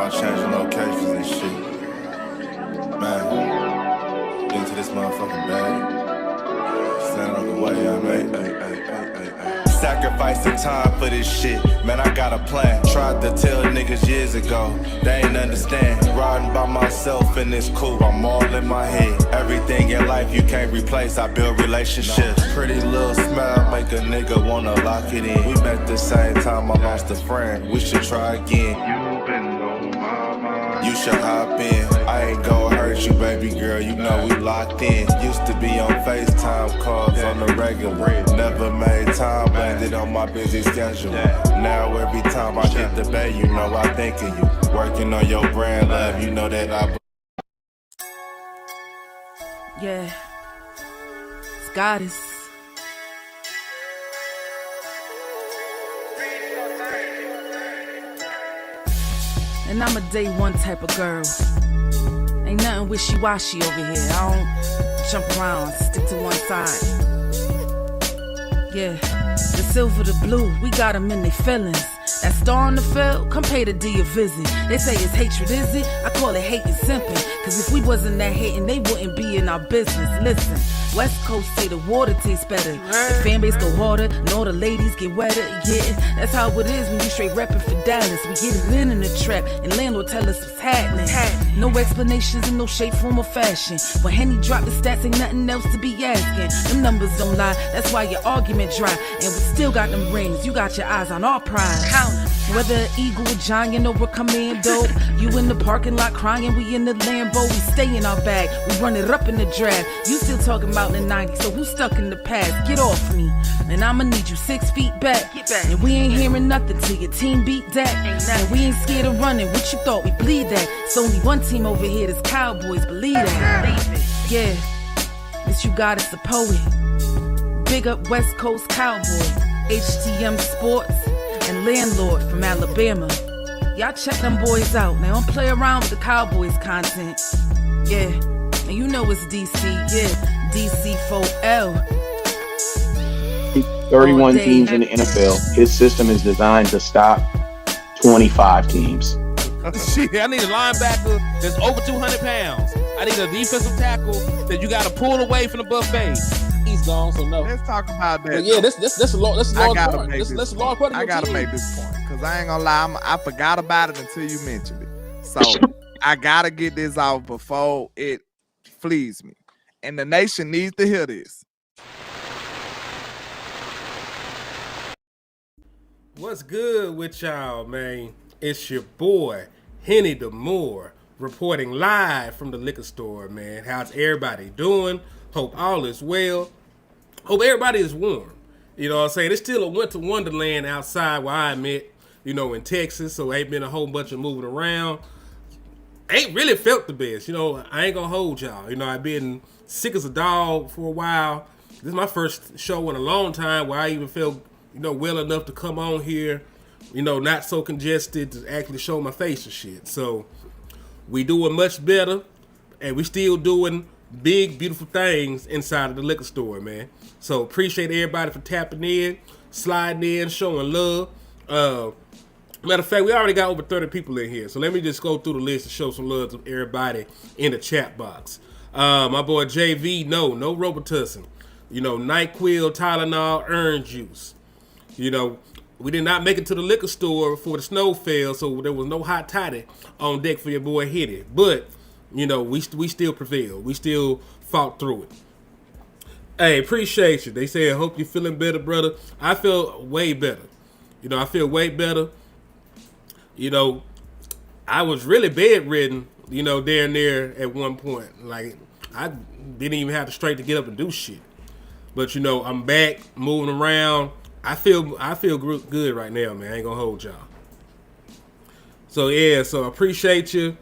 about changing locations and shit. Man, into this motherfucking bag. Stand on the way I made. Sacrificing time for this shit. Man, I got a plan. Tried to tell niggas years ago. They ain't understand. Riding by myself and it's cool. I'm all in my head. Everything in life you can't replace. I build relationships. Pretty little smile make a nigga wanna lock it in. We met the same time I lost a friend. We should try again. You been on my mind. You should hop in. I ain't gon' hurt you, baby girl. You know we locked in. Used to be on FaceTime calls on the regular. Never made time, landed on my busy schedule. Now every time I get the bay, you know I think of you. Working on your brand, love, you know that I. Yeah, it's goddess. And I'm a day one type of girl. Ain't nothing wishy-washy over here. I don't jump around, stick to one side. Yeah, the silver, the blue, we got them in their feelings. That star on the field, come pay the D a visit. They say it's hatred, is it? I call it hate and simping. Cause if we wasn't that hating, they wouldn't be in our business. Listen, West Coast say the water tastes better. The fan base go harder, and all the ladies get wetter. Yeah, that's how it is when you straight reppin' for Dallas. We get it in the trap, and landlord tell us what's happening. No explanations in no shape, form, or fashion. When Henny drop the stats, ain't nothing else to be asking. Them numbers don't lie, that's why your argument dry. And we still got them rings, you got your eyes on our prize. Whether eagle, giant, or a commando, you in the parking lot crying, we in the Lambo. We stay in our bag, we run it up in the draft. You still talking about the 90s, so who's stuck in the past? Get off me, and I'ma need you 6 feet back. And we ain't hearing nothing till your team beat that. And we ain't scared of running, what you thought we bleed that? It's only one team over here, that's Cowboys, believe that. Yeah, this you got is the poet. Big up West Coast Cowboy, HTM Sports, and Landlord from Alabama. Y'all check them boys out. Now don't play around with the Cowboys content. Yeah, and you know it's DC. Yeah, DC4L. 31 teams in the NFL. His system is designed to stop 25 teams. Shit, I need a linebacker that's over 200 pounds. I need a defensive tackle that you got to pull away from the buffet. He's gone, so no. Let's talk about that. But yeah, that's a long part. That's a long part. I gotta make this point because I ain't gonna lie, I forgot about it until you mentioned it. So I gotta get this out before it flees me, and the nation needs to hear this. What's good with y'all, man? It's your boy Henny Demore reporting live from the liquor store, man. How's everybody doing? Hope all is well. Hope everybody is warm. You know what I'm saying? It's still a winter wonderland outside where I'm at, you know, in Texas. So ain't been a whole bunch of moving around. Ain't really felt the best. You know, I ain't gonna hold y'all. You know, I've been sick as a dog for a while. This is my first show in a long time where I even felt, you know, well enough to come on here, you know, not so congested to actually show my face and shit. So we doing much better, and we still doing big, beautiful things inside of the liquor store, man. So appreciate everybody for tapping in, sliding in, showing love. Matter of fact, we already got over 30 people in here. So let me just go through the list and show some love to everybody in the chat box. My boy JV, no Robitussin. You know, NyQuil, Tylenol, orange juice. You know, we did not make it to the liquor store before the snow fell, so there was no hot toddy on deck for your boy Hitty. But you know, we still prevailed. We still fought through it. Hey, appreciate you. They said, hope you're feeling better, brother. I feel way better. You know, I feel way better. You know, I was really bedridden, you know, down there at one point. Like, I didn't even have the strength to get up and do shit. But, you know, I'm back, moving around. I feel good right now, man. I ain't gonna hold y'all. So, yeah, so I appreciate you.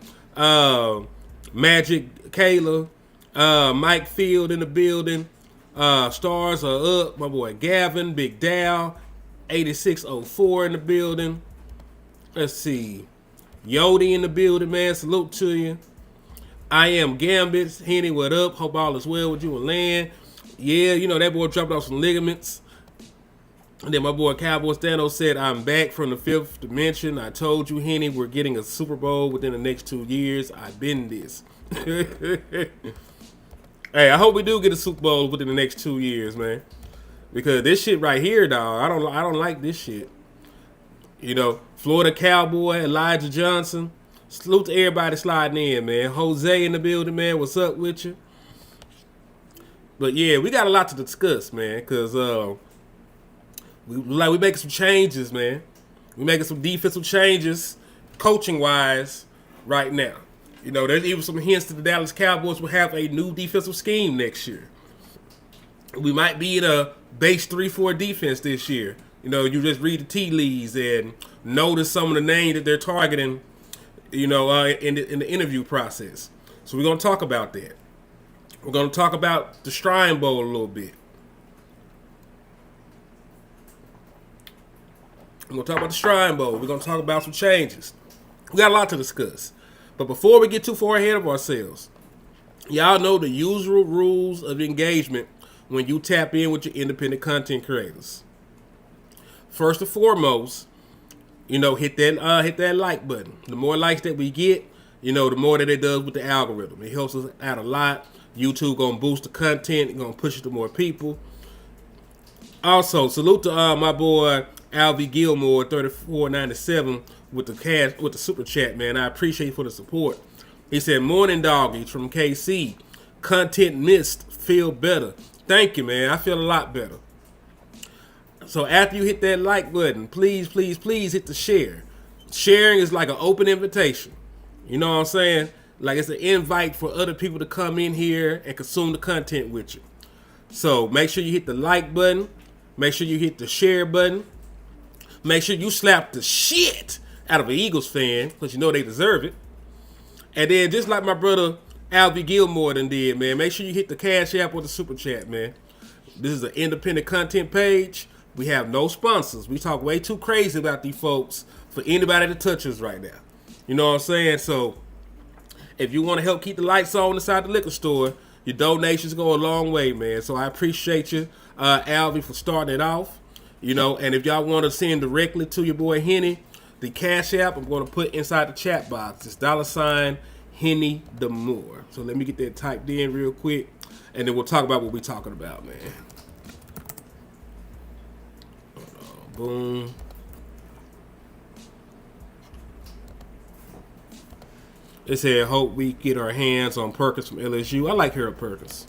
Magic Kayla, Mike Field in the building. Stars are up. My boy Gavin, Big Dow, 8604 in the building. Let's see. Yodi in the building, man. Salute to you. I am Gambit. Henny, what up? Hope all is well with you and Land. Yeah, you know, that boy dropped off some ligaments. And then my boy Cowboys Thanos said, I'm back from the fifth dimension. I told you, Henny, we're getting a Super Bowl within the next 2 years. I've been this. Hey, I hope we do get a Super Bowl within the next 2 years, man. Because this shit right here, dog, I don't like this shit. You know, Florida Cowboy, Elijah Johnson. Salute to everybody sliding in, man. Jose in the building, man. What's up with you? But yeah, we got a lot to discuss, man. Because we making some changes, man. We making some defensive changes, coaching wise, right now. You know, there's even some hints that the Dallas Cowboys will have a new defensive scheme next year. We might be in a base 3-4 defense this year. You know, you just read the tea leaves and notice some of the names that they're targeting, you know, in the interview process. So we're going to talk about that. We're going to talk about the Shrine Bowl a little bit. We're going to talk about the Shrine Bowl. We're going to talk about some changes. We got a lot to discuss. But before we get too far ahead of ourselves, y'all know the usual rules of engagement when you tap in with your independent content creators. First and foremost, you know, hit that like button. The more likes that we get, you know, the more that it does with the algorithm. It helps us out a lot. YouTube gonna boost the content, gonna push it to more people. Also, salute to my boy Alvy Gilmore, 3497 with the super chat, man. I appreciate you for the support. He said, "Morning doggies from KC. Content missed. Feel better." Thank you, man. I feel a lot better. So after you hit that like button, please, please, please hit the share. Sharing is like an open invitation. You know what I'm saying? Like it's an invite for other people to come in here and consume the content with you. So make sure you hit the like button. Make sure you hit the share button. Make sure you slap the shit out of an Eagles fan, because you know they deserve it. And then just like my brother Alvy Gilmore did, man, make sure you hit the Cash App or the Super Chat, man. This is an independent content page. We have no sponsors. We talk way too crazy about these folks for anybody to touch us right now. You know what I'm saying? So if you want to help keep the lights on inside the liquor store, your donations go a long way, man. So I appreciate you, Alvy, for starting it off. You know, and if y'all want to send directly to your boy Henny, the Cash App I'm going to put inside the chat box. It's $ Henny the Moore. So let me get that typed in real quick, and then we'll talk about what we're talking about, man. Boom. It said, hope we get our hands on Perkins from LSU. I like Harold Perkins.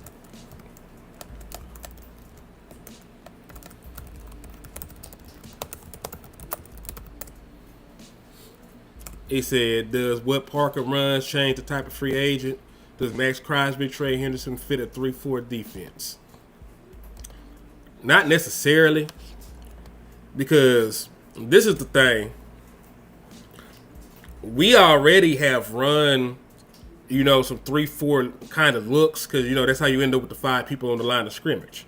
It said, does what Parker runs change the type of free agent? Does Max Crosby, Trey Henderson fit a 3-4 defense? Not necessarily. Because this is the thing. We already have run, you know, some 3-4 kind of looks, because, you know, that's how you end up with the 5 people on the line of scrimmage.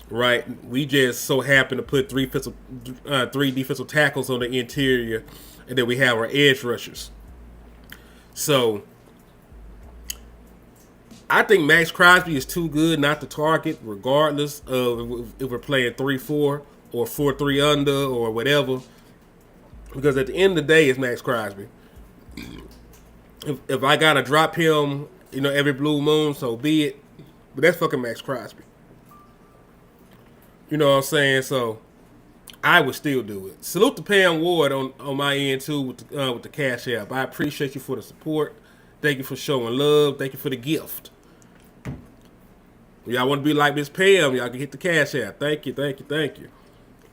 Right? We just so happen to put 3 defensive tackles on the interior, and then we have our edge rushers. So I think Max Crosby is too good not to target, regardless of if we're playing 3-4 or 4-3 under or whatever. Because at the end of the day, it's Max Crosby. If I gotta drop him, you know, every blue moon, so be it. But that's fucking Max Crosby. You know what I'm saying? So I would still do it. Salute to Pam Ward on my end too with the Cash App. I appreciate you for the support. Thank you for showing love. Thank you for the gift. Y'all want to be like Miss Pam, y'all can hit the Cash App. Thank you, thank you, thank you.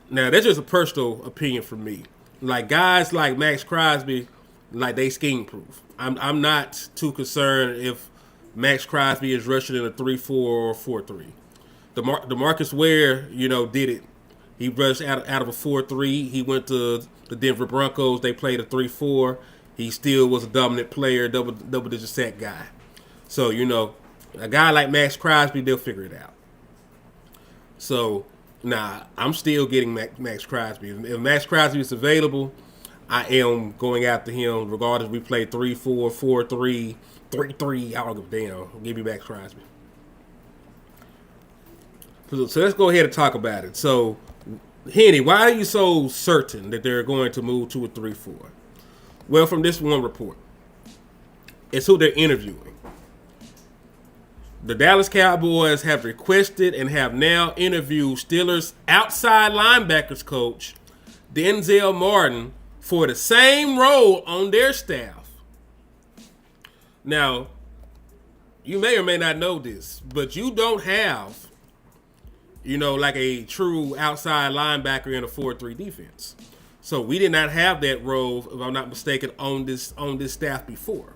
Now, that's just a personal opinion from me. Like, guys like Max Crosby, like, they scheme proof. I'm not too concerned if Max Crosby is rushing in a 3-4 or 4-3. DeMarcus Ware, you know, did it. He rushed out of a 4-3. He went to the Denver Broncos. They played a 3-4. He still was a dominant player, double-digit sack guy. So, you know, a guy like Max Crosby, they'll figure it out. So, nah, I'm still getting Max Crosby. If Max Crosby is available, I am going after him regardless if we play 3-4, 4-3, 3-3. I don't give a damn. Give me Max Crosby. So let's go ahead and talk about it. So Henny, why are you so certain that they're going to move to a 3-4? Well, from this one report, it's who they're interviewing. The Dallas Cowboys have requested and have now interviewed Steelers outside linebackers coach Denzel Martin for the same role on their staff. Now, you may or may not know this, but you don't have, like a true outside linebacker in a 4-3 defense. So we did not have that role, if I'm not mistaken, on this staff before.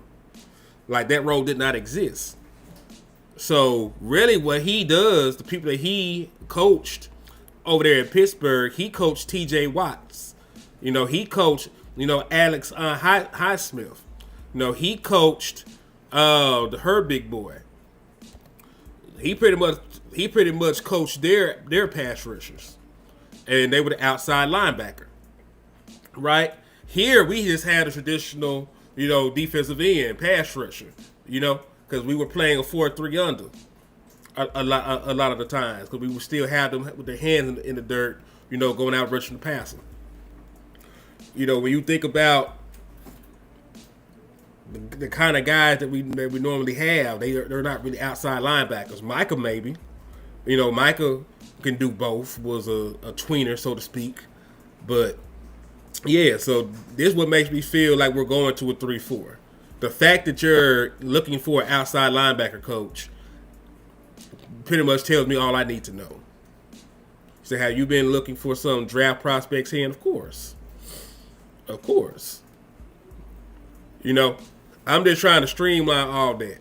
Like, that role did not exist. So really what he does, the people that he coached over there in Pittsburgh, he coached T.J. Watts. He coached, Alex Highsmith. He coached her big boy. He pretty much coached their pass rushers. And they were the outside linebacker. Right? Here we just had a traditional, defensive end, pass rusher, because we were playing a 4-3 under a lot of the times, because we would still have them with their hands in the dirt, going out rushing the passer. When you think about the kind of guys that we normally have, they're not really outside linebackers. Micah maybe, Micah can do both, was a tweener, so to speak, but yeah, so this is what makes me feel like we're going to a 3-4. The fact that you're looking for an outside linebacker coach pretty much tells me all I need to know. So have you been looking for some draft prospects here? And of course. I'm just trying to streamline all that.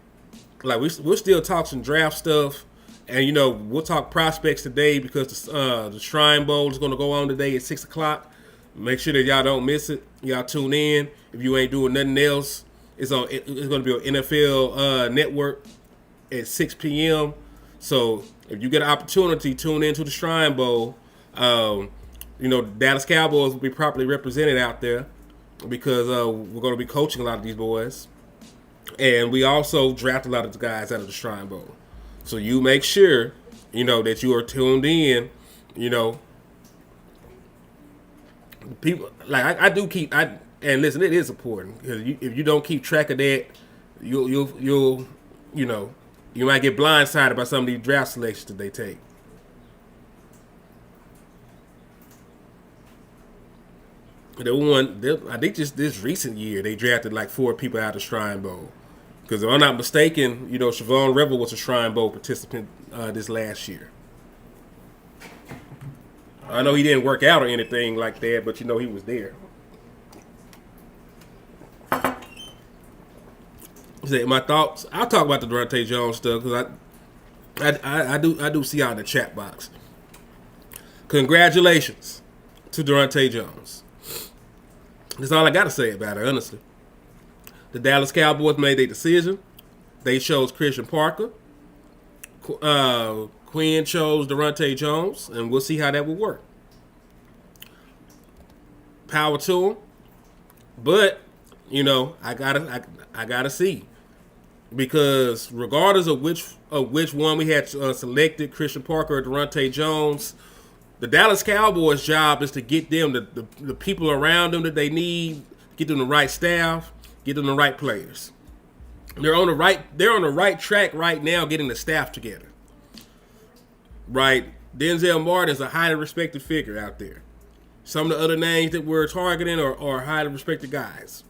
Like, we'll still talk some draft stuff. And, we'll talk prospects today because the Shrine Bowl is going to go on today at 6 o'clock. Make sure that y'all don't miss it. Y'all tune in. If you ain't doing nothing else, it's going to be on NFL Network at 6 p.m. So if you get an opportunity, tune into the Shrine Bowl. The Dallas Cowboys will be properly represented out there because we're going to be coaching a lot of these boys. And we also draft a lot of the guys out of the Shrine Bowl. So you make sure, that you are tuned in, people like I do keep and listen, it is important because if you don't keep track of that, you might get blindsided by some of these draft selections that they take. I think just this recent year they drafted like 4 people out of Shrine Bowl. Because if I'm not mistaken, Siobhan Revel was a Shrine Bowl participant this last year. I know he didn't work out or anything like that, but he was there. Say my thoughts. I'll talk about the Durante Jones stuff because I do see y'all in the chat box. Congratulations to Durante Jones. That's all I got to say about it, honestly. The Dallas Cowboys made their decision. They chose Christian Parker. Quinn chose Durante Jones, and we'll see how that will work. Power to him, but I gotta see, because regardless of which one we had selected, Christian Parker or Durante Jones, the Dallas Cowboys' job is to get them the people around them that they need, get them the right staff, get them the right players. They're on the right track right now, getting the staff together. Right, Denzel Martin is a highly respected figure out there. Some of the other names that we're targeting are highly respected guys.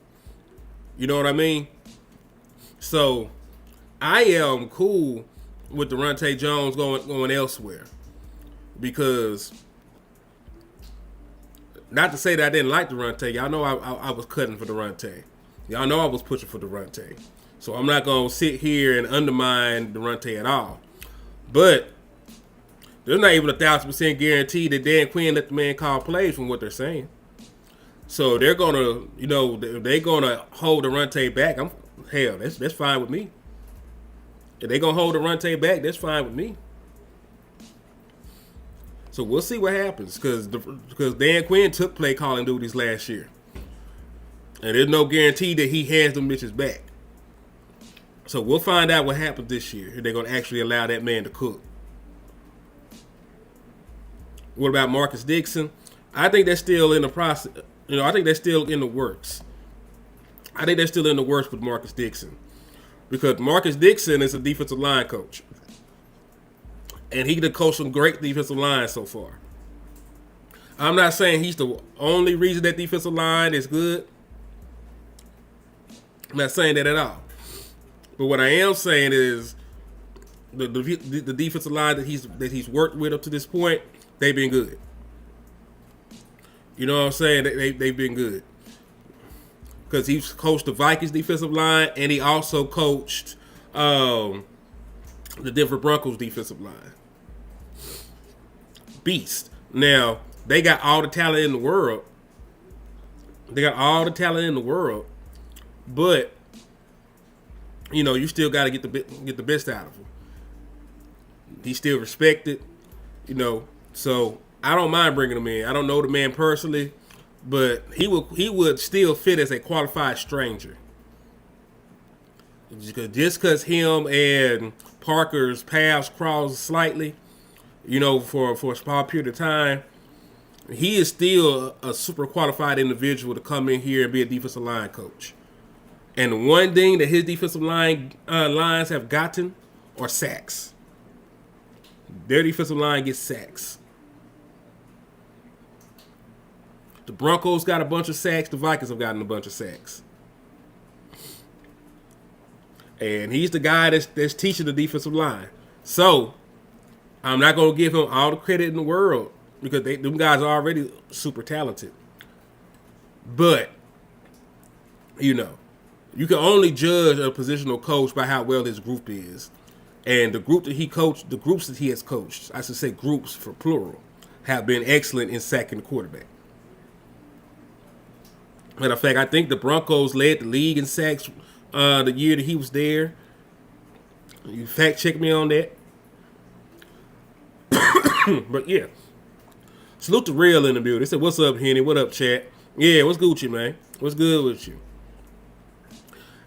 You know what I mean? So I am cool with Durante Jones going elsewhere, because not to say that I didn't like Durante. Y'all know I was cutting for Durante. Y'all know I was pushing for Durante. So I'm not going to sit here and undermine Durante at all. But there's not even 1,000% guarantee that Dan Quinn let the man call plays from what they're saying. So they're going to, they're going to hold Durante back. That's fine with me. If they're going to hold Durante back, that's fine with me. So we'll see what happens, because Dan Quinn took play calling duties last year. And there's no guarantee that he hands them bitches back. So we'll find out what happens this year, if they're going to actually allow that man to cook. What about Marcus Dixon? I think that's still in the process. I think that's still in the works. I think that's still in the works with Marcus Dixon. Because Marcus Dixon is a defensive line coach. And he done coached some great defensive line so far. I'm not saying he's the only reason that defensive line is good. I'm not saying that at all. But what I am saying is the defensive line that he's worked with up to this point, they've been good. You know what I'm saying? They've been good. Because he's coached the Vikings defensive line, and he also coached the Denver Broncos defensive line. Beast. Now, they got all the talent in the world. But you still got to get the best out of him. He's still respected, So I don't mind bringing him in. I don't know the man personally, but he would still fit as a qualified stranger. Just because him and Parker's paths crossed slightly, for a small period of time, he is still a super qualified individual to come in here and be a defensive line coach. And the one thing that his defensive lines have gotten are sacks. Their defensive line gets sacks. The Broncos got a bunch of sacks. The Vikings have gotten a bunch of sacks. And he's the guy that's teaching the defensive line. So, I'm not going to give him all the credit in the world because them guys are already super talented. But, you can only judge a positional coach by how well his group is. And the group that he coached, the groups that he has coached, I should say groups for plural, have been excellent in sacking the quarterback. Matter of fact, I think the Broncos led the league in sacks the year that he was there. You fact check me on that. But yeah. Salute the real in the building. They said, "What's up, Henny? What up, chat? Yeah, what's Gucci, man? What's good with you?"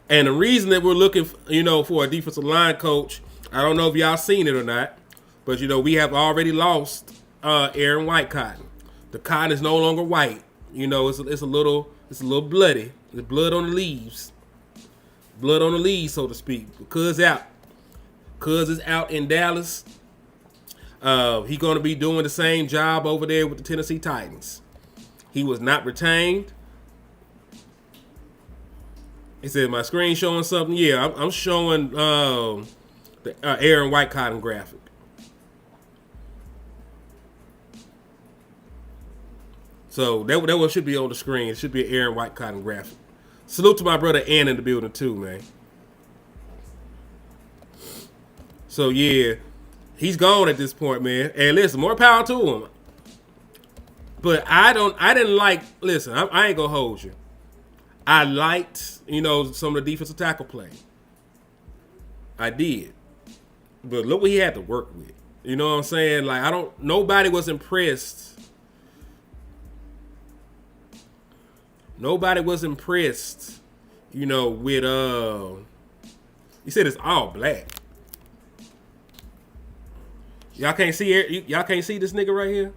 And the reason that we're looking, for a defensive line coach, I don't know if y'all seen it or not, but we have already lost Aaron White Cotton. The cotton is no longer white. It's a little bloody. There's blood on the leaves. Blood on the leaves, so to speak. Cuz out. Cuz is out in Dallas. He's going to be doing the same job over there with the Tennessee Titans. He was not retained. He said, "My screen showing something." Yeah, I'm showing the Aaron White Cotton graphic. So that one should be on the screen. It should be an Aaron White Cotton graphic. Salute to my brother Ann in the building too, man. So yeah, he's gone at this point, man. And listen, more power to him. But I didn't like. Listen, I ain't gonna hold you. I liked, some of the defensive tackle play. I did. But look what he had to work with. You know what I'm saying? Like, nobody was impressed. Nobody was impressed, with, he said it's all black. Y'all can't see this nigga right here?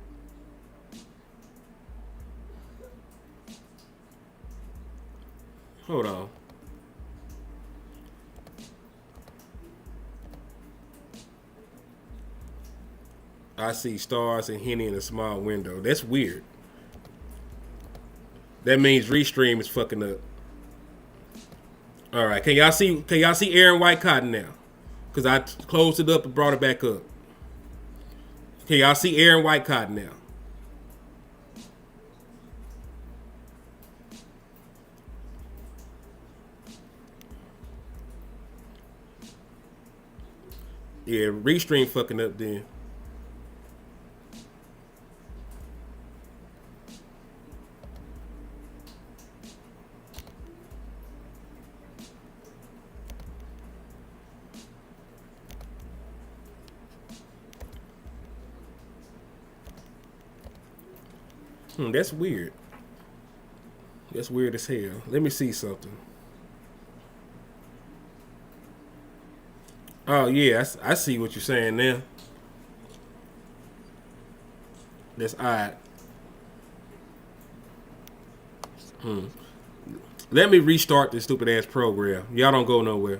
Hold on. I see stars and Henny in a small window. That's weird. That means Restream is fucking up. All right, can y'all see Aaron White Cotton now? Because I closed it up and brought it back up. Can y'all see Aaron White Cotton now? Yeah, Restream fucking up then. That's weird. That's weird as hell. Let me see something. Oh, yeah, I see what you're saying now. That's odd. Let me restart this stupid ass program. Y'all don't go nowhere.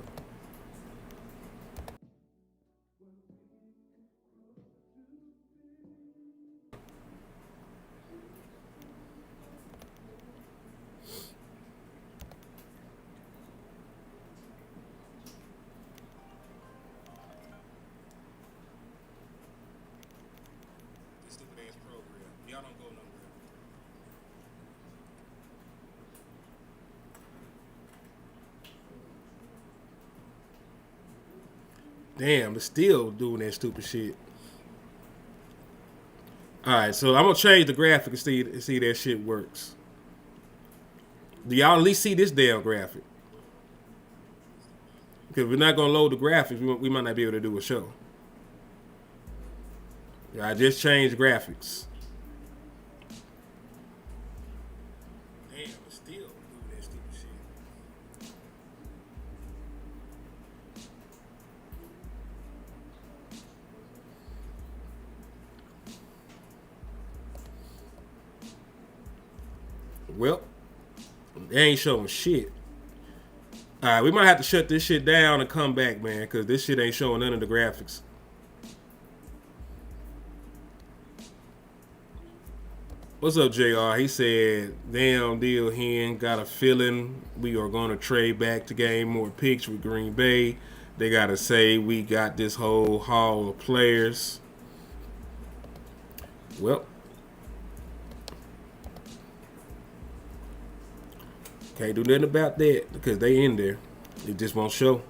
This stupid ass program. Y'all don't go nowhere. Damn, it's still doing that stupid shit. Alright, so I'm gonna change the graphic and see that shit works. Do y'all at least see this damn graphic? Because we're not gonna load the graphics, we might not be able to do a show. I just changed graphics. Damn, it's still doing that stupid shit. Well, they ain't showing shit. Alright, we might have to shut this shit down and come back, man, because this shit ain't showing none of the graphics. What's up, JR? He said, damn deal, Hen. Got a feeling we are going to trade back to gain more picks with Green Bay. They got to say we got this whole haul of players. Well, can't do nothing about that because they in there. It just won't show.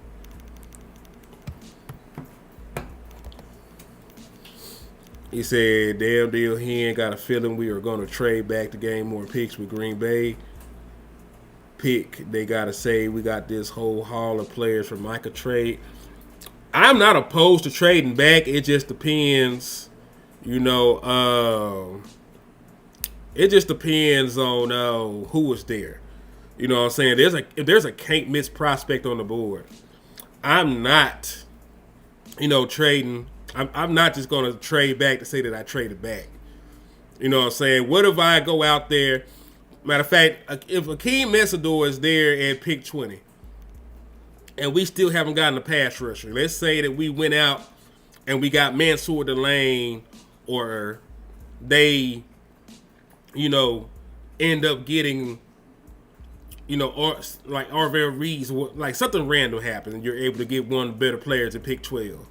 He said, damn deal, he ain't got a feeling we are going to trade back to gain more picks with Green Bay. Pick, they got to say we got this whole haul of players for Micah trade. I'm not opposed to trading back. It just depends, you know, it just depends on who was there. You know what I'm saying? If there's a can't miss prospect on the board, I'm not, you know, trading. I'm not just going to trade back to say that I traded back. You know what I'm saying? What if I go out there? Matter of fact, if Akeem Messador is there at pick 20 and we still haven't gotten a pass rusher, let's say that we went out and we got Mansour Delane, or they, you know, end up getting, you know, or like Arvell Reeves, like something random happens and you're able to get one of the better players at pick 12.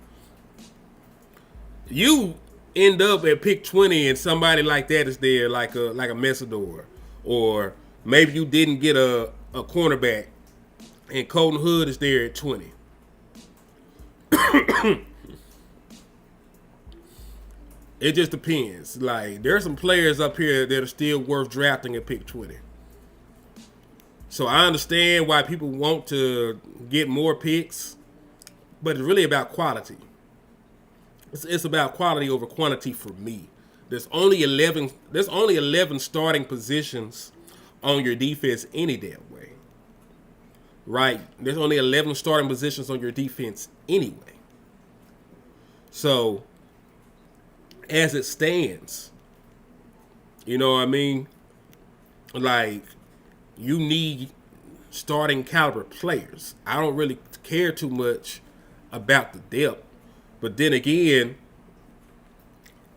You end up at pick 20 and somebody like that is there, like a Messador, or maybe you didn't get a cornerback and Colton Hood is there at 20. It just depends. Like, there's some players up here that are still worth drafting at pick 20. So I understand why people want to get more picks, but it's really about quality. It's about quality over quantity for me. There's only 11 starting positions on your defense any damn way. Right? There's only 11 starting positions on your defense anyway. So, as it stands, you know what I mean? Like, you need starting caliber players. I don't really care too much about the depth. But then again,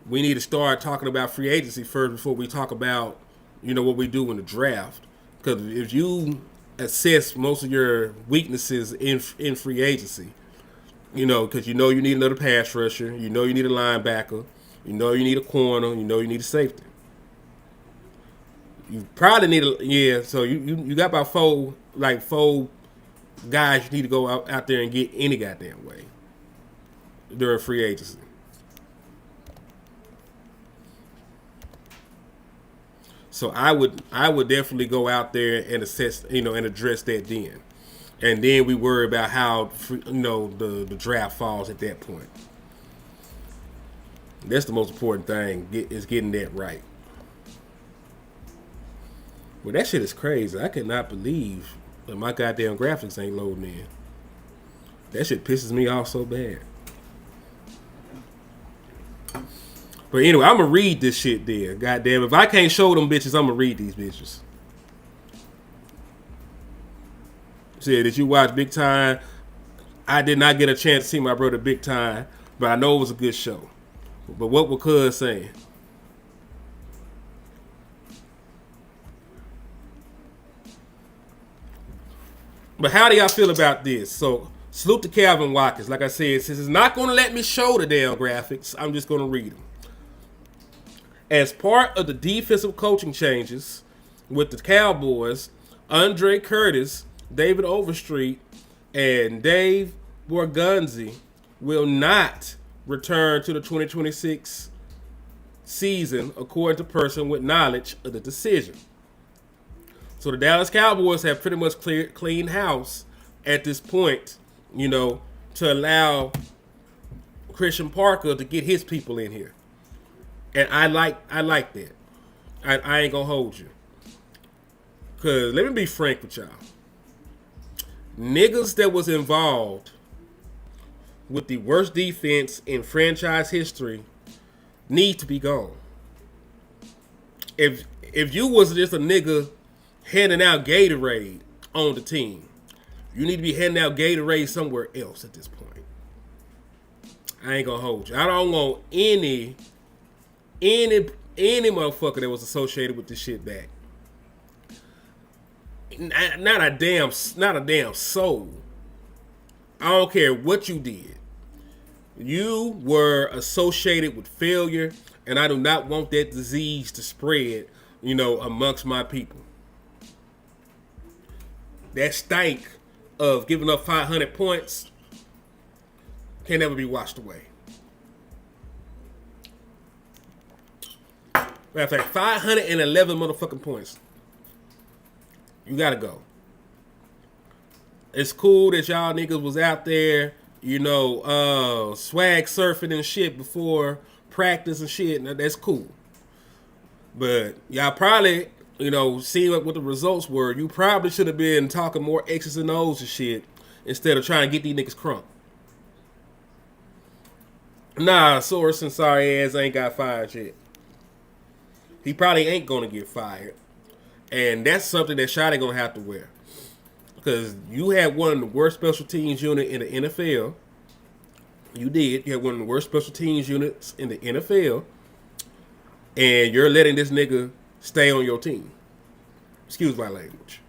we need to start talking about free agency first before we talk about, you know, what we do in the draft. Because if you assess most of your weaknesses in free agency, you know, because you know you need another pass rusher, you know you need a linebacker, you know you need a corner, you know you need a safety. You probably need so you got about four guys you need to go out there and get any goddamn way during free agency. So I would definitely go out there and assess, you know, and address that then. And then we worry about how, you know, the draft falls at that point. That's the most important thing, is getting that right. Well, that shit is crazy. I cannot believe that my goddamn graphics ain't loading in. That shit pisses me off so bad. But anyway, I'm gonna read this shit there. Goddamn, if I can't show them bitches, I'm gonna read these bitches. Said, did you watch Big Time? I did not get a chance to see my brother Big Time, but I know it was a good show. But what was Cuz saying? But how do y'all feel about this? So, salute to Calvin Watkins. Like I said, since it's not going to let me show the damn graphics, I'm just going to read them. As part of the defensive coaching changes with the Cowboys, Andre Curtis, David Overstreet, and Dave Borgunzi will not return to the 2026 season, according to person with knowledge of the decision. So the Dallas Cowboys have pretty much clean house at this point, you know, to allow Christian Parker to get his people in here. And I like that. I ain't gonna hold you. Cause let me be frank with y'all. Niggas that was involved with the worst defense in franchise history need to be gone. If you was just a nigga handing out Gatorade on the team, you need to be handing out Gatorade somewhere else at this point. I ain't gonna hold you. I don't want any motherfucker that was associated with this shit back. Not a damn soul. I don't care what you did. You were associated with failure, and I do not want that disease to spread, you know, amongst my people. That stank of giving up 500 points can never be washed away. Matter of fact, 511 motherfucking points. You gotta go. It's cool that y'all niggas was out there, you know, swag surfing and shit before practice and shit. Now, that's cool. But y'all probably, you know, seeing what the results were, you probably should have been talking more X's and O's and shit instead of trying to get these niggas crunk. Nah, Sorensen and sorry ass ain't got fired yet. He probably ain't gonna get fired. And that's something that Shotty gonna have to wear. Because you had one of the worst special teams unit in the NFL. You did. You had one of the worst special teams units in the NFL. And you're letting this nigga stay on your team. Excuse my language.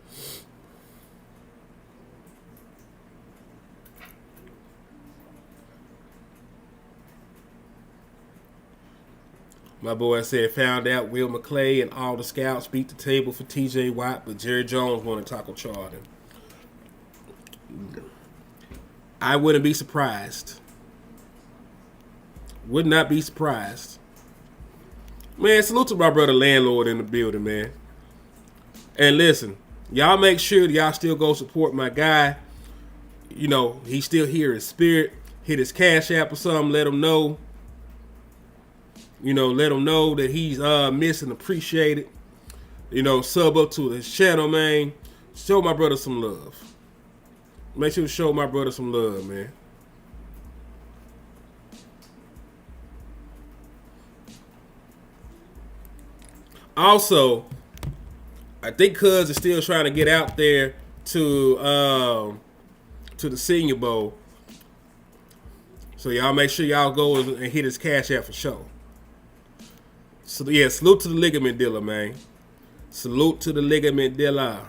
My boy said, found out Will McClay and all the scouts beat the table for TJ Watt, but Jerry Jones wanted Taco Charlton. I wouldn't be surprised. Would not be surprised. Man, salute to my brother Landlord in the building, man. And listen, y'all make sure that y'all still go support my guy. You know, he's still here in spirit. Hit his Cash App or something, let him know. You know, let him know that he's missed and appreciated. You know, sub up to his channel, man. Show my brother some love. Make sure to show my brother some love, man. Also, I think Cuz is still trying to get out there to the Senior Bowl. So y'all make sure y'all go and hit his Cash App for sure. So yeah, salute to the ligament dealer, man. Salute to the ligament dealer.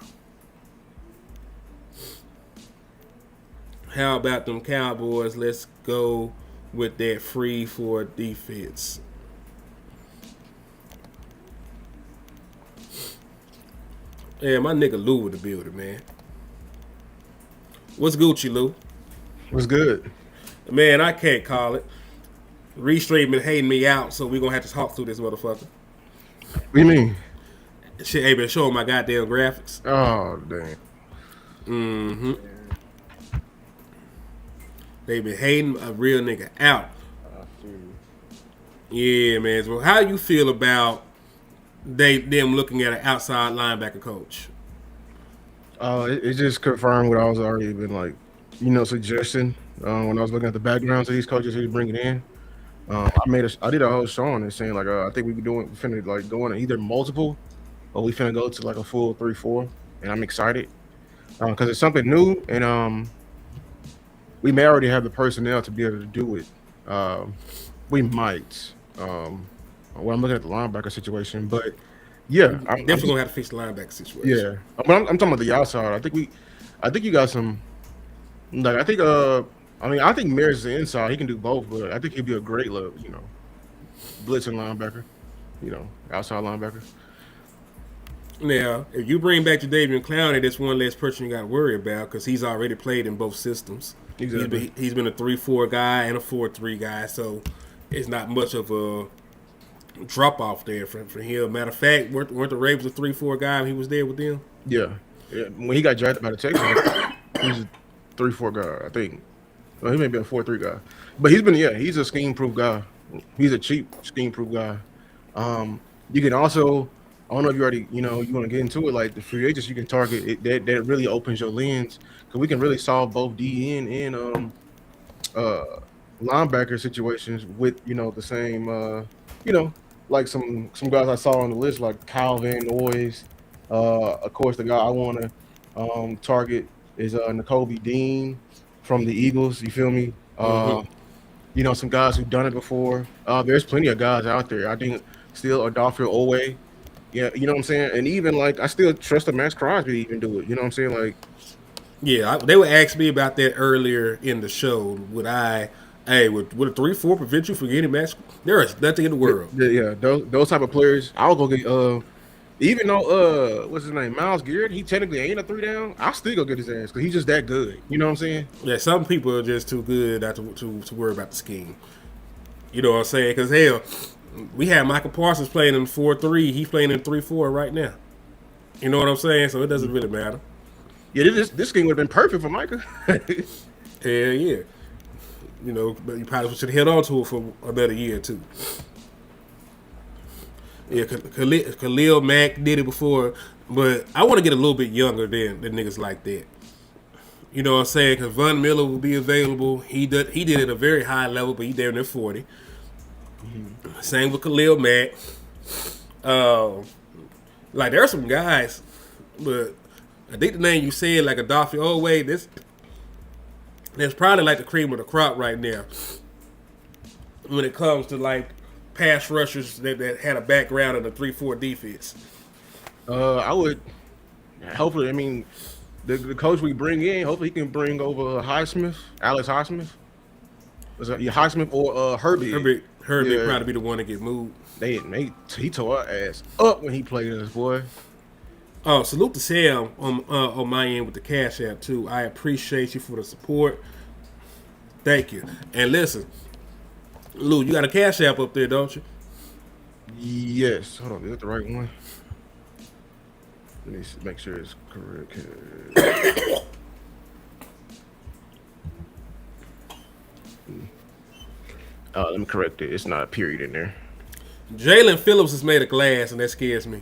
How about them Cowboys? Let's go with that free for defense. Yeah, my nigga Lou with the building, man. What's Gucci, Lou? What's good? Man, I can't call it. Restream been hating me out, so we gonna have to talk through this motherfucker. What do you mean? Shit ain't been showing my goddamn graphics. Oh, damn. Mm-hmm. They been hating a real nigga out. Yeah, man. So how you feel about them looking at an outside linebacker coach? It just confirmed what I was already been like, suggesting when I was looking at the backgrounds of these coaches he's bringing in. I did a whole show on it saying like I think we finna like going either multiple or we finna go to like a full 3-4, and I'm excited because it's something new, and we may already have the personnel to be able to do it. Um, we might. When I'm looking at the linebacker situation, but yeah, I'm Definitely just gonna have to fix the linebacker situation. yeah. But I'm talking about the outside. I think you got some. Like I think Maris is the inside. He can do both, but I think he'd be a great blitzing linebacker. Outside linebacker. Now, if you bring back Jadavion Clowney, that's one less person you got to worry about because he's already played in both systems. Exactly. He's been a 3-4 guy and a 4-3 guy, so it's not much of a drop off there for him. Matter of fact, weren't the Ravens a 3-4 guy when he was there with them? Yeah. When he got drafted by the Texans, he was a 3-4 guy, I think. Well, he may be a 4-3 guy, but he's a scheme proof guy. He's a cheap scheme proof guy. You can also, I don't know if you already, you want to get into it, like the free agents you can target. That really opens your lens because we can really solve both DN and linebacker situations with the same like some guys I saw on the list like Kyle Van Noyes. Of course, the guy I want to target is N'Kobe Dean from the Eagles. You feel me? Some guys who've done it before. There's plenty of guys out there. I think still Adolfo Owe. Yeah, you know what I'm saying? And even like I still trust the Max Crosby to even do it. You know what I'm saying? Like, yeah, they would ask me about that earlier in the show. Would a 3-4 prevent you from getting Max? There is nothing in the world. Yeah, those type of players, I'll go get. Even though what's his name, Myles Garrett, he technically ain't a 3-down. I'll still go get his ass because he's just that good. You know what I'm saying? Yeah, some people are just too good not to worry about the scheme. You know what I'm saying? Because hell, we have Michael Parsons playing in 4-3. He's playing in 3-4 right now. You know what I'm saying? So it doesn't really matter. Yeah, this game would have been perfect for Micah. Hell yeah. But you probably should have held on to it for another year or two. Yeah, Khalil Mack did it before, but I want to get a little bit younger than niggas like that. You know what I'm saying? Because Von Miller will be available. He did it at a very high level, but he there near 40. Same with Khalil Mack. Like there are some guys, but I think the name you said, like Adolphe Owe, that's probably like the cream of the crop right now. When it comes to like pass rushers that had a background in the 3-4 defense. I would hopefully. I mean, the coach we bring in, hopefully he can bring over Highsmith, Alex Highsmith. Was it Highsmith or Herbie? Herbie probably be the one to get moved. He tore our ass up when he played us, boy. Oh, salute to Sam on my end with the Cash App too. I appreciate you for the support. Thank you. And listen, Lou, you got a Cash App up there, don't you? Yes. Hold on, is that the right one? Let me make sure it's correct. Let me correct it. It's not a period in there. Jalen Phillips is made of glass, and that scares me.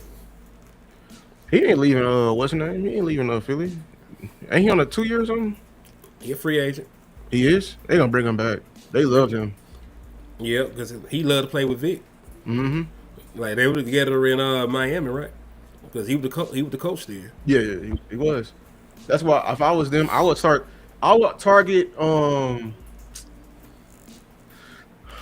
He ain't leaving. What's his name? He ain't leaving Philly. Ain't he on a 2 year or something? He a free agent. He is. They gonna bring him back. They loved him. Yeah, because he loved to play with Vic. Mm-hmm. Like they were together in Miami, right? Because he was the coach there. Yeah, he was. That's why if I was them, I would target.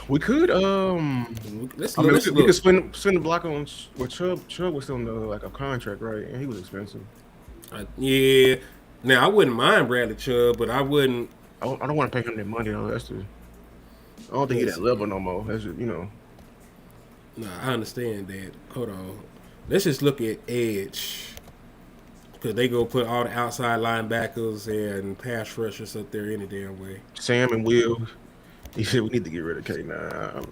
We could we could spend the block on Chubb. Chubb was still on like a contract, right? And he was expensive. Yeah. Now I wouldn't mind Bradley Chubb, but I wouldn't. I don't want to pay him that money though. I don't think he's that level no more. That's just, Nah, I understand that. Hold on. Let's just look at edge. Because they go put all the outside linebackers and pass rushers up there any damn way. Sam and Will. He said we need to get rid of K9.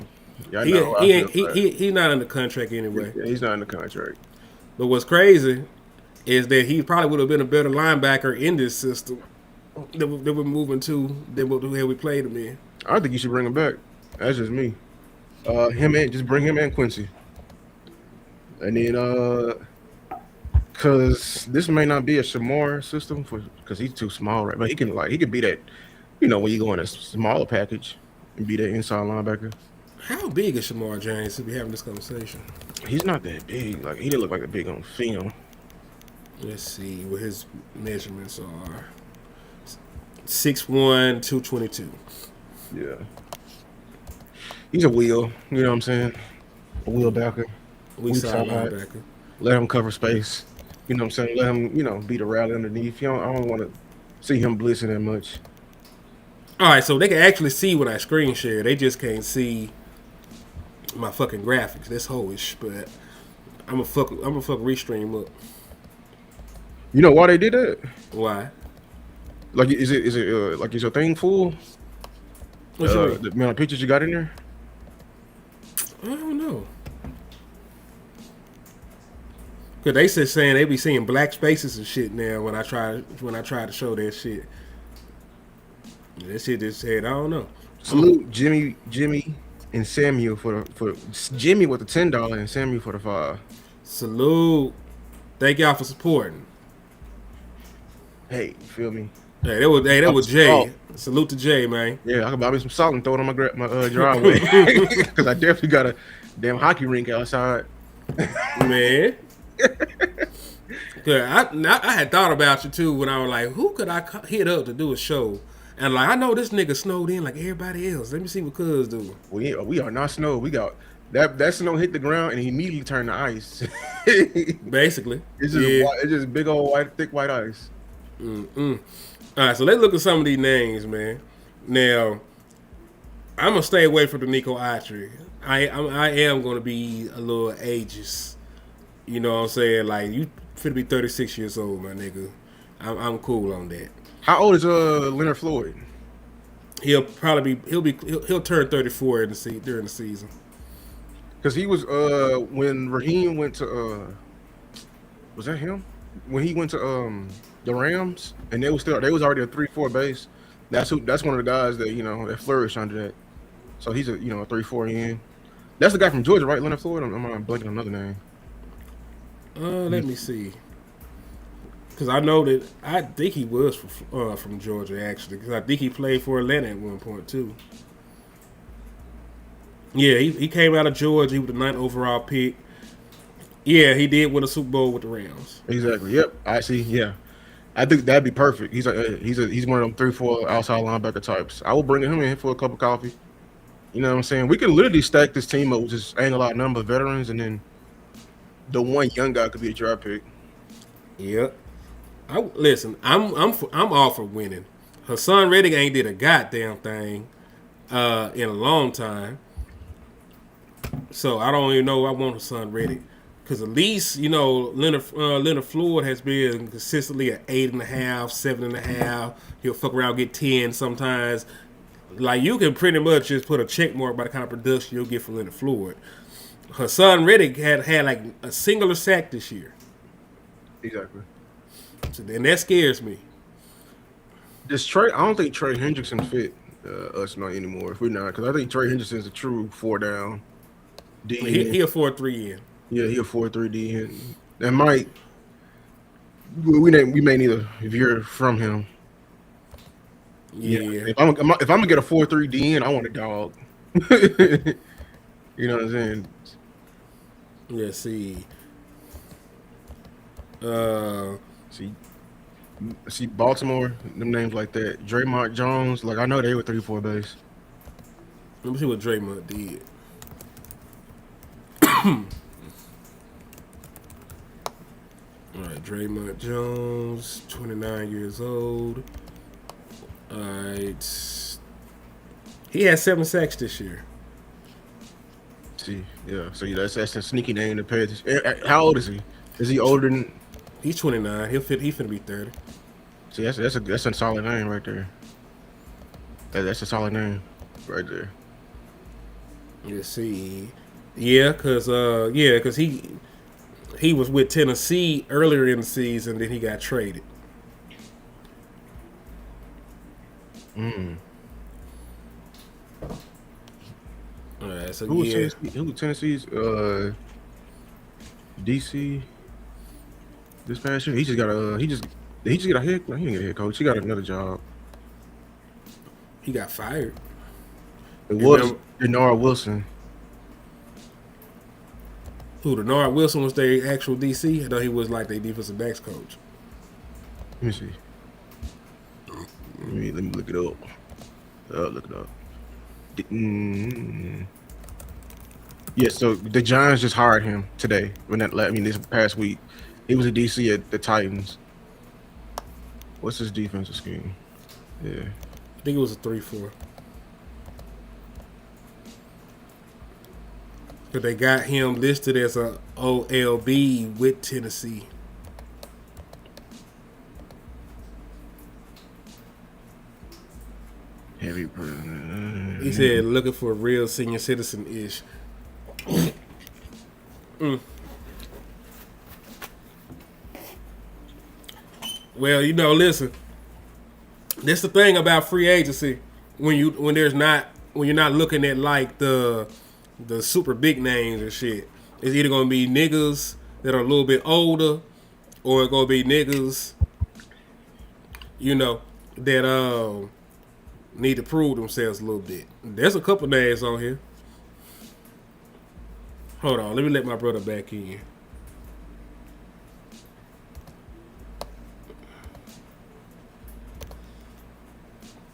He's not under contract anyway. Yeah, he's not under contract. But what's crazy is that he probably would have been a better linebacker in this system that we're moving to than what we played him in. I think you should bring him back. That's just me. Just bring him and Quincy. And then, because this may not be a Shamar system because he's too small, right? But he can be that, when you go in a smaller package and be that inside linebacker. How big is Shamar James to be having this conversation? He's not that big. Like he didn't look like a big on film. Let's see what his measurements are. 6'1", 222. Yeah. He's a wheel. You know what I'm saying? A wheel backer. Weak side linebacker. Let him cover space. You know what I'm saying? Let him, be the rally underneath. I don't want to see him blitzing that much. All right, so they can actually see when I screen share. They just can't see my fucking graphics. That's hoish, but I'm a fuck restream up. You know why they did that? Why? Like, is it like is your thing full? What you mean? The amount of pictures you got in there? I don't know. Cause they saying they be seeing black spaces and shit now when I try to show that shit. That shit just said I don't know. Salute Jimmy, and Samuel for Jimmy with the $10 and Samuel for the $5. Salute. Thank y'all for supporting. Hey, you feel me? Hey, that was Jay. Salt. Salute to Jay, man. Yeah, I can buy me some salt and throw it on my driveway because I definitely got a damn hockey rink outside. Man. Good. I had thought about you too when I was like, who could I hit up to do a show? And like, I know this nigga snowed in like everybody else. Let me see what Cuz do. We are not snowed. We got that snow hit the ground and he immediately turned to ice. Basically, it's just big old thick white ice. All right, so let's look at some of these names, man. Now, I'm gonna stay away from the Nico Autry. I am gonna be a little ageist. You know what I'm saying? Like, you finna be 36 years old, my nigga. I'm cool on that. How old is Leonard Floyd? He'll turn 34 during the season. Because he was when Raheem went to was that him? When he went to the Rams and they was already a 3-4 base. That's one of the guys that that flourished under that. So he's a a 3-4 in. That's the guy from Georgia, right? Leonard Floyd. I'm blanking on another name. Let me see. Because I think he was from Georgia, actually. Because I think he played for Atlanta at one point, too. Yeah, he came out of Georgia. He was the 9th overall pick. Yeah, he did win a Super Bowl with the Rams. Exactly. Yep. I see. Yeah. I think that'd be perfect. He's one of them 3-4 outside linebacker types. I will bring him in for a cup of coffee. You know what I'm saying? We could literally stack this team up with just ain't a lot of number of veterans, and then the one young guy could be a draft pick. Yep. Listen, I'm all for winning. Hassan Reddick ain't did a goddamn thing in a long time. So I don't even know I want Hassan Reddick. Because at least, Leonard Floyd has been consistently at 8.5, 7.5. He'll fuck around and get 10 sometimes. Like, you can pretty much just put a check mark by the kind of production you'll get from Leonard Floyd. Hassan Reddick had like a singular sack this year. Exactly. So then that scares me. I don't think Trey Hendrickson fit us not anymore. If we're not, because I think Trey Hendrickson's a true 4-down D. He a 4-3 in. Yeah, he a 4-3 D. And Mike, we may need a veer from him. Yeah. If I'm gonna get a 4-3 D in, I want a dog. You know what I'm saying? Let's see. See Baltimore, them names like that. Draymond Jones, like I know they were 3-4 base. Let me see what Draymond did. All right, Draymond Jones, 29 years old. All right. He had 7 sacks this year. See, yeah. So that's a sneaky name to pay attention. How old is he? Is he older than? He's 29. He finna be 30. See, that's a solid name right there. That's a solid name right there. Let's see. Yeah, cause he was with Tennessee earlier in the season, then he got traded. All right, so Who was Tennessee's DC this past year? He just got a he just got a head. No, he didn't get a head coach. He got another job. He got fired. It was Denard Wilson. Who, Denard Wilson was their actual DC? I know he was like their defensive backs coach. Let me see. Let me look it up. Look it up. Yeah, so the Giants just hired him today. This past week. He was a DC at the Titans. What's his defensive scheme? Yeah. I think it was a 3-4. But they got him listed as a OLB with Tennessee. Heavy. He said looking for a real senior citizen-ish. Well, listen. This the thing about free agency. When you're not looking at like the super big names and shit. It's either gonna be niggas that are a little bit older, or it's gonna be niggas, that need to prove themselves a little bit. There's a couple names on here. Hold on, let me let my brother back in.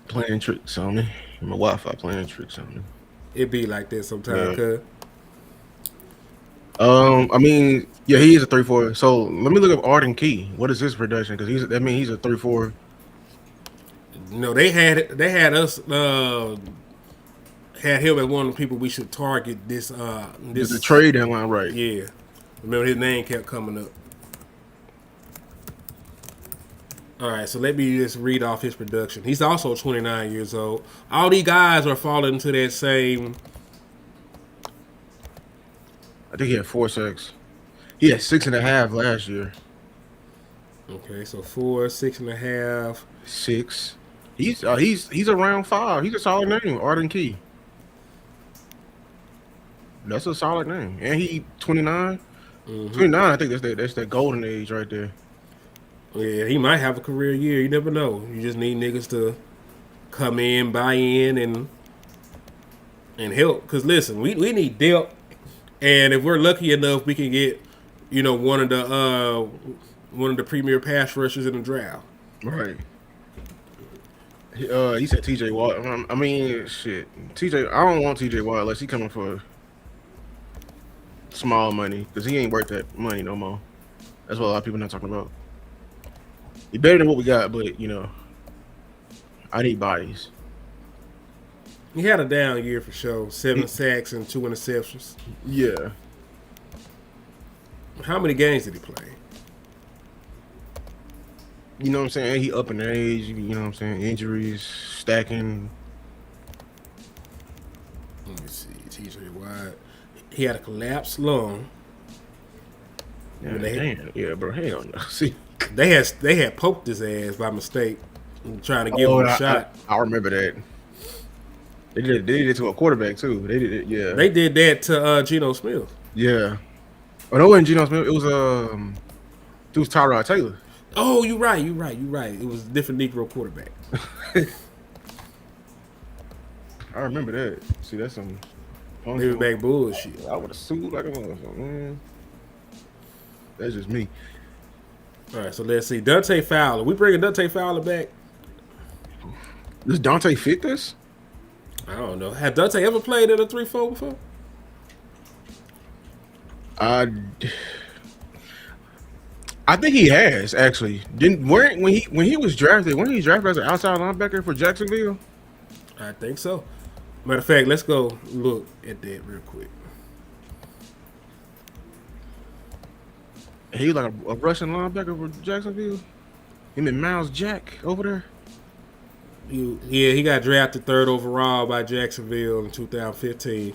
Playing tricks on me. My Wi-Fi playing tricks on me. It be like that sometimes, cuz. Yeah, he is a 3-4. So let me look up Arden Key. What is his production? Because he's a 3-4. They had us had him as one of the people we should target this The trade deadline, right? Yeah. Remember his name kept coming up. All right, so let me just read off his production. He's also 29 years old. All these guys are falling into that same. I think he had 4 sacks. He had 6.5 last year. Okay, so 4, 6.5. 6. He's around 5. He's a solid name, Arden Key. That's a solid name, and he 29. 29. I think that's that golden age right there. Yeah, he might have a career year. You never know. You just need niggas to come in, buy in, and help. Cause listen, we need depth, and if we're lucky enough, we can get one of the premier pass rushers in the draft. Right. He said T.J. Watt. I mean, shit. I don't want T.J. Watt unless he coming for small money, because he ain't worth that money no more. That's what a lot of people not talking about. He better than what we got, but I need bodies. He had a down year for sure. 7 sacks and 2 interceptions. Yeah. How many games did he play? You know what I'm saying? He up in age, you know what I'm saying? Injuries, stacking. Let me see. T.J. Watt. He had a collapsed lung. Yeah, damn. Bro. Hell no. See, they had poked his ass by mistake, trying to give him a shot. I remember that. They did it to a quarterback too. They did it. Yeah. They did that to Geno Smith. Yeah. Oh, no, it wasn't Geno Smith. It was Tyrod Taylor. Oh, you're right. It was a different Negro quarterback. I remember that. See, that's some Living back bullshit. I would have sued like a motherfucker, man. That's just me. All right, so let's see. Dante Fowler. We bringing Dante Fowler back? Does Dante fit this? I don't know. Have Dante ever played at a 3-4 before? I think he has actually. When he was drafted as an outside linebacker for Jacksonville? I think so. Matter of fact, let's go look at that real quick. He was like a Russian linebacker for Jacksonville. Him and Miles Jack over there. He got drafted 3rd overall by Jacksonville in 2015.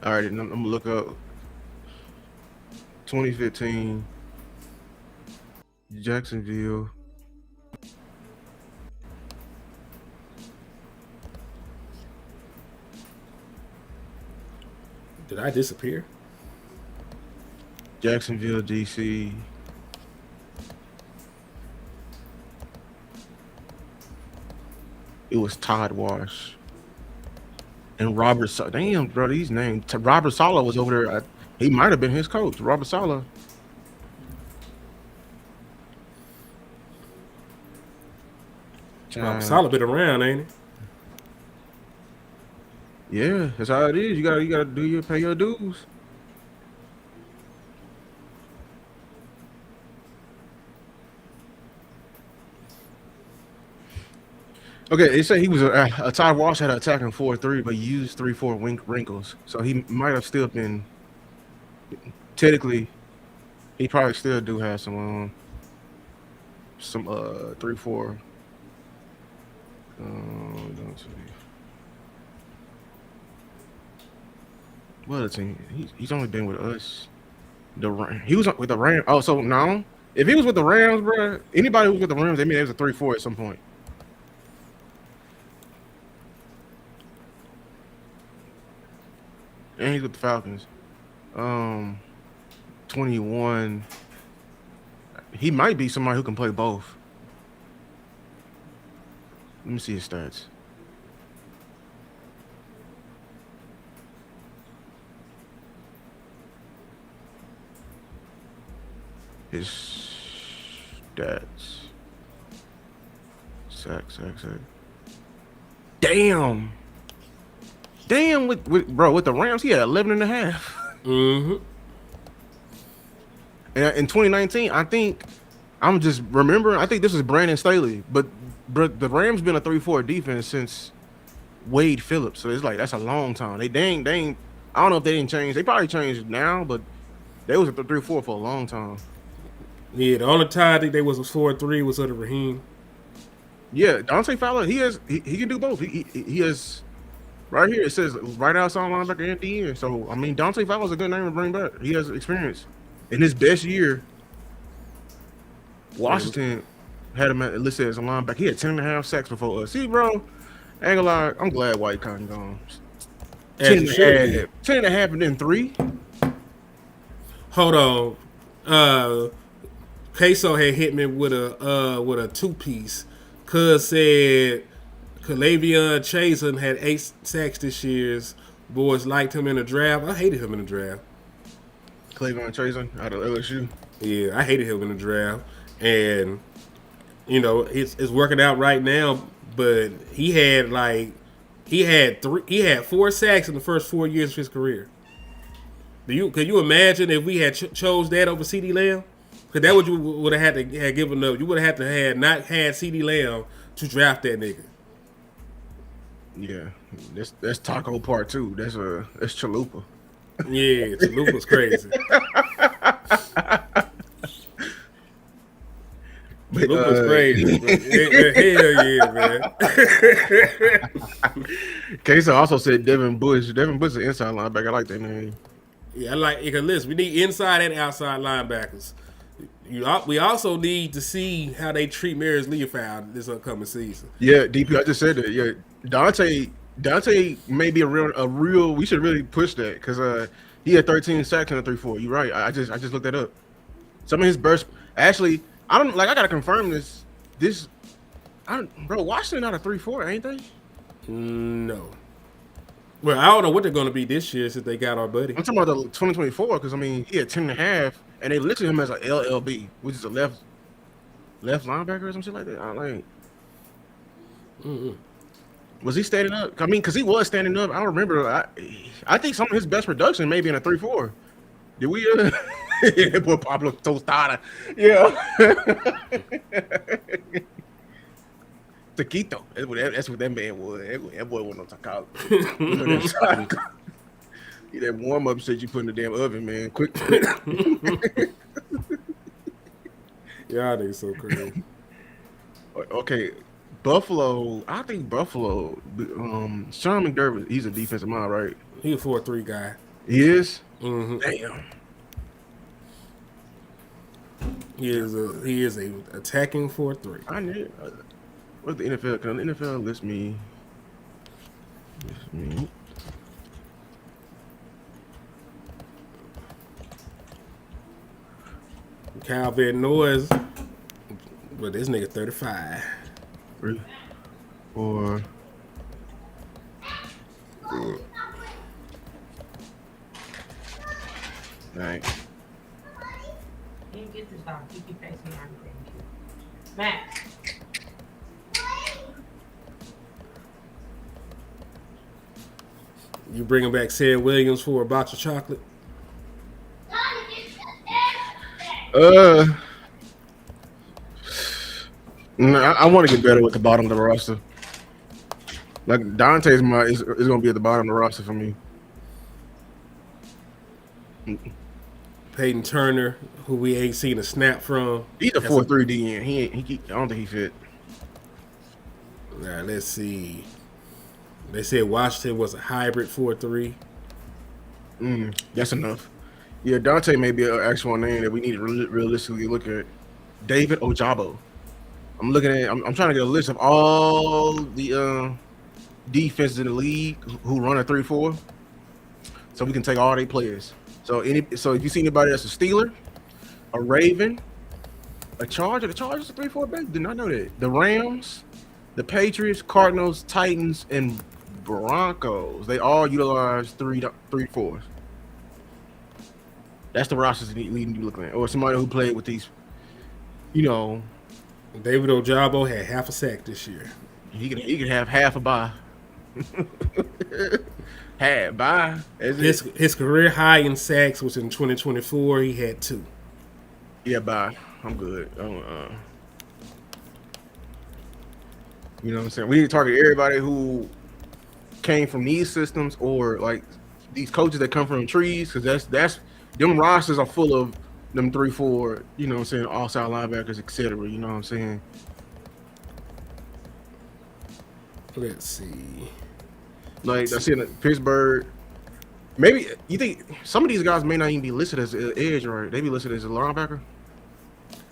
All right, I'm gonna look up 2015 Jacksonville. Did I disappear? Jacksonville, DC. It was Todd Wash. And Robert, damn, bro, these names. Robert Saleh was over there. He might have been his coach, Robert Saleh. Solid been around, ain't he? Yeah, that's how it is. You gotta pay your dues. Okay, they say he was a Ty Walsh had an attacking 4-3, but he used 3-4 wrinkles, so he might have still been. Technically, he probably still do have some 3-4. Don't see. What other team? He's only been with us. He was with the Rams. Oh, so no. If he was with the Rams, bro, anybody who was with the Rams, they mean it was a 3-4 at some point. And he's with the Falcons. 21. He might be somebody who can play both. Let me see his stats. His stats. Sack. Damn, with the Rams, he had 11 and a half. Mm-hmm. And in 2019, I think I'm just remembering. I think this was Brandon Staley, but the Rams been a 3-4 defense since Wade Phillips, so it's like that's a long time. They ain't. I don't know if they didn't change. They probably changed now, but they was a 3-4 for a long time. Yeah, the only time I think they was a 4-3 was under Raheem. Yeah, Dante Fowler, he can do both. He has right here. It says right outside linebacker and DN. So I mean, Dante Fowler's a good name to bring back. He has experience. In his best year, Washington had him listed as a linebacker. He had 10.5 sacks before us. See, bro, I ain't gonna lie, I'm glad White Cotton gone. 10.5 and then 3. Hold on. Queso had hit me with a 2-piece. Cuz said Kalavion Chasen had 8 sacks this year. Boys liked him in the draft. I hated him in the draft. Kalavion Chasen out of LSU. Yeah, I hated him in the draft. And you know, it's working out right now, but he had 4 sacks in the first 4 years of his career. Could you imagine if we had chose that over CeeDee Lamb? Because that what you would have had to have given up. You would have had to have not had CeeDee Lamb to draft that nigga. Yeah, that's Taco Part 2. That's Chalupa. Yeah, Chalupa's crazy. Chalupa's crazy. Bro. Hell yeah, man. Queso also said Devin Bush. Devin Bush is an inside linebacker. I like that name. Yeah, I like it. Listen, we need inside and outside linebackers. We also need to see how they treat Marius Leofau this upcoming season. Yeah, DP, I just said that. Yeah, Dante may be a real. We should really push that because he had 13 sacks in a 3-4. You're right. I just looked that up. Some of his bursts. Actually, I gotta confirm this. Bro, Washington not a 3-4, ain't they? No. Well, I don't know what they're going to be this year since they got our buddy. I'm talking about the 2024 because I mean he had 10.5, and they listed him as an LLB, which is a left linebacker or some shit like that. I like. Was he standing up? I mean, because he was standing up. I remember. I think some of his best production may be in a 3-4. Did we? Poor Pablo Tostada. Yeah. Taquito. That's what that man was. That boy wasn't no taco. He that warm up shit you put in the damn oven, man. Quick. Y'all niggas so crazy. Okay. Buffalo. I think Buffalo. Sean McDermott. He's a defensive mind, right? He a 4-3 guy. He is. Mm-hmm. Damn. He is a attacking 4-3. I need. What's the NFL? Can the NFL list me? Calvin Noise, but this nigga 35. 3, 4. Right. You didn't get this dog. Keep your face behind the thing. Max. You bringing back Sarah Williams for a box of chocolate? No, I want to get better with the bottom of the roster. Like Dante's is going to be at the bottom of the roster for me. Peyton Turner, who we ain't seen a snap from. He's a 4-3 DN. I don't think he fit. All right, let's see. They said Washington was a hybrid 4-3. That's enough. Yeah, Dante may be an actual name that we need to realistically look at. David Ojabo. I'm trying to get a list of all the defenses in the league who run a 3-4, so we can take all their players. So if you see anybody that's a Steeler, a Raven, a Charger, the Chargers a 3-4 back. Did not know that. The Rams, the Patriots, Cardinals, Titans, and Broncos. They all utilize 3-4s. That's the rosters we need to be looking at, or somebody who played with these. David Ojabo had half a sack this year. He could have half a bye. Half bye. His career high in sacks was in 2024. He had 2. Yeah, bye. I'm good. You know what I'm saying? We need to target everybody who came from these systems or like these coaches that come from trees, because that's them rosters are full of them 3-4, you know what I'm saying, outside linebackers, etc. You know what I'm saying? Let's see. Like I said, Pittsburgh. Maybe you think some of these guys may not even be listed as an edge, right? They be listed as a linebacker.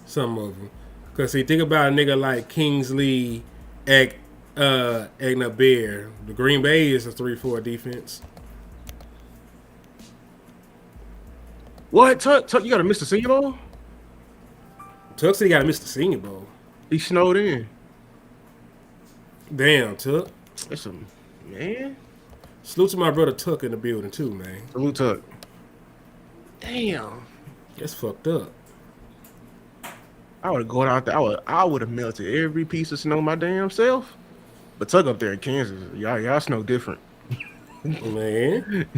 Some of them, because see, think about a nigga like Kingsley Egnabear. The Green Bay is a 3-4 defense. What? Tuck, you got to miss the Senior Bowl? Tuck said he got to miss the Senior Bowl. He snowed in. Damn, Tuck. That's a man. Salute to my brother Tuck in the building too, man. Salute Tuck. Damn. That's fucked up. I would have gone out there. I would have melted every piece of snow my damn self. But Tuck up there in Kansas, y'all snow different. Man.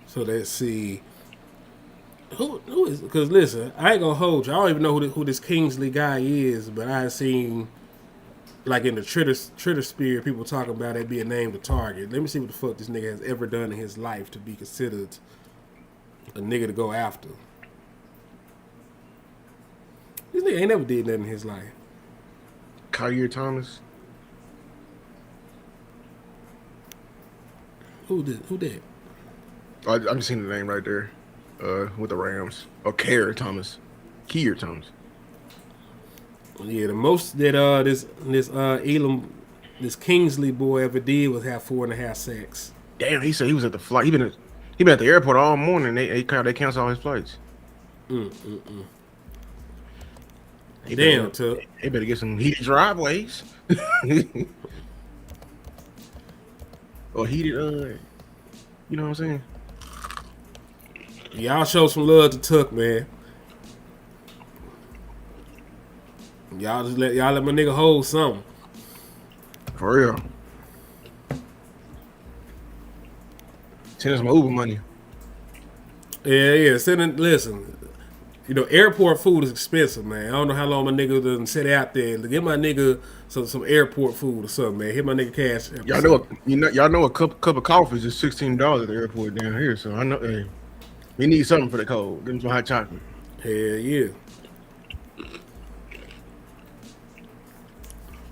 So let's see. Who is? Because listen, I ain't gonna hold you. I don't even know who this Kingsley guy is, but I seen like in the Twitter sphere people talking about it being named a target. Let me see what the fuck this nigga has ever done in his life to be considered a nigga to go after. This nigga ain't never did nothing in his life. Kyer Thomas. Who did? I'm just seeing the name right there. With the Rams. Oh, Kyer Thomas. Yeah, the most that this Kingsley boy ever did was have 4.5 sacks. Damn, he said he was at the flight. He been at the airport all morning. They canceled all his flights. Damn, Tuck. They better get some heated driveways. Or heated, you know what I'm saying? Y'all show some love to Tuck, man. Y'all let my nigga hold something. For real. Send us my Uber money. Yeah. Listen, airport food is expensive, man. I don't know how long my nigga done sit out there. Get my nigga some airport food or something, man. Hit my nigga cash. Y'all know a cup of coffee is just $16 at the airport down here. So I know, hey, we need something for the cold. Give me some hot chocolate. Hell yeah.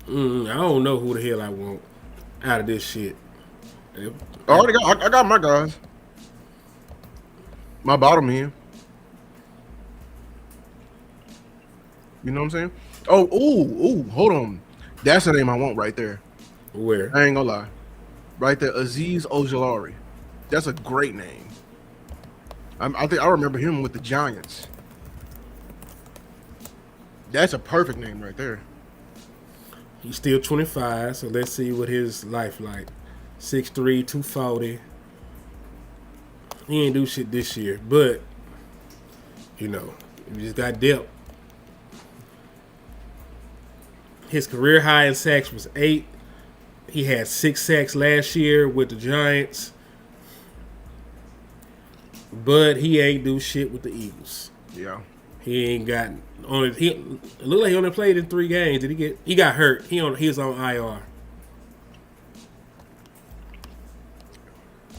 I don't know who the hell I want out of this shit. I got my guys. My bottom end. You know what I'm saying? Oh, hold on. That's the name I want right there. Where? I ain't gonna lie. Right there, Azeez Ojulari. That's a great name. I think I remember him with the Giants. That's a perfect name right there. He's still 25, so let's see what his life like. 6'3", 240. He ain't do shit this year, but you know, he just got depth. His career high in sacks was 8. He had 6 sacks last year with the Giants, but he ain't do shit with the Eagles. Yeah. He ain't got only. It looked like he only played in 3 games. Did he get? He got hurt. He was on IR.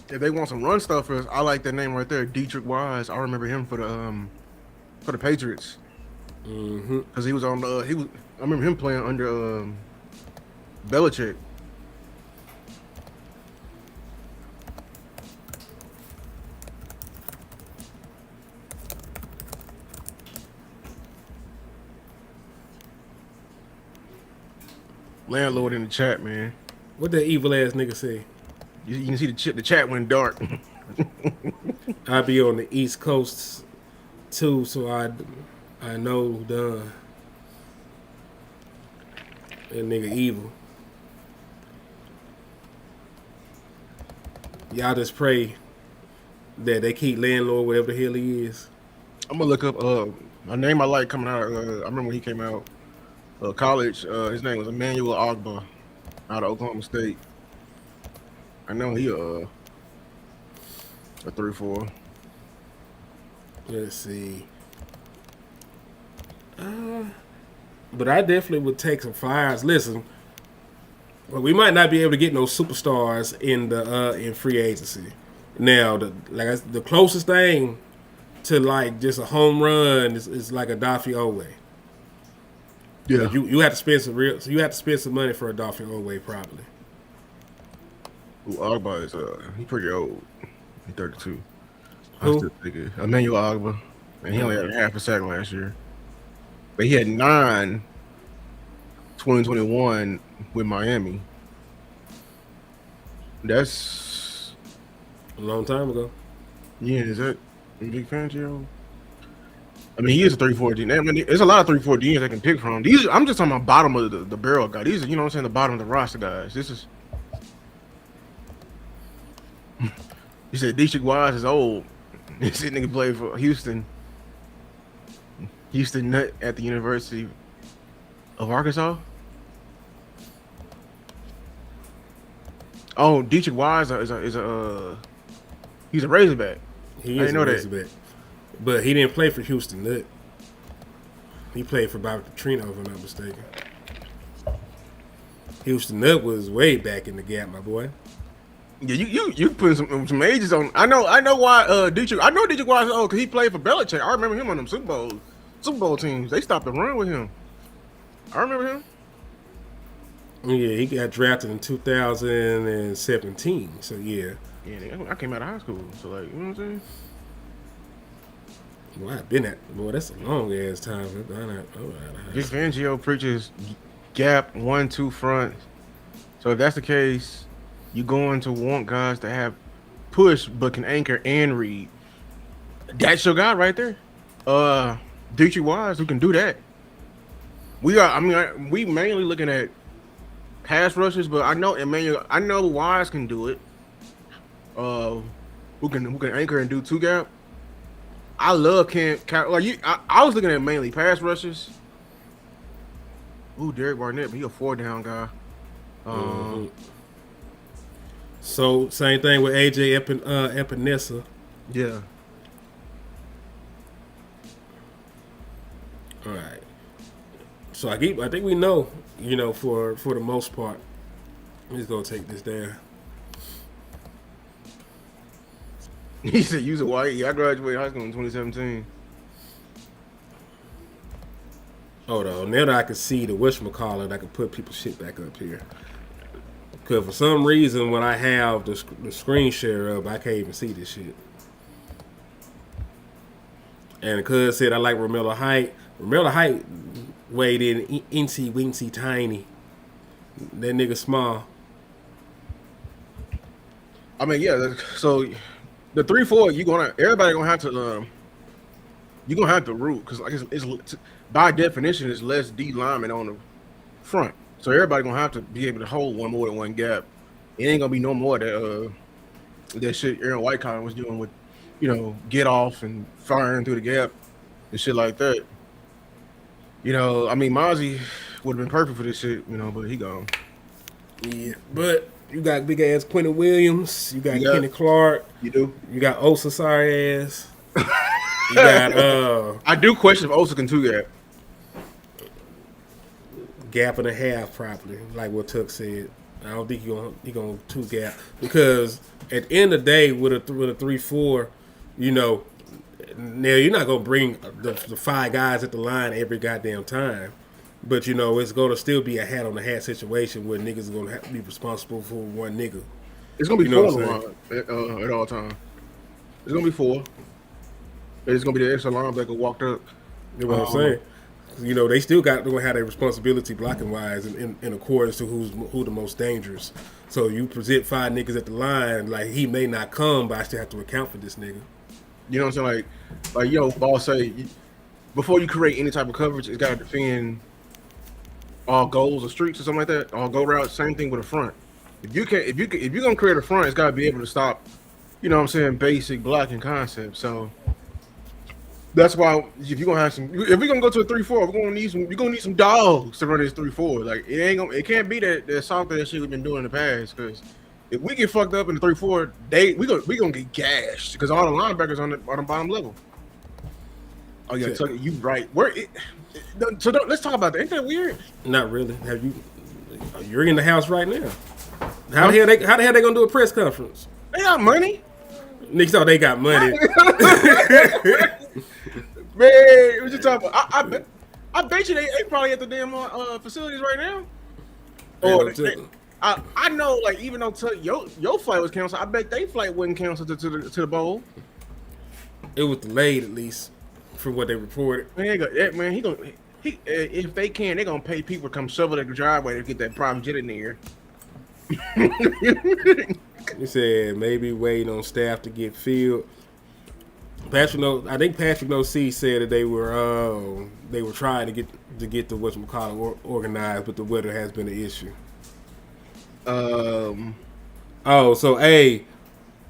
If they want some run stuffers, I like that name right there, Dietrich Wise. I remember him for the Patriots. Because he was on the I remember him playing under Belichick. Landlord in the chat, man. What that evil ass nigga say? You can see the chat went dark. I be on the East Coast too, so I know done. That nigga evil. Y'all just pray that they keep landlord whatever the hell he is. I'm gonna look up a name I like coming out. I remember when he came out college. His name was Emmanuel Ogba out of Oklahoma State. I know he a 3-4. Let's see. But I definitely would take some flyers. Listen, well, we might not be able to get no superstars in free agency. Now, the closest thing to like just a home run is like a Daffy Oway. Yeah, you have to spend some money for a Daffy Oway probably. Ooh, Ogba is he pretty old. He's 32. Who? I still think it. Emmanuel Ogba, and he only had half a sack last year, but he had 9 2021 with Miami. That's A long time ago. yeah. Is that a big fan, Joe? I mean, he is a 3-4 D. I mean, there's a lot of 3-4 Ds I can pick from. These, I'm just talking about bottom of the barrel guy. These are, you know what I'm saying, the bottom of the roster guys. This is. You said Dietrich Wise is old. This nigga played for Houston Nut at the University of Arkansas. Oh, Dietrich Wise is a he's a Razorback. He I is didn't know a that. Razorback. But he didn't play for Houston Nut. He played for Bobby Petrino, if I'm not mistaken. Houston Nut was way back in the gap, my boy. Yeah, you putting some ages on. I know why Dietrich. I know Dietrich Wise is old because he played for Belichick. I remember him on them Super Bowl teams. They stopped the run with him. I remember him. Yeah, he got drafted in 2017. So yeah. Yeah, I came out of high school, so like, you know what I'm saying? Boy, I've been at that's a long ass time. Vic Fangio preaches gap 1-2 front. So if that's the case, you're going to want guys to have push but can anchor and read. That's your guy right there. Dietrich Wise, who can do that. We mainly looking at pass rushes, but I know Wise can do it. Who can anchor and do 2 gap. I love I was looking at mainly pass rushes. Ooh, Derek Barnett, but he a 4-down guy. So same thing with AJ Epinesa. Yeah. All right. So I think we know, for the most part. I'm just gonna take this down. He said use a white. Yeah, I graduated high school in 2017. Hold on. Now that I can see the whatchamacallit, I can put people's shit back up here. Because for some reason, when I have the screen share up, I can't even see this shit. And because said I like Romello Height. Romello Height weighed in incy wincy tiny. That nigga small. I mean, yeah. So the 3-4, everybody gonna have to you're gonna have to root because like it's by definition it's less D linemen on the front. So everybody gonna have to be able to hold one more than one gap. It ain't gonna be no more that shit Aaron Whitecott was doing with, get off and firing through the gap and shit like that. I mean, Mozzie would have been perfect for this shit, but he gone. Yeah, but you got big ass Quentin Williams. You got Yeah. Kenny Clark. You do? You got Osa sorry ass. You got I do question if Osa can do that. gap and a half probably, like what Tuck said. I don't think he gonna two gap because at the end of the day with a 3-4, now you're not gonna bring the 5 guys at the line every goddamn time. But it's gonna still be a hat on the hat situation where niggas are gonna have to be responsible for one nigga. It's gonna be You know 4 what on I'm the line at all times. It's gonna be 4. It's gonna be the extra linebacker walked up. You know what I'm saying? They still got to have their responsibility blocking wise in accordance to who the most dangerous. So you present 5 niggas at the line, like he may not come, but I still have to account for this nigga. You know what I'm saying? Like ball say, before you create any type of coverage, it's gotta defend all goals or streaks or something like that. All go routes, same thing with a front. If you're gonna create a front, it's gotta be able to stop, basic blocking concepts. So that's why if we're gonna go to a 3-4, you're gonna need some dogs to run this 3-4. Like it can't be that soft that shit we've been doing in the past. Because if we get fucked up in the 3-4, we gonna get gashed because all the linebackers on the bottom level. Oh yeah, so you right. Let's talk about that. Ain't that weird? Not really. You're in the house right now. How the hell they gonna do a press conference? They got money. Niggas thought they got money. Man, what you talking about? I bet you they probably at the damn facilities right now. I know, like even though your flight was canceled, I bet they flight wasn't canceled to the bowl. It was delayed at least, from what they reported. Man, if they can, they're gonna pay people to come shovel their driveway to get that private jet in there. He said maybe waiting on staff to get filled. I think Patrick No.C. said that they were trying to get the whatchamacallit organized, but the weather has been an issue.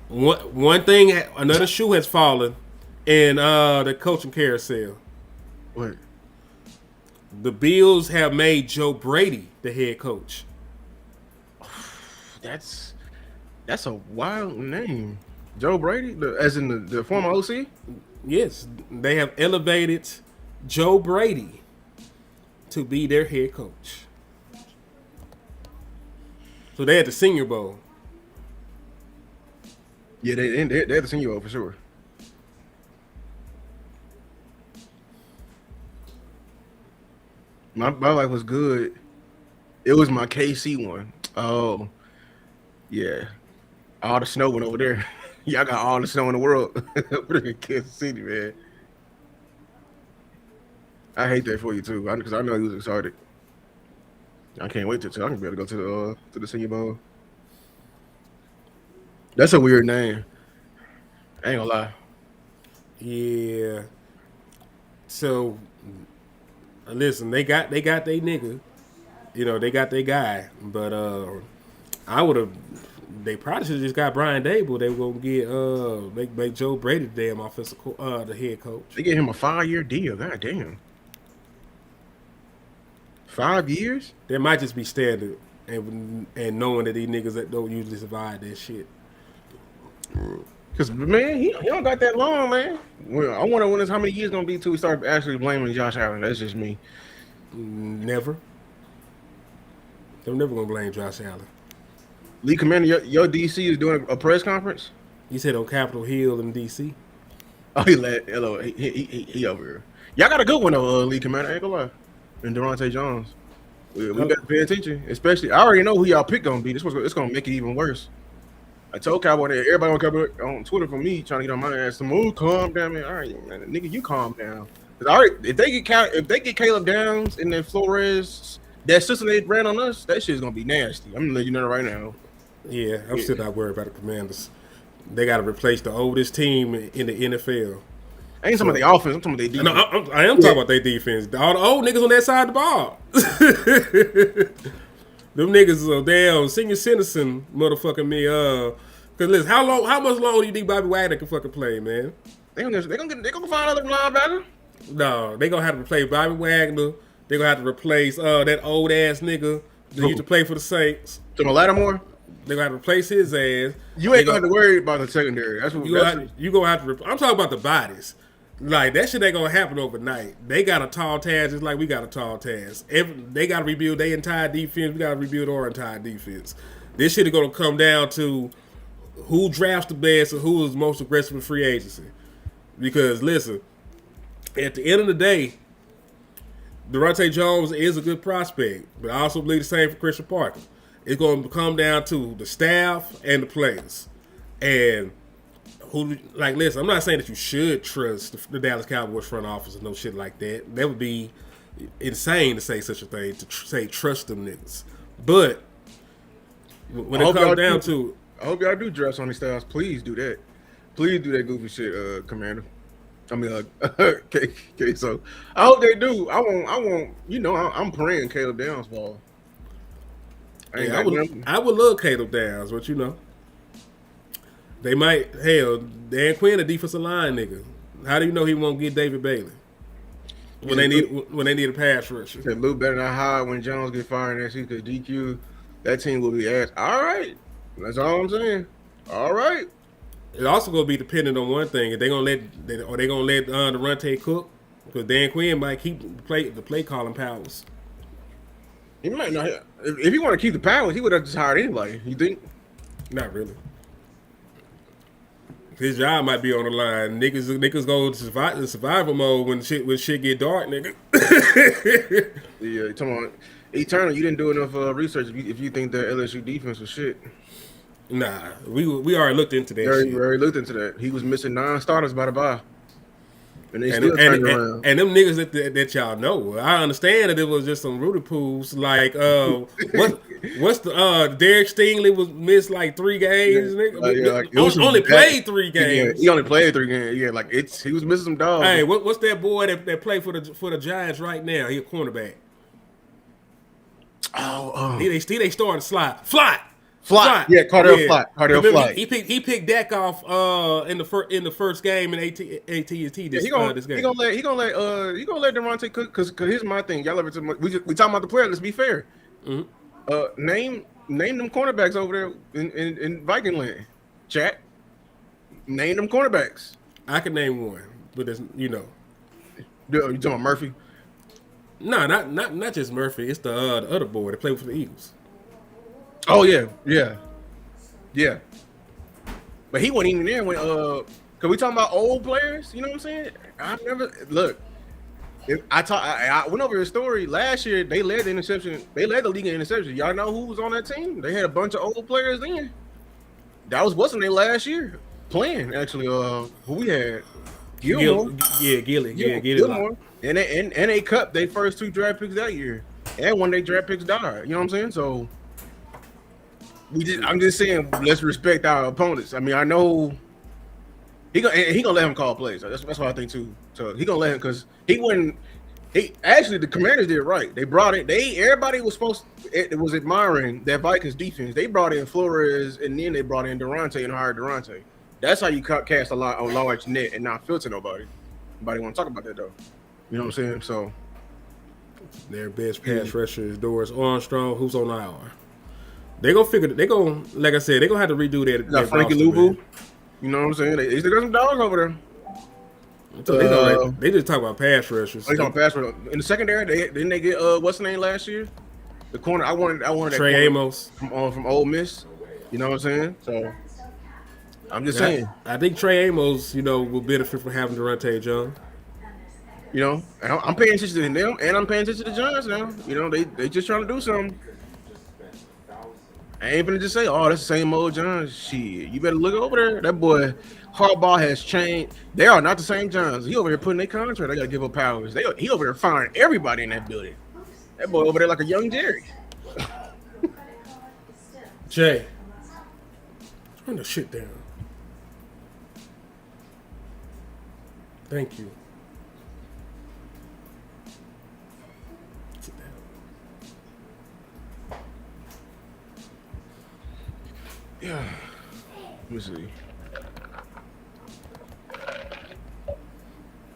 One thing, another shoe has fallen in the coaching carousel. What? The Bills have made Joe Brady the head coach. That's a wild name. Joe Brady, as in the former OC? Yes, they have elevated Joe Brady to be their head coach. So they had the Senior Bowl. Yeah, they had the Senior Bowl for sure. My life was good. It was my KC one. Oh, yeah. All the snow went over there. Y'all got all the snow in the world. We're in Kansas City, man. I hate that for you too, because I know you was excited. I can't wait till I can be able to go to the Senior Bowl. That's a weird name. I ain't gonna lie. Yeah. So listen, they got their nigga. They got their guy. But they probably should have just got Brian Dable. They were gonna get make Joe Brady the damn the head coach. They gave him a 5-year deal. God damn. 5 years? That might just be standard, and knowing that these niggas that don't usually survive that shit. Because, man, he don't got that long, man. Well, I wonder when how many years gonna be till we start actually blaming Josh Allen. That's just me. Never. They're never gonna blame Josh Allen. Lee Commander, your DC is doing a press conference? You said on Capitol Hill in DC. Oh, he over here. Y'all got a good one though, Lee Commander. I ain't gonna lie. And Durante Jones. We better pay attention. Especially, I already know who y'all pick gonna be. It's gonna make it even worse. I told Cowboy that everybody on Twitter for me trying to get on my ass. Calm down, man. All right, man, nigga, you calm down. If they get Caleb Downs and then Flores, that system they ran on us, that shit's gonna be nasty. I'm gonna let you know right now. Yeah, I'm still not worried about the Commanders. They got to replace the oldest team in the NFL. I ain't talking about their offense. I'm talking about their defense. No, I am talking about their defense. All the old niggas on that side of the ball. Them niggas are damn senior citizen motherfucking me. Cause listen, how much longer do you think Bobby Wagner can fucking play, man? They gonna find another linebacker. No, they gonna have to replace Bobby Wagner. They gonna have to replace that old ass nigga that used to play for the Saints. To Lattimore. They gonna have to replace his ass. You ain't gonna have to worry about the secondary. That's what you gonna have to. I'm talking about the bodies. Like that shit ain't gonna happen overnight. They got a tall task just like we got a tall task. They gotta rebuild their entire defense. We gotta rebuild our entire defense. This shit is gonna come down to who drafts the best and who is most aggressive in free agency. Because listen, at the end of the day, Devontae Jones is a good prospect, but I also believe the same for Christian Parker. It's going to come down to the staff and the players. And who, like, listen, I'm not saying that you should trust the Dallas Cowboys front office and no shit like that. That would be insane to say such a thing, to say trust them niggas. But when it comes down to, I hope y'all do dress on these styles. Please do that. Please do that goofy shit, Commander. I mean, okay, so I hope they do. I won't. You know, I'm praying Caleb Downs ball. I would love Caleb Downs, but you know, they might. Hell, Dan Quinn, a defensive line nigga. How do you know he won't get David Bailey when they need a pass rusher? Lou better not hide when Jones get fired next week because DQ, that team will be ass. All right, that's all I'm saying. All right. It's also gonna be dependent on one thing. If they gonna let Durante cook, because Dan Quinn might keep the play calling powers. He might not. If he want to keep the powers, he would have just hired anybody. You think? Not really. His job might be on the line. Niggas go to survival mode when shit get dark, nigga. Yeah, come on. Eternal, you didn't do enough research if you think that LSU defense was shit. Nah, we already looked into that. We already looked into that. He was missing 9 starters by the bye. And they still turned around. And them niggas that y'all know, I understand that it was just some rooty poos. Like, what's the Derek Stingley was missed like 3 games, nigga. Only played 3 games. Yeah, he only played 3 games. Yeah, like he was missing some dogs. Hey, what's that boy that played for the Giants right now? He a cornerback. They started Fly. Yeah, Cardell Fly. He picked Dak off in the first game in AT&T this game. He gonna let Durante cook because here's my thing. Y'all ever we talking about the player? Let's be fair. Mm-hmm. Name them cornerbacks over there in Viking land. Chat. Name them cornerbacks. I can name one, but it's You talking about Murphy? No, not just Murphy. It's the other boy that played for the Eagles. Oh yeah. But he wasn't even there when cause we talking about old players. You know what I'm saying? I never look. I went over his story last year. They led the interception. They led the league in interception. Y'all know who was on that team? They had a bunch of old players then. That was wasn't their last year playing actually. Who we had? Gilmore. Gilmore. And they cut their first 2 draft picks that year. And one of their draft picks died. You know what I'm saying? So I'm just saying, let's respect our opponents. I mean, I know he gonna let him call plays. That's what I think too. So he gonna let him because he wouldn't. Actually the Commanders did right. They brought in. Everybody was admiring that Vikings defense. They brought in Flores and then they brought in Durante and hired Durante. That's how you cast a lot on large net and not filter nobody. Nobody want to talk about that though. You know what I'm saying? So their best pass rusher is Doris Armstrong, who's on IR. They gonna figure. Like I said, they gonna have to redo that. Frankie Luvu. You know what I'm saying? They still got some dogs over there. They just talk about pass rushers. They talk pass rushers in the secondary. Didn't they get what's the name last year? The corner. I wanted that Trey Amos from Ole Miss. You know what I'm saying? So I'm just saying. I think Trey Amos, will benefit from having Durante Jones. I'm paying attention to them, and I'm paying attention to the Giants now. They just trying to do something. I ain't gonna just say, oh, that's the same old Giants. Shit, you better look over there. That boy Harbaugh has changed. They are not the same Giants. He over here putting their contract. They gotta give up powers. He over there firing everybody in that building. That boy over there like a young Jerry. Jay, turn the shit down. Thank you. Yeah. Let me see.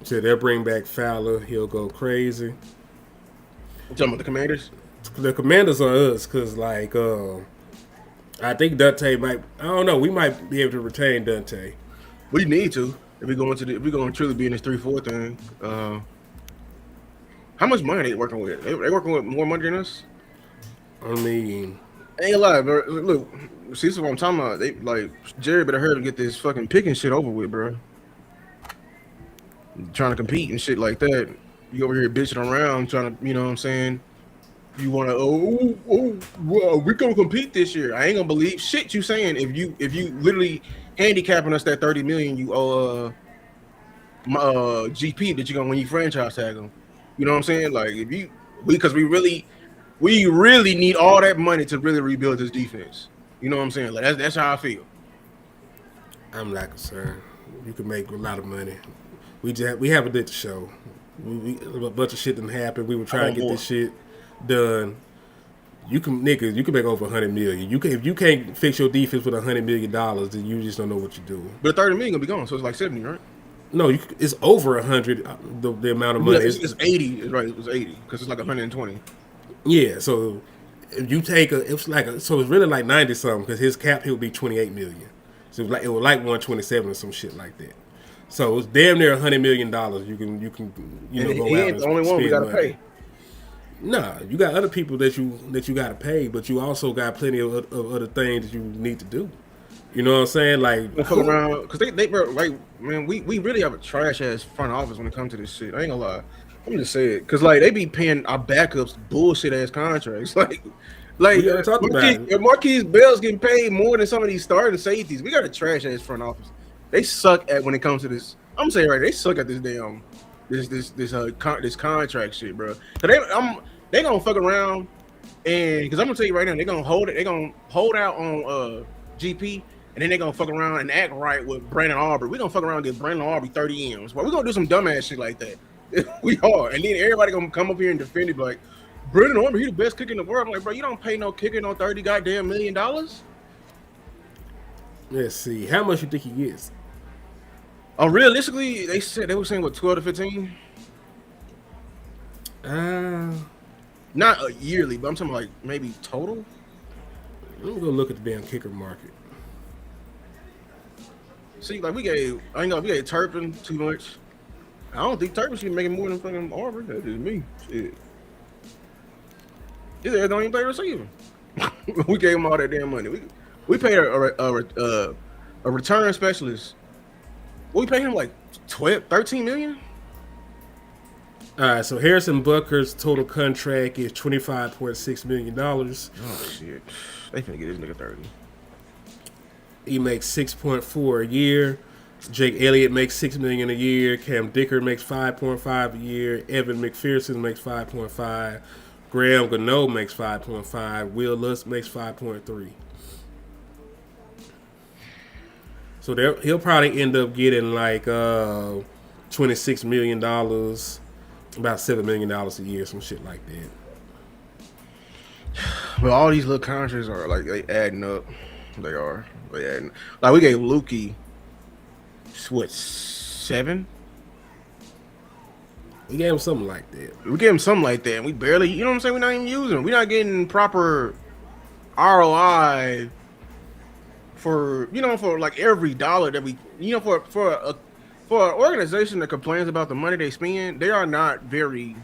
So they'll bring back Fowler. He'll go crazy. You talking about the Commanders? The Commanders are us because, like, I think Dante might. I don't know. We might be able to retain Dante. We need to if we're going to truly be in this 3-4 thing. How much money are they working with? They working with more money than us. I mean, Ain't a lie, bro. Look, see, this is what I'm talking about. They like Jerry better hurry to get this fucking picking shit over with, bro. Trying to compete and shit like that. You over here bitching around, trying to, you know what I'm saying? You want to, well, we gonna compete this year. I ain't gonna believe shit you saying if you literally handicapping us that 30 million you owe GP that you gonna when you franchise tag them. You know what I'm saying? Like if you because we really need all that money to really rebuild this defense. You know what I'm saying? Like that's how I feel. I'm not concerned. You can make a lot of money. We haven't did the show. A bunch of shit didn't happen. We were trying to get this shit done. You can make over $100 million. If you can't fix your defense with $100 million, then you just don't know what you're doing. But 30 million gonna be gone, so it's like 70, right? No, it's over 100. The amount of money. Yeah, it's 80, right? It was 80 because it's like 120. Yeah, so if you take it's really like 90 something because his cap here would be 28 million. So it was like 127 or some shit like that. So it's damn near $100 million. You can go he out ain't and the only one we gotta money. pay. Nah, you got other people that you got to pay, but you also got plenty of other things that you need to do. You know what I'm saying? Like, Fuck around because they bro, like, man, we really have a trash ass front office when it comes to this shit. I ain't gonna lie. I'm just saying because like they be paying our backups bullshit ass contracts. Like we gotta talk about it. Marquise Bell's getting paid more than some of these starting safeties. We got a trash ass front office. They suck at when it comes to this. I'm saying right, they suck at this damn this contract shit, bro. So they gonna fuck around and because I'm gonna tell you right now, they gonna hold out on GP. And then they gonna fuck around and act right with Brandon Aubrey. We gonna fuck around and get Brandon Aubrey 30 M's. But we gonna do some dumbass shit like that. We are. And then everybody gonna come up here and defend it like, Brandon Aubrey, he the best kicker in the world. I'm like, bro, you don't pay no kicker no 30 goddamn million dollars. Let's see. How much you think he gets? Oh, realistically, they were saying what 12 to 15? Not a yearly, but I'm talking like maybe total. Let me go look at the damn kicker market. See, like we gave Turpin too much. I don't think Turpin should be making more than fucking Aubrey. That is me. Shit. His ass don't even play receiver. We gave him all that damn money. We paid a return specialist. We paid him like 13 million. All right, so Harrison Butker's total contract is $25.6 million. Oh shit! They finna get this nigga 30. He makes 6.4 a year. Jake Elliott makes $6 million a year. Cam Dicker makes 5.5 a year. Evan McPherson makes 5.5. Graham Gano makes 5.5. Will Lutz makes 5.3. So he'll probably end up getting like $26 million, about $7 million a year, some shit like that. But all these little contracts are like they adding up. They are. Like we gave Lukey, what, 7? We gave him something like that. We gave him something like that, and we barely, you know what I'm saying? We're not even using them. We're not getting proper ROI for like every dollar that we, for an organization that complains about the money they spend, they are not very,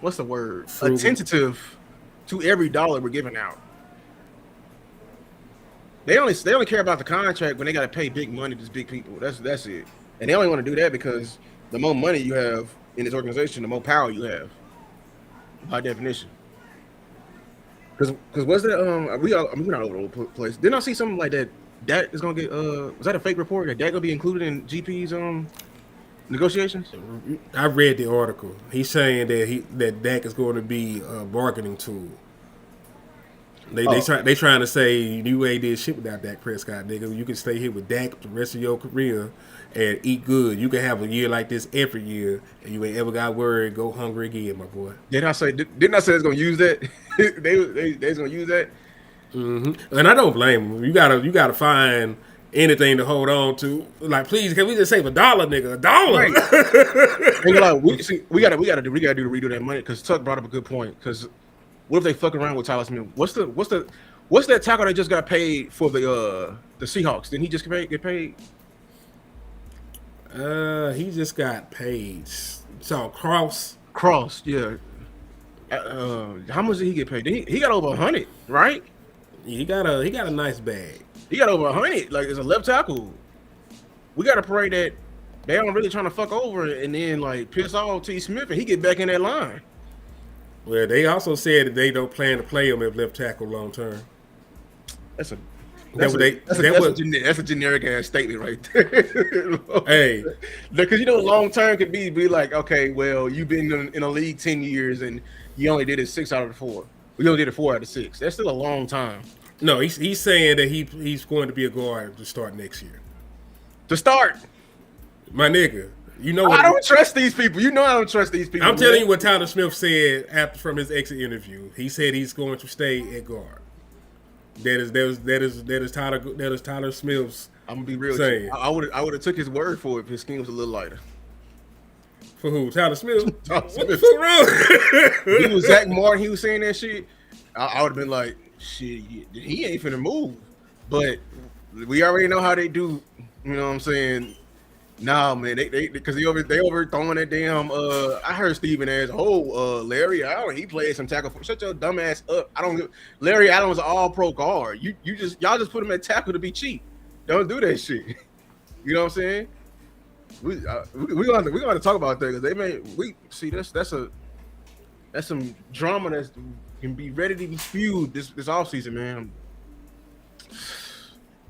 what's the word? Frugal. Attentive to every dollar we're giving out. They only care about the contract when they got to pay big money to big people. That's it. And they only want to do that because the more money you have in this organization, the more power you have, by definition. Because what's that? We're not all over the place. Didn't I see something like that? Dak is gonna get. Was that a fake report? That Dak gonna be included in GP's negotiations? I read the article. He's saying that Dak is going to be a bargaining tool. They trying to say you ain't did shit without Dak Prescott, nigga. You can stay here with Dak the rest of your career and eat good. You can have a year like this every year, and you ain't ever got worried. Go hungry again, my boy. Didn't I say it's gonna use that? They's gonna use that. Mm-hmm. And I don't blame them. You gotta find anything to hold on to. Like, please, can we just save $1, nigga? $1. Right. we gotta do to redo that money because Tuck brought up a good point. Because what if they fuck around with Tyler Smith? What's that tackle that just got paid for the Seahawks? Didn't he just get paid? He just got paid. So Cross, yeah. How much did he get paid? He got over 100, right? he got a nice bag. He got over 100. Like, it's a left tackle. We gotta pray that they aren't really trying to fuck over and then like piss off T. Smith and he get back in that line. Well, they also said that they don't plan to play him at left tackle long term. That's a generic ass statement right there. Hey, because long term could be like, okay, well, you've been in a league 10 years and you only did it 6 out of the 4. We only did it 4 out of 6. That's still a long time. No, he's saying that he's going to be a guard to start next year. To start, my nigga, you know what? I don't trust these people. I don't trust these people. I'm telling you what Tyler Smith said from his exit interview. He said he's going to stay at guard. That is Tyler Smith's. I'm gonna be real. Saying. I would have took his word for it if his skin was a little lighter. For who? Tyler Smith? Tyler Smith. What the fuck wrong? He was Zach Martin. He was saying that shit. I would have been like, shit, he ain't finna move. But we already know how they do. You know what I'm saying? Nah, man, they because they over throwing that damn. I heard Steven as Larry Allen. He played some tackle. Shut your dumb ass up. Larry Allen was an all pro guard. Y'all just put him at tackle to be cheap. Don't do that shit. You know what I'm saying? We gonna talk about that because that's some drama that can be ready to be spewed this offseason, man.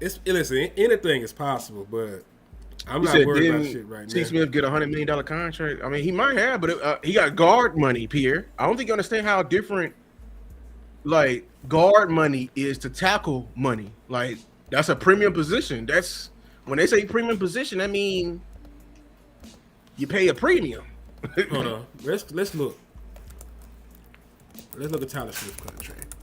Listen, anything is possible, but I'm not worried about shit right now. T. Smith get a $100 million contract. I mean, he might have, but he got guard money, Pierre. I don't think you understand how different, like, guard money is to tackle money. Like, that's a premium position. That's when they say premium position, I mean you pay a premium. Hold on, let's look. Let's look at Tyler Smith's contract.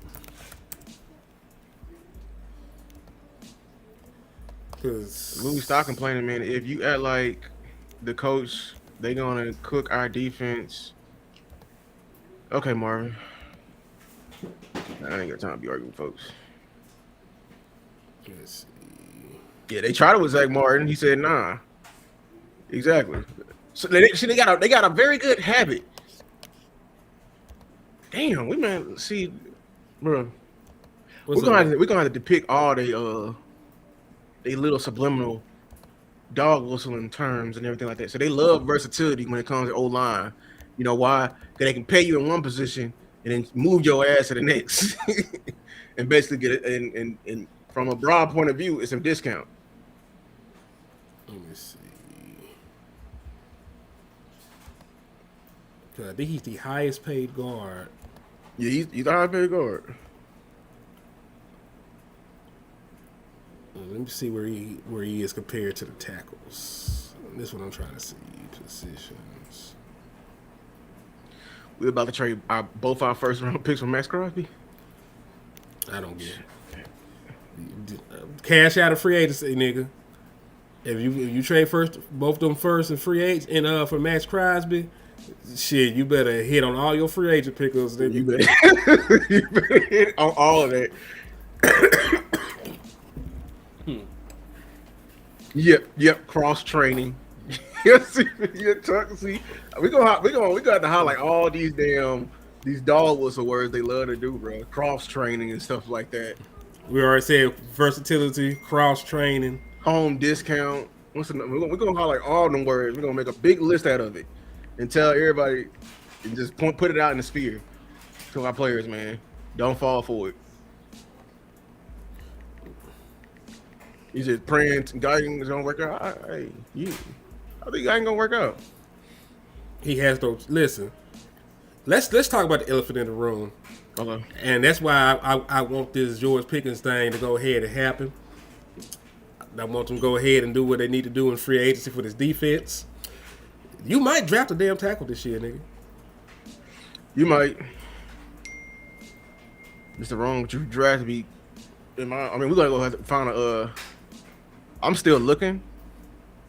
Because when we start complaining, man, if you act like the coach, they gonna cook our defense. Okay, Marvin. I ain't got time to be arguing with folks. Let's see. Yeah, they tried it with Zach Martin. He said, nah. Exactly. So they got a very good habit. Damn, bro. We're gonna have to depict all they little subliminal dog whistling terms and everything like that. So they love versatility when it comes to O-line. You know why? Because they can pay you in one position and then move your ass to the next, and basically get it. And from a broad point of view, it's a discount. Let me see. I think he's the highest paid guard. Yeah, he's the highest paid guard. Let me see where he is compared to the tackles. This is what I'm trying to see. Positions. We're about to trade both our first round picks for Max Crosby. I don't get it. Cash out of free agency, nigga. If you trade both of them first and free agent and for Max Crosby, shit, you better hit on all your free agent pickups. You better hit on all of that. Yep. Cross training. See, we gonna have to highlight all these dog whistle words they love to do, bro. Cross training and stuff like that. We already said versatility, cross training, home discount. We're gonna highlight all them words. We're gonna make a big list out of it and tell everybody and just put it out in the sphere to our players, man. Don't fall for it. He's just praying guy ain't gonna work out. I think guy ain't gonna work out. He has those. Listen, let's talk about the elephant in the room. Okay. And that's why I want this George Pickens thing to go ahead and happen. I want them to go ahead and do what they need to do in free agency for this defense. You might draft a damn tackle this year, nigga. You might. It's the wrong what you draft to be. I mean, we gotta go have to find a. I'm still looking.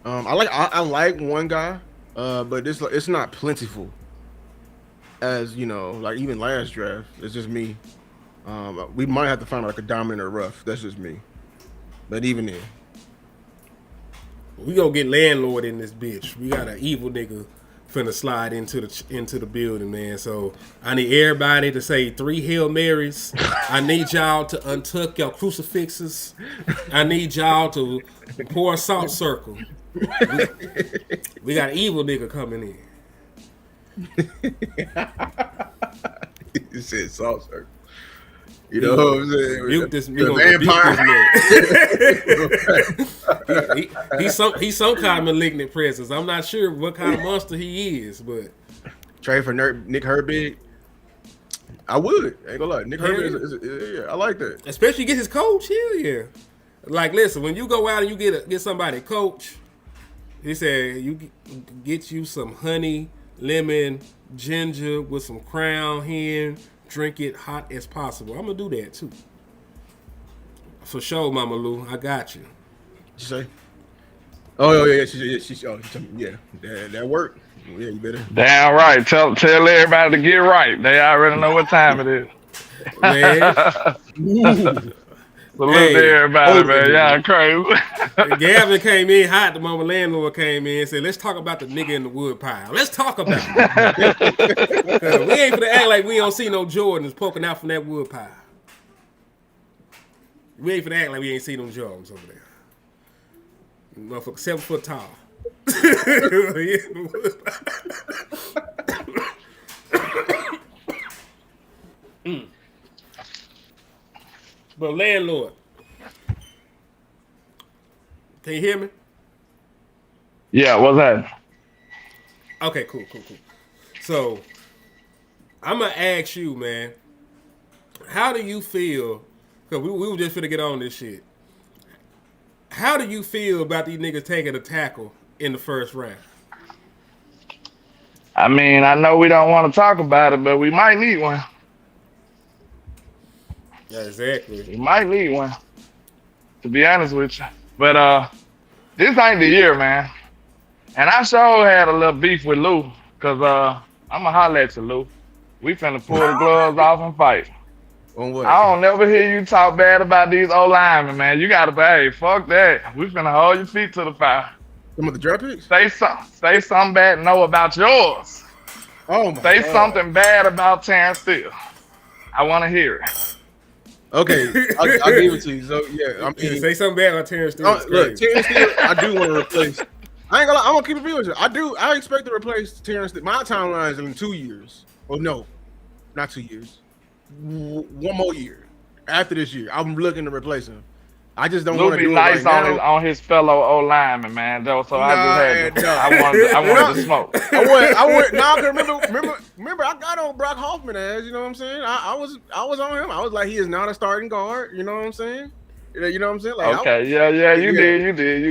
I like one guy, but it's not plentiful. As you know, like even last draft, it's just me. We might have to find like a diamond or rough. That's just me. But even then, We gonna get landlord in this bitch. We got an evil nigga finna slide into the building, man. So I need everybody to say 3 Hail Marys. I need y'all to untuck your crucifixes. I need y'all to pour a salt circle. We got an evil nigga coming in. you said salt circle. You know what I'm saying? Rebuke this, we The gonna rebuke this man. He's some kind of malignant presence. I'm not sure what kind of monster he is, but Trade for Nick Herbig. I would. Ain't gonna lie. Nick Herbig is I like that. especially get his coach. Hell yeah. Like, listen, when you go out and you get somebody a coach, he said you get you some honey, lemon, ginger with some Crown Hen. Drink it hot as possible. I'm gonna do that too. For sure, Mama Lou. I got you. What you say? Oh yeah, that worked. Yeah, you better. Damn right. Tell everybody to get right. They already know what time it is. Man. Salute to everybody, man. Y'all crazy. Gavin came in hot the moment landlord came in and said, let's talk about the nigga in the wood pile. Let's talk about it. We ain't gonna act like we don't see no Jordans poking out from that wood pile. We ain't finna act like we ain't see no Jordans over there. Motherfucker 7 foot tall. But landlord, can you hear me? Yeah, what's that? Okay, cool. So, I'm gonna ask you, man, how do you feel? Because we were just finna get on this shit. How do you feel about these niggas taking a tackle in the first round? I mean, I know we don't want to talk about it, but we might need one. Yeah, exactly. We might need one, to be honest with you. But this ain't the year, man. And I sure had a little beef with Lou, because I'm going to holler at you, Lou. We finna pull the gloves off and fight. On what? I don't never hear you talk bad about these old linemen, man. You got to be, hey, fuck that. We finna hold your feet to the fire. Some of the draft picks? Say something bad and know about yours. Oh my Say God. something bad about Terrence Steele. I want to hear it. Okay, I'll give it to you. So yeah, I mean, Say something bad about Terrence Steele. look, Terrence Steele, I do want to replace. I ain't gonna lie, I'm gonna keep it real with you. I expect to replace Terrence Steele. My timeline is in 2 years. Oh no, not 2 years. 1 more year after this year. I'm looking to replace him. I just don't want to Lou do be it nice right now. on his fellow old lineman, man. Though, so I wanted to smoke. I would. Now, remember, I got on Brock Hoffman as, you know what I'm saying. I was on him. I was like, he is not a starting guard. You know what I'm saying. You know what I'm saying. Like, okay, you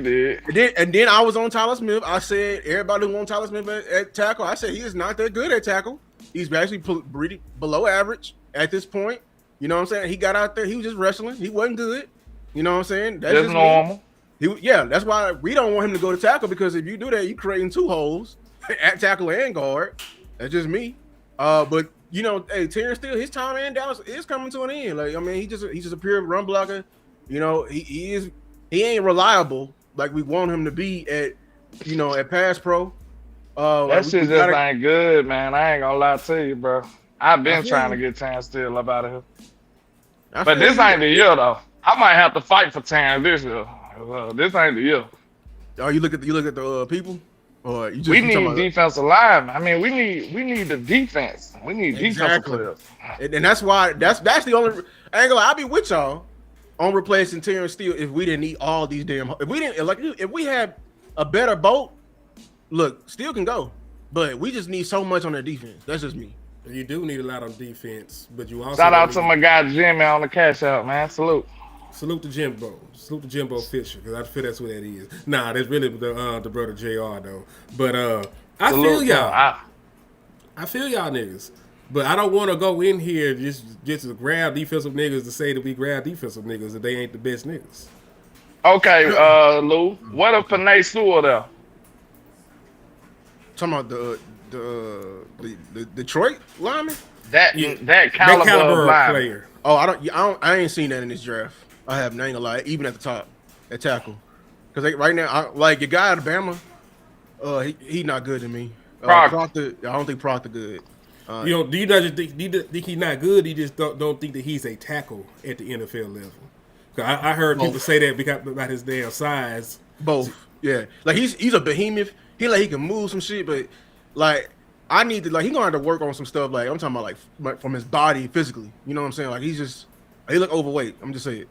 did. And then I was on Tyler Smith. I said everybody who wants Tyler Smith at tackle. I said he is not that good at tackle. He's actually below average at this point. You know what I'm saying. He got out there. He was just wrestling. He wasn't good. You know what I'm saying? That's just normal. That's why we don't want him to go to tackle, because if you do that, you're creating 2 holes at tackle and guard. That's just me. But you know, hey, Terrence Steele, his time in Dallas is coming to an end. Like, I mean, he's just a pure run blocker. You know, he ain't reliable like we want him to be at pass pro. That shit just ain't good, man. I ain't gonna lie to you, bro. I've been trying to get Terrence Steele up out of here. But this ain't the year though. I might have to fight for Terrence this year. This ain't the year. Oh, you look at the people, or you just we need defensive linemen. I mean, we need the defense. We need defensive players. And that's why that's the only angle I'll be with y'all on replacing Terrence Steele if we didn't need all these damn. If we didn't if we had a better boat, look, Steele can go, but we just need so much on their defense. That's just me. You do need a lot on defense, but you also Shout don't out to need my guy Jimmy on the cash out, man. Salute. salute to Jimbo. Salute to Jimbo Fisher, because I feel that's what that is. Nah, that's really the brother JR though. But I Salute feel to y'all. him. I feel y'all niggas. But I don't want to go in here just to grab defensive niggas to say that we grab defensive niggas if they ain't the best niggas. Okay, Lou. What if Panay Sewell there? Talking about the Detroit lineman. That Yeah, that caliber, caliber of of lineman. player. Oh, I ain't seen that in this draft. I ain't gonna lie, even at the top, at tackle, because right now, like your guy at Alabama, he not good to me. Proctor. I don't think Proctor good. You know, do you not just think he's not good? You just don't think that he's a tackle at the NFL level. 'Cause I heard people say that because about his damn size. Both, yeah. Like he's a behemoth. He can move some shit, but like I need to he gonna have to work on some stuff. Like I'm talking about like from his body physically. You know what I'm saying? Like he look overweight. I'm just saying.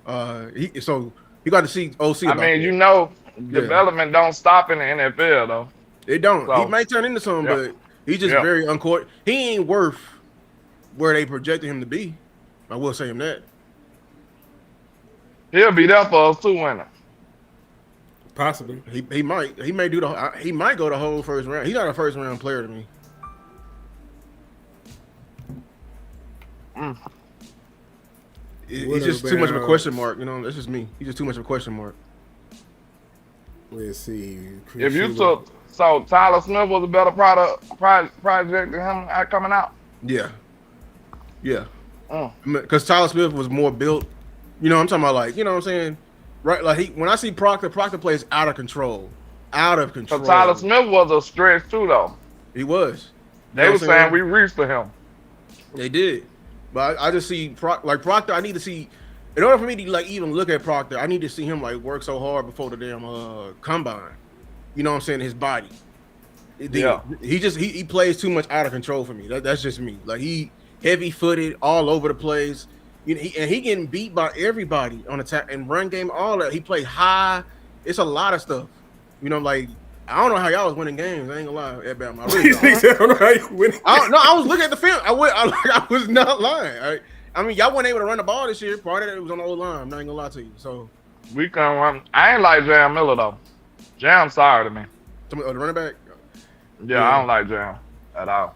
You got to see OC. I mean, you know, development don't stop in the NFL though. It don't. So, he may turn into something, but he's just very uncoordinated. He ain't worth where they projected him to be. I will say him that. He'll be there for us too, winner. Possibly. He might go the whole first round. He's not a first round player to me. He's just too much of a question mark. You know, that's just me. He's just too much of a question mark. Let's see. If you took Tyler Smith was a better project than him coming out. Yeah. Because Tyler Smith was more built. You know, I'm talking about like, you know what I'm saying? Right, like when I see Proctor plays out of control. So Tyler Smith was a stretch too, though. He was. They were saying we reached for him. They did, but I just see Proctor. I need to see, in order for me to like even look at Proctor, I need to see him like work so hard before the damn combine. You know what I'm saying? His body. He plays too much out of control for me. That's just me. Like he heavy footed all over the place. You know, he getting beat by everybody on attack and run game. All that he play high. It's a lot of stuff. You know, like I don't know how y'all was winning games. I ain't gonna lie, Alabama. I really don't. don't know how you winning. I was looking at the film. I was not lying. I mean, y'all weren't able to run the ball this year. Part of it was on the old line. I'm not gonna lie to you. So we can run. I ain't like Jam Miller though. Jam's sorry to me. The running back. Yeah, I don't like Jam at all.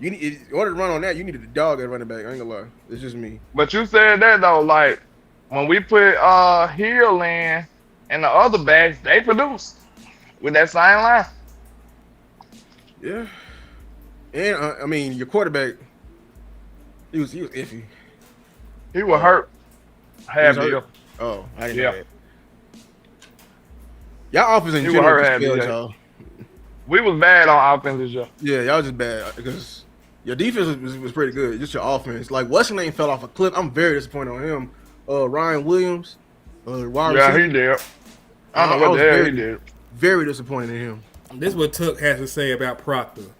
In order to run on that, you needed a dog at running back. I ain't gonna lie. It's just me. But you said that though, like when we put Hill in and the other backs, they produced with that same line. Yeah. And I mean, your quarterback, he was iffy. He was hurt. Oh, I didn't know that. Y'all offense in general failed, y'all. We was bad on offense this year. Yeah, y'all just bad because your defense was pretty good. Just your offense. Like what's his name fell off a cliff. I'm very disappointed on him. Ryan Williams. He did. I don't know what the hell he did. Very disappointed in him. This is what Tuck has to say about Proctor.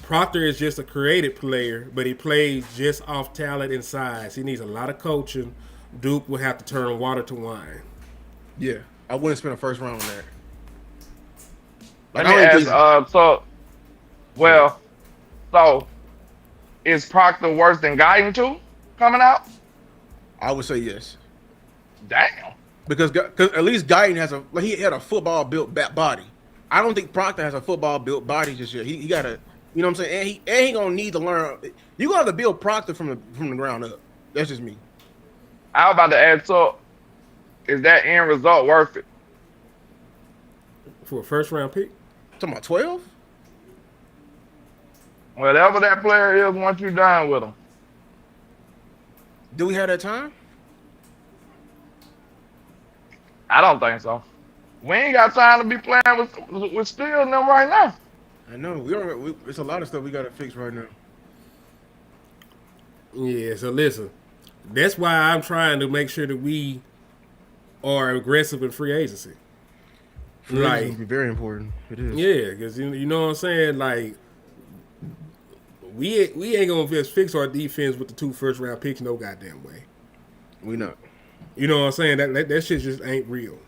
Proctor is just a creative player, but he plays just off talent and size. He needs a lot of coaching. Duke will have to turn water to wine. Yeah, I wouldn't spend a first round on that. Let me ask, so is Proctor worse than Guyton too coming out? I would say yes. Damn. Because at least Guyton he had a football built body. I don't think Proctor has a football built body just yet. He got a, you know what I'm saying? And he gonna need to learn. You gonna have to build Proctor from the ground up. That's just me. I was about to add, so is that end result worth it? For a first round pick? Talking about 12? Whatever that player is, once you're done with him. Do we have that time? I don't think so. We ain't got time to be playing with Steele and them right now. I know. It's a lot of stuff we got to fix right now. Yeah, so listen. That's why I'm trying to make sure that we are aggressive in free agency. Free agency would be very important. It is. Yeah, because you know what I'm saying? Like, we ain't going to just fix our defense with the 2 first round picks no goddamn way. We not. You know what I'm saying? That shit just ain't real.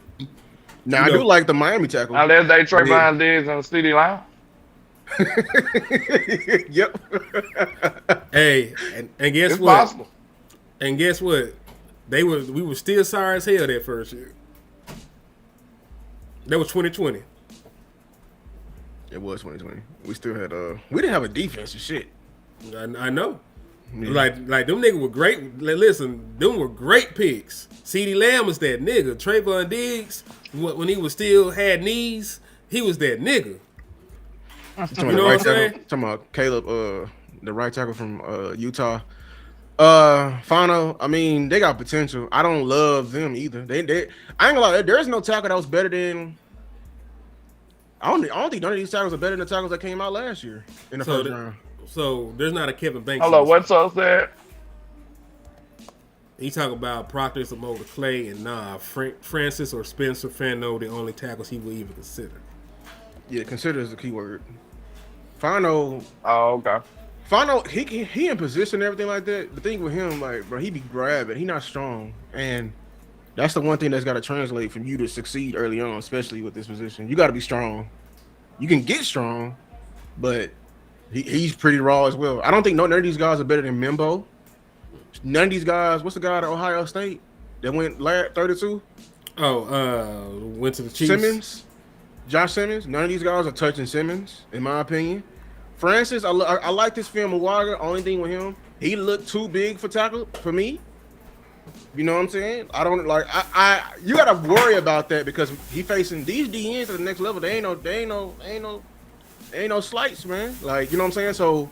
Now, I do like the Miami tackle. Unless they Trayvon Diggs and CD Lamb. Yep. Hey, and guess It's what? possible. And guess what? We were still sorry as hell that first year. That was 2020. It was 2020. We still had we didn't have a defense or shit. I know. Yeah. Like them niggas were great. Listen, them were great picks. CeeDee Lamb was that nigga. Trayvon Diggs, when he was still had knees, he was that nigga. You know what I'm saying? Talking about Caleb, the right tackle from Utah. Fano, I mean, they got potential. I don't love them either. They I ain't gonna lie, there's no tackle that was better than. I don't think none of these tackles are better than the tackles that came out last year in the first round. So there's not a Kevin Banks. Hold on, what's up, said? He talk about Proctor, Samoa Clay, and Francis or Spencer Fano, the only tackles he would even consider. Yeah, consider is the key word. Fano. Oh, okay. Fano, he in position and everything like that. The thing with him, like, bro, he be grabbing. He not strong, and that's the one thing that's got to translate from you to succeed early on, especially with this position. You got to be strong. You can get strong, but he's pretty raw as well. I don't think none of these guys are better than Mimbo. None of these guys. What's the guy at Ohio State that went 32? Oh, went to the Chiefs. Simmons, Josh Simmons. None of these guys are touching Simmons, in my opinion. Francis, I like this film. Muwaga. Only thing with him, he looked too big for tackle for me. You know what I'm saying? I don't like. You gotta worry about that because he facing these DNs at the next level. They ain't no slights, man. Like, you know what I'm saying? So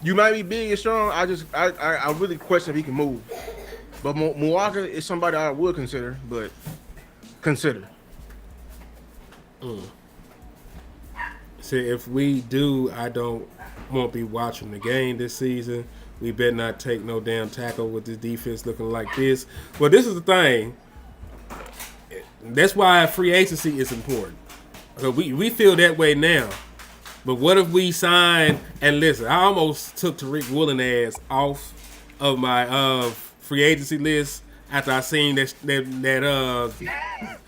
you might be big and strong. I really question if he can move. But Muwaga is somebody I would consider, but consider. See, if we do, I won't be watching the game this season. We better not take no damn tackle with this defense looking like this. But this is the thing. That's why free agency is important. So we feel that way now. But what if we sign, and listen, I almost took Tariq Woolen ass off of my free agency list after I seen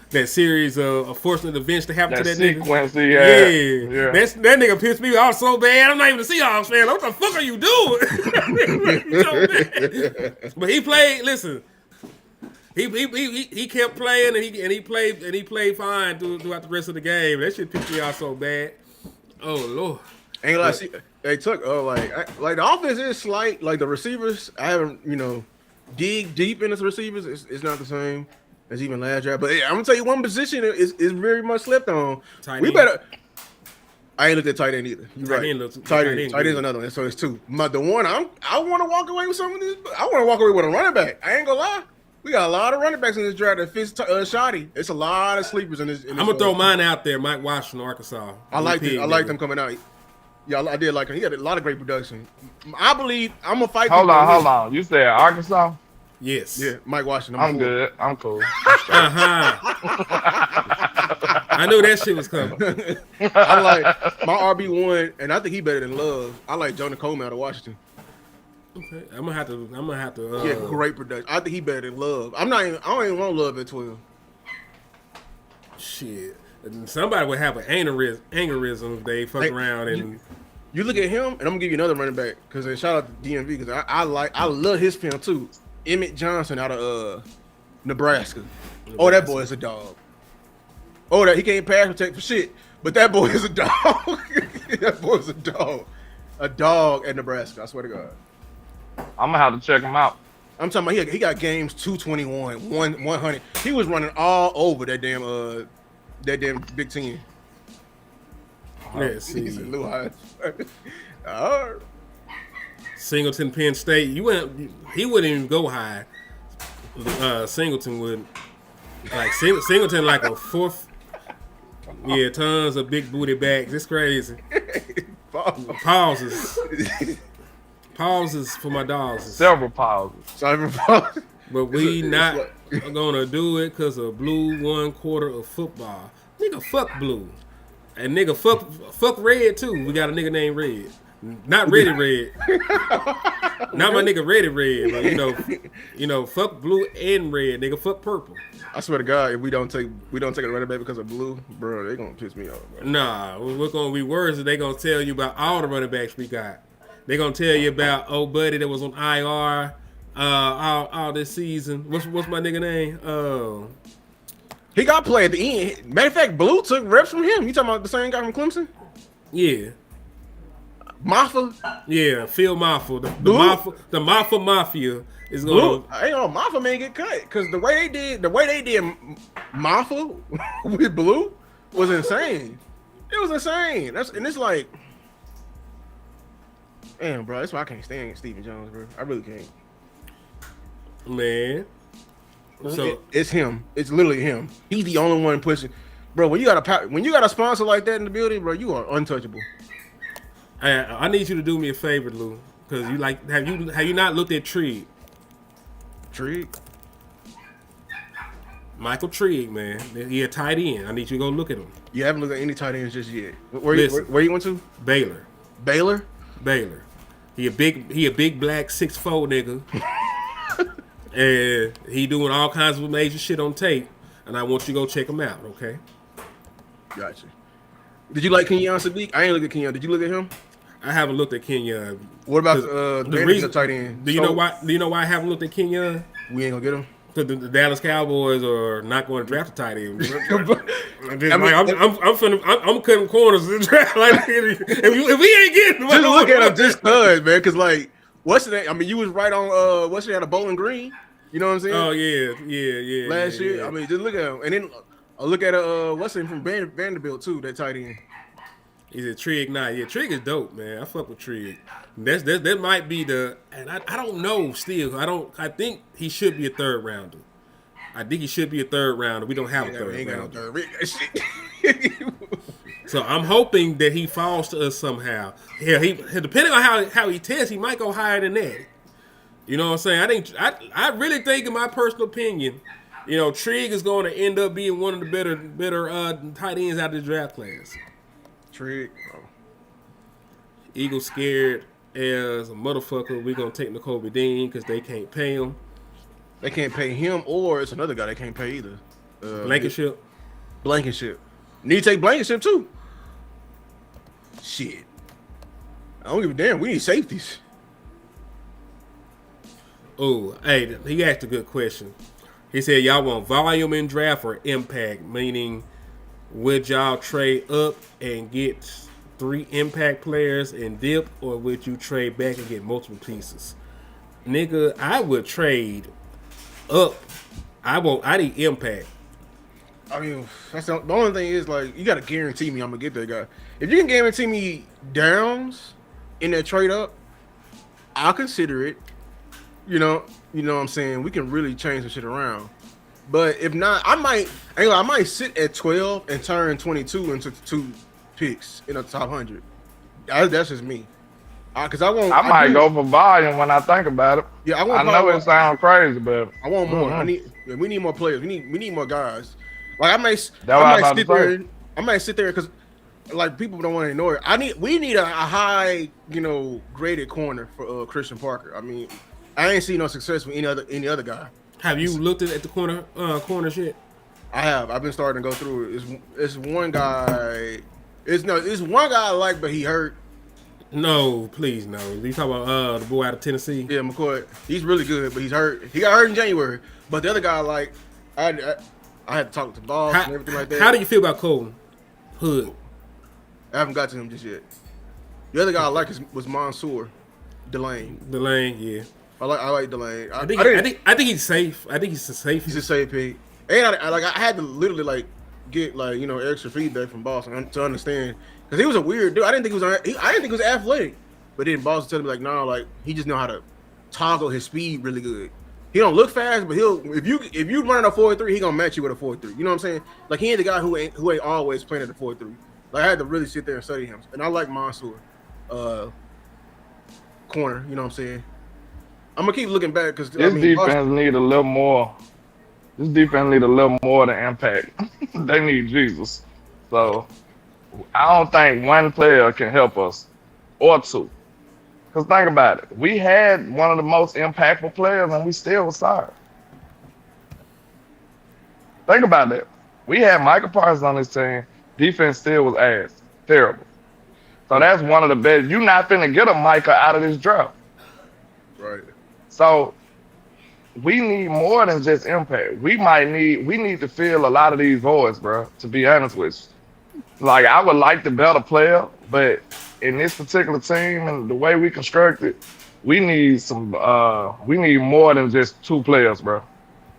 that series of unfortunate events that happened to that sequence, nigga. Yeah. That nigga pissed me off so bad. I'm not even a Seahawks fan. What the fuck are you doing? But he played. Listen, he kept playing and he played fine throughout the rest of the game. That shit pissed me off so bad. Oh Lord. Ain't like they took like the offense is slight. Like the receivers, I haven't dig deep in the receivers. It's not the same as even last draft. But I'm gonna tell you one position is very much slept on. We better. I ain't looked at tight end either. You're right. Tight end's another one. So it's two. But the one I want to walk away with some of this. I want to walk away with a running back. I ain't gonna lie. We got a lot of running backs in this draft that fits Shoddy. It's a lot of sleepers in this. I'm gonna throw mine out there. Mike Washington, Arkansas. I like them coming out. Yeah, I did like him. He had a lot of great production. I believe I'm gonna fight. Hold on. You said Arkansas? Yes. Yeah, Mike Washington. I'm good. I'm cool. I knew that shit was coming. I like my RB1, and I think he better than Love. I like Jonah Coleman out of Washington. Okay, I'm gonna have to. Yeah, great production. I think he better than Love. I don't even want Love at 12. Shit, somebody would have an aneurysm if they fuck around and. You look at him, and I'm gonna give you another running back because shout out to DMV because I love his film too. Emmett Johnson out of Nebraska. Oh, that boy is a dog. Oh, that he can't pass protect for shit, but that boy is a dog. That boy is a dog. A dog at Nebraska. I swear to God. I'm gonna have to check him out. I'm talking about he got games 221, 100. He was running all over that damn Big Ten. Let's see. He's a little high. All right. Singleton, Penn State. He wouldn't even go high. Singleton would. Like Singleton, like a fourth. Yeah, tons of big booty bags. It's crazy. Pauses. Pauses for my dogs. Several pauses. But we not gonna do it because of blue 1/4 of football. Nigga, fuck blue. And nigga, fuck red too. We got a nigga named Red. Not Ready Red. Not my nigga Ready Red, but fuck blue and red, nigga. Fuck purple. I swear to God, if we don't take a running back because of blue, bro, they gonna piss me off, bro. Nah, what's gonna be worse is they gonna tell you about all the running backs we got. They gonna tell you about old buddy that was on IR all this season. What's my nigga name? He got played at the end. Matter of fact, Blue took reps from him. You talking about the same guy from Clemson? Yeah. Maffa? Yeah, Phil Maffa. The Maffa Mafia is Blue? gonna. Ain't no Maffa man get cut because the way they did Maffa with Blue was insane. It was insane. And it's like, damn, bro, that's why I can't stand Stephen Jones, bro. I really can't. Man. So it's him. It's literally him. He's the only one pushing. Bro, when you got a sponsor like that in the building, bro, you are untouchable. I need you to do me a favor, Lou, because have you not looked at Trigg? Trigg? Michael Trigg, man. He a tight end. I need you to go look at him. You haven't looked at any tight ends just yet. Where you went to? Baylor. Baylor? Baylor. He a big black 6'4" nigga. And he doing all kinds of major shit on tape. And I want you to go check him out, okay? Gotcha. Did you like Kenyon Sadiq? I ain't look at Kenyon. Did you look at him? I haven't looked at Kenyon. What about the reason tight end? Do you know why I haven't looked at Kenyon? We ain't gonna get him. Because the Dallas Cowboys are not going to draft a tight end. I'm cutting corners in the draft. Like, if we ain't getting him, just look at him just cuz, man. Because like, what's the name? I mean, you was right on. What's the name? Bowling Green. You know what I'm saying? Oh yeah. Last year, yeah. I mean, just look at him, and then look at what's the name from Vanderbilt too? That tight end. Is it Trigg? Nah, yeah, Trigg is dope, man. I fuck with Trigg. That might be and I don't know still. I think he should be a third rounder. We don't have a third rounder. So I'm hoping that he falls to us somehow. Yeah, he depending on how he tests, he might go higher than that. You know what I'm saying? I really think, in my personal opinion, Trigg is going to end up being one of the better tight ends out of the draft class. Trigg. Eagles scared as a motherfucker. We're going to take N'Kobe Dean because they can't pay him. They can't pay him, or it's another guy they can't pay either. Blankenship. Need to take Blankenship too. Shit. I don't give a damn. We need safeties. Oh, hey, he asked a good question. He said, y'all want volume in draft or impact? Meaning, would y'all trade up and get 3 impact players and dip, or would you trade back and get multiple pieces? Nigga, I would trade up. I need impact. I mean, that's the only thing is, like, you got to guarantee me I'm going to get that guy. If you can guarantee me downs in that trade up, I'll consider it. You know what I'm saying? We can really change some shit around. But if not, I might sit at 12 and turn 22 into 2 picks in the top 100. That's just me. Because I might go for volume when I think about it. Yeah, I know it sounds crazy, but I want more. We need more players. We need more guys. Like I might sit there because like people don't want to ignore it. We need a high graded corner for Christian Parker. I mean, I ain't seen no success with any other guy. Have you looked at the corner shit? I have. I've been starting to go through it. It's one guy. It's one guy I like, but he hurt. No, please no. You talking about the boy out of Tennessee? Yeah, McCoy. He's really good, but he's hurt. He got hurt in January. But the other guy, like, I had to talk to boss and everything like that. How do you feel about Colton Hood? I haven't got to him just yet. The other guy I like was Mansour Delane. Yeah. I like Delane. I think he's safe. I think he's a safe. He's a safe pick. And I had to literally get extra feedback from Boston to understand because he was a weird dude. I didn't think he was athletic, but then Boston told me he just know how to toggle his speed really good. He don't look fast, but if you run a 4.3, he gonna match you with a 4.3. You know what I'm saying? Like he ain't the guy who ain't always playing at the 4.3. Like I had to really sit there and study him, and I like Mansour corner. You know what I'm saying? I'm gonna keep looking back because this defense need a little more. This defense need a little more than impact. They need Jesus. So I don't think one player can help us. or two. Because think about it. We had one of the most impactful players and we still was sorry. Think about that. We had Michael Parsons on this team. Defense still was ass. Terrible. So that's one of the best. You're not finna get a Micah out of this draft. Right. So we need more than just impact. We need to fill a lot of these voids, bro, to be honest with you. Like, I would like the better player, but in this particular team and the way we construct it, we need more than just two players, bro.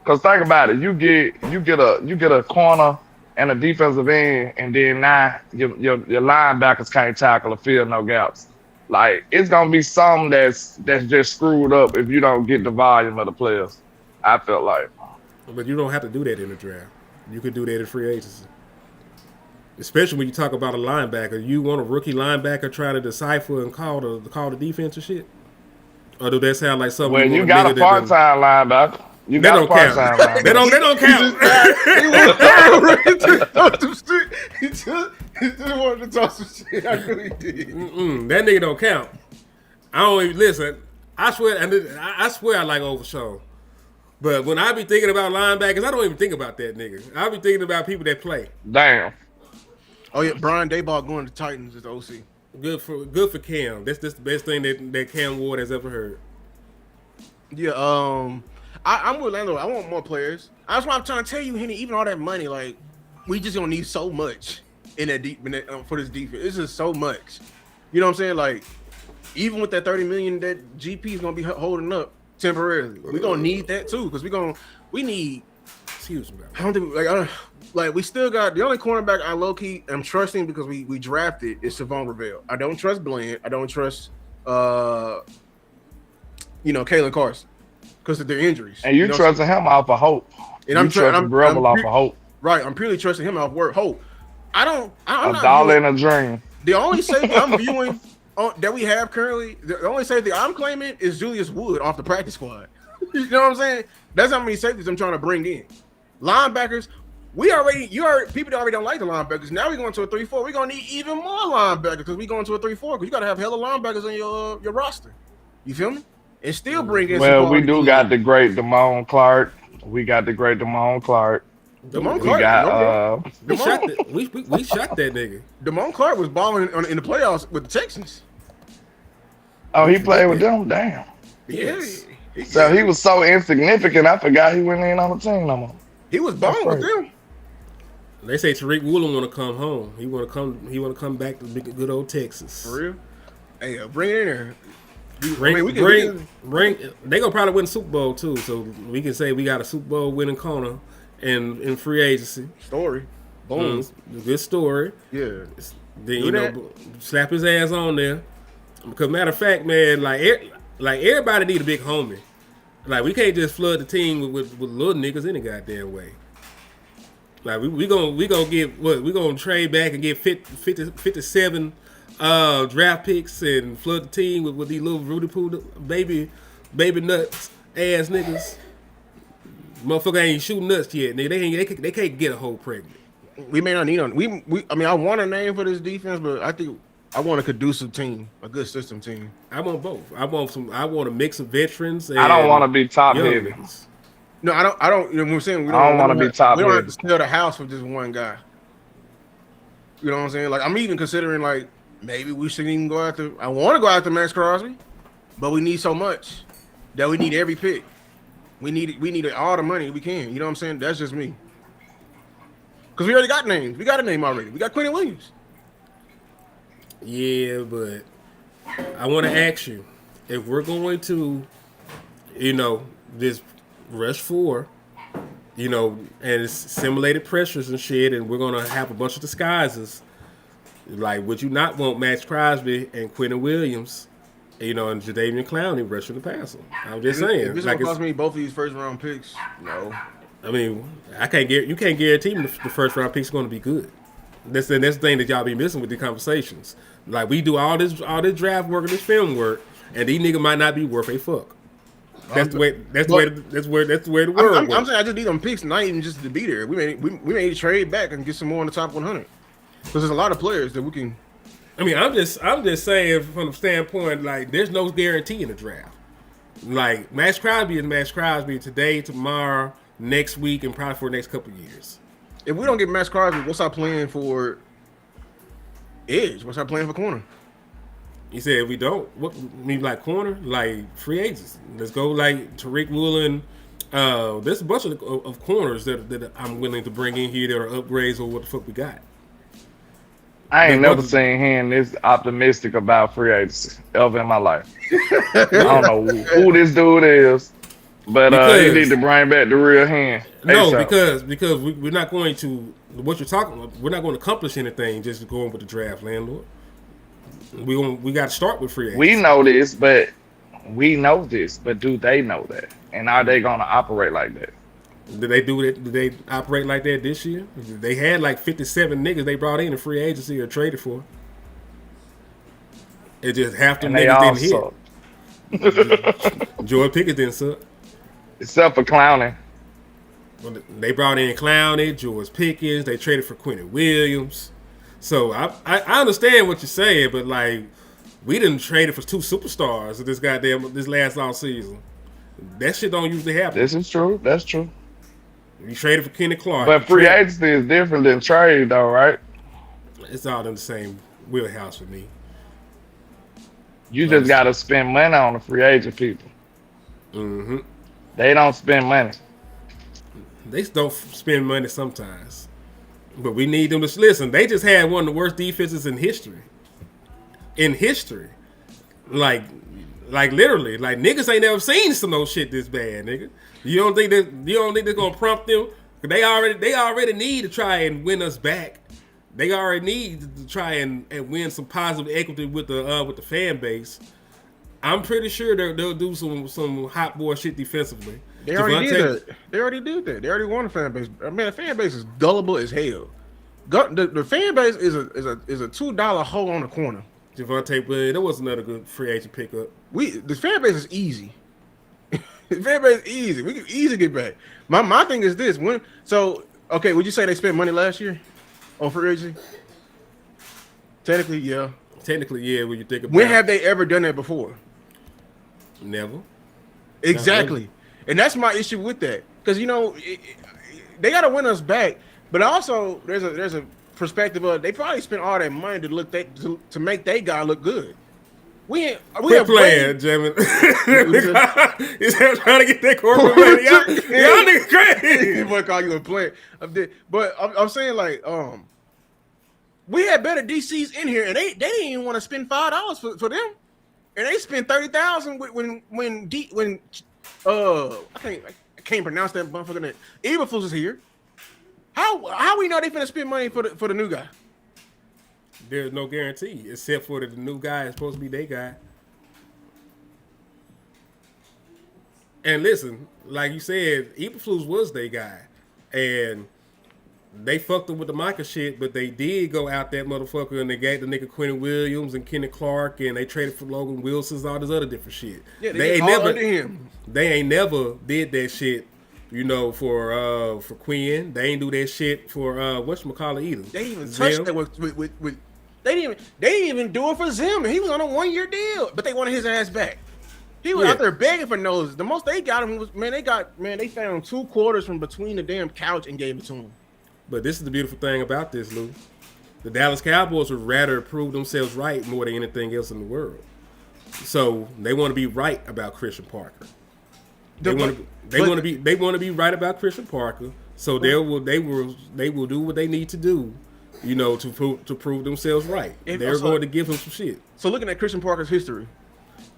Because think about it, you get a corner and a defensive end, and then now your linebackers can't tackle or fill no gaps. Like, it's gonna be something that's just screwed up if you don't get the volume of the players. I felt like. But you don't have to do that in the draft. You could do that in free agency. Especially when you talk about a linebacker. You want a rookie linebacker try to decipher and call the defense and shit? Or do that sound like something? When you got a part-time linebacker. You got a part-time linebacker. They don't count. He just wanted to talk some shit. I knew he did. That nigga don't count. I don't even listen. I swear I like Overshown. But when I be thinking about linebackers, I don't even think about that nigga. I be thinking about people that play. Damn. Oh yeah, Brian Daboll going to Titans as OC. Good for Cam. That's the best thing that Cam Ward has ever heard. Yeah, I'm with Lando. I want more players. That's why I'm trying to tell you, Henny. Even all that money, like, we just gonna need so much in that for this defense. It's just so much. You know what I'm saying? Like, even with that $30 million that GP is gonna be holding up temporarily, we're gonna need that too because we need. Excuse me. I don't think like we still got the only cornerback I low key am trusting because we drafted is Savon Revell. I don't trust Bland. I don't trust Kalen Carson because of their injuries. And you trusting him off of hope. And I'm trusting Rebel off of hope. Right, I'm purely trusting him off hope. I'm a dollar in a dream. The only safety I'm viewing that we have currently, the only safety I'm claiming is Julius Wood off the practice squad. You know what I'm saying? That's how many safeties I'm trying to bring in. Linebackers, people already don't like the linebackers. Now we're going to a 3-4. We're gonna need even more linebackers because we're going to a 3-4 because you gotta have hella linebackers on your roster. You feel me? And still bring in. Well, we do got the great Damone Clark. We got the great Damone Clark. Damone Clark. We shot that nigga. Damone Clark was balling in the playoffs with the Texans. Oh, he played with them? Damn. Yes. So he was so insignificant, I forgot he went in on the team no more. He was balling with them. They say Tariq Woolen want to come home. He want to come back to good old Texas. For real? Hey, bring it in there. Bring. They gonna probably win the Super Bowl too, so we can say we got a Super Bowl winning corner in free agency. Story. Boom. Good story. Yeah. Then slap his ass on there. Because matter of fact, man, like everybody need a big homie. Like we can't just flood the team with little niggas any goddamn way. Like we gonna get what we gonna trade back and get 57 draft picks and flood the team with these little Rudy Poo baby nuts ass niggas. Motherfucker ain't shooting nuts yet, nigga. They can't get a whole pregnant. We may not need on. I want a name for this defense, but I think I want a conducive team, a good system team. I want both. I want a mix of veterans. And I don't want to be top heavy. No, I don't. You know what I'm saying? I don't want to be top heavy. We don't have to sell the house for just one guy. You know what I'm saying? Like I'm even considering like maybe we shouldn't even go after. I want to go after Max Crosby, but we need so much that we need every pick. We need all the money we can. You know what I'm saying? That's just me. Because we already got names. We got a name already. We got Quentin Williams. Yeah, but I want to ask you, if we're going to, this rush 4, and it's simulated pressures and shit, and we're going to have a bunch of disguises, like, would you not want Max Crosby and Quentin Williams, and Jadeveon Clowney rushing the passer? I'm just saying. If this like, will cost me both of these first-round picks, no. I mean, you can't guarantee me the first-round pick's going to be good. That's the thing that y'all be missing with the conversations. Like we do all this draft work and this film work, and these niggas might not be worth a fuck. That's the way the world works. I'm saying I just need them picks, not even just to be there. We may need to trade back and get some more in the top 100 because there's a lot of players that we can I mean, I'm just saying from the standpoint, like, there's no guarantee in the draft. Like, Max Crosby is Max Crosby today, tomorrow, next week, and probably for the next couple of years. If we don't get Max Crosby, what's our plan for edge? What's our plan for corner? He said, if we don't, what mean like corner? Like free agents. Let's go like Tariq Woolen. There's a bunch of corners that I'm willing to bring in here that are upgrades of what the fuck we got. I ain't never seen him this optimistic about free agency ever in my life. I don't know who this dude is, but he need to bring back the real hand. No, because we're not going to what you're talking about. We're not going to accomplish anything just going with the draft, landlord. We got to start with free agents. We know this, but do they know that? And are they going to operate like that? Did they do it? Did they operate like that this year? They had like 57 niggas they brought in a free agency or traded for. It just half the niggas didn't hit. Jordan Pickett didn't suck. Except for Clowney. Well, they brought in Clowney, George Pickens. They traded for Quentin Williams. So I understand what you're saying, but like we didn't trade it for 2 superstars this last off season. That shit don't usually happen. This is true. That's true. You traded for Kenny Clark. But free agency is different than trade, though, right? It's all in the same wheelhouse for me. You just got to spend money on the free agent people. Mm-hmm. They don't spend money. They don't spend money sometimes. But we need them to listen. They just had one of the worst defenses in history. Like literally. Like niggas ain't never seen some no shit this bad, nigga. You don't think they're gonna prompt them? They already need to try and win us back. They already need to try and win some positive equity with the fan base. I'm pretty sure they'll do some hot boy shit defensively. They already did that. They already won the fan base. I mean, the fan base is gullible as hell. The fan base is a $2 hole on the corner. Javonte Williams, that was another good free agent pickup. The fan base is easy. The fan base is easy. We can easily get back. My thing is this: would you say they spent money last year on free agency? Technically, yeah. When you think about when have they ever done that before? Never. Exactly. And that's my issue with that. Because, they got to win us back. But also, there's a perspective of they probably spent all that money to make their guy look good. We playing, Jamin. He's trying to get that corporate money. Y'all niggas crazy. Boy, call you a player. But I'm saying, like, we had better DCs in here, and they didn't even want to spend $5 for them. And they spent $30,000 when I can't pronounce that motherfucker name. Eberflus is here. How we know they finna spend money for the new guy? There's no guarantee, except for the new guy is supposed to be their guy. And listen, like you said, Eberflus was their guy, and they fucked him with the Micah shit, but they did go out that motherfucker and they gave the nigga Quentin Williams and Kenny Clark, and they traded for Logan Wilson, all this other different shit. Yeah, they ain't never under him. They ain't never did that shit, for Quinn. They ain't do that shit for whatchamacallit either. They even touched that with they didn't even do it for Zim, and he was on a 1-year deal, but they wanted his ass back. He was out there begging for noses. The most they got him was they found 2 quarters from between the damn couch and gave it to him. But this is the beautiful thing about this, Lou. The Dallas Cowboys would rather prove themselves right more than anything else in the world. So they want to be right about Christian Parker. They want to be right about Christian Parker. So they will do what they need to do, to prove themselves right. They're going to give him some shit. So looking at Christian Parker's history,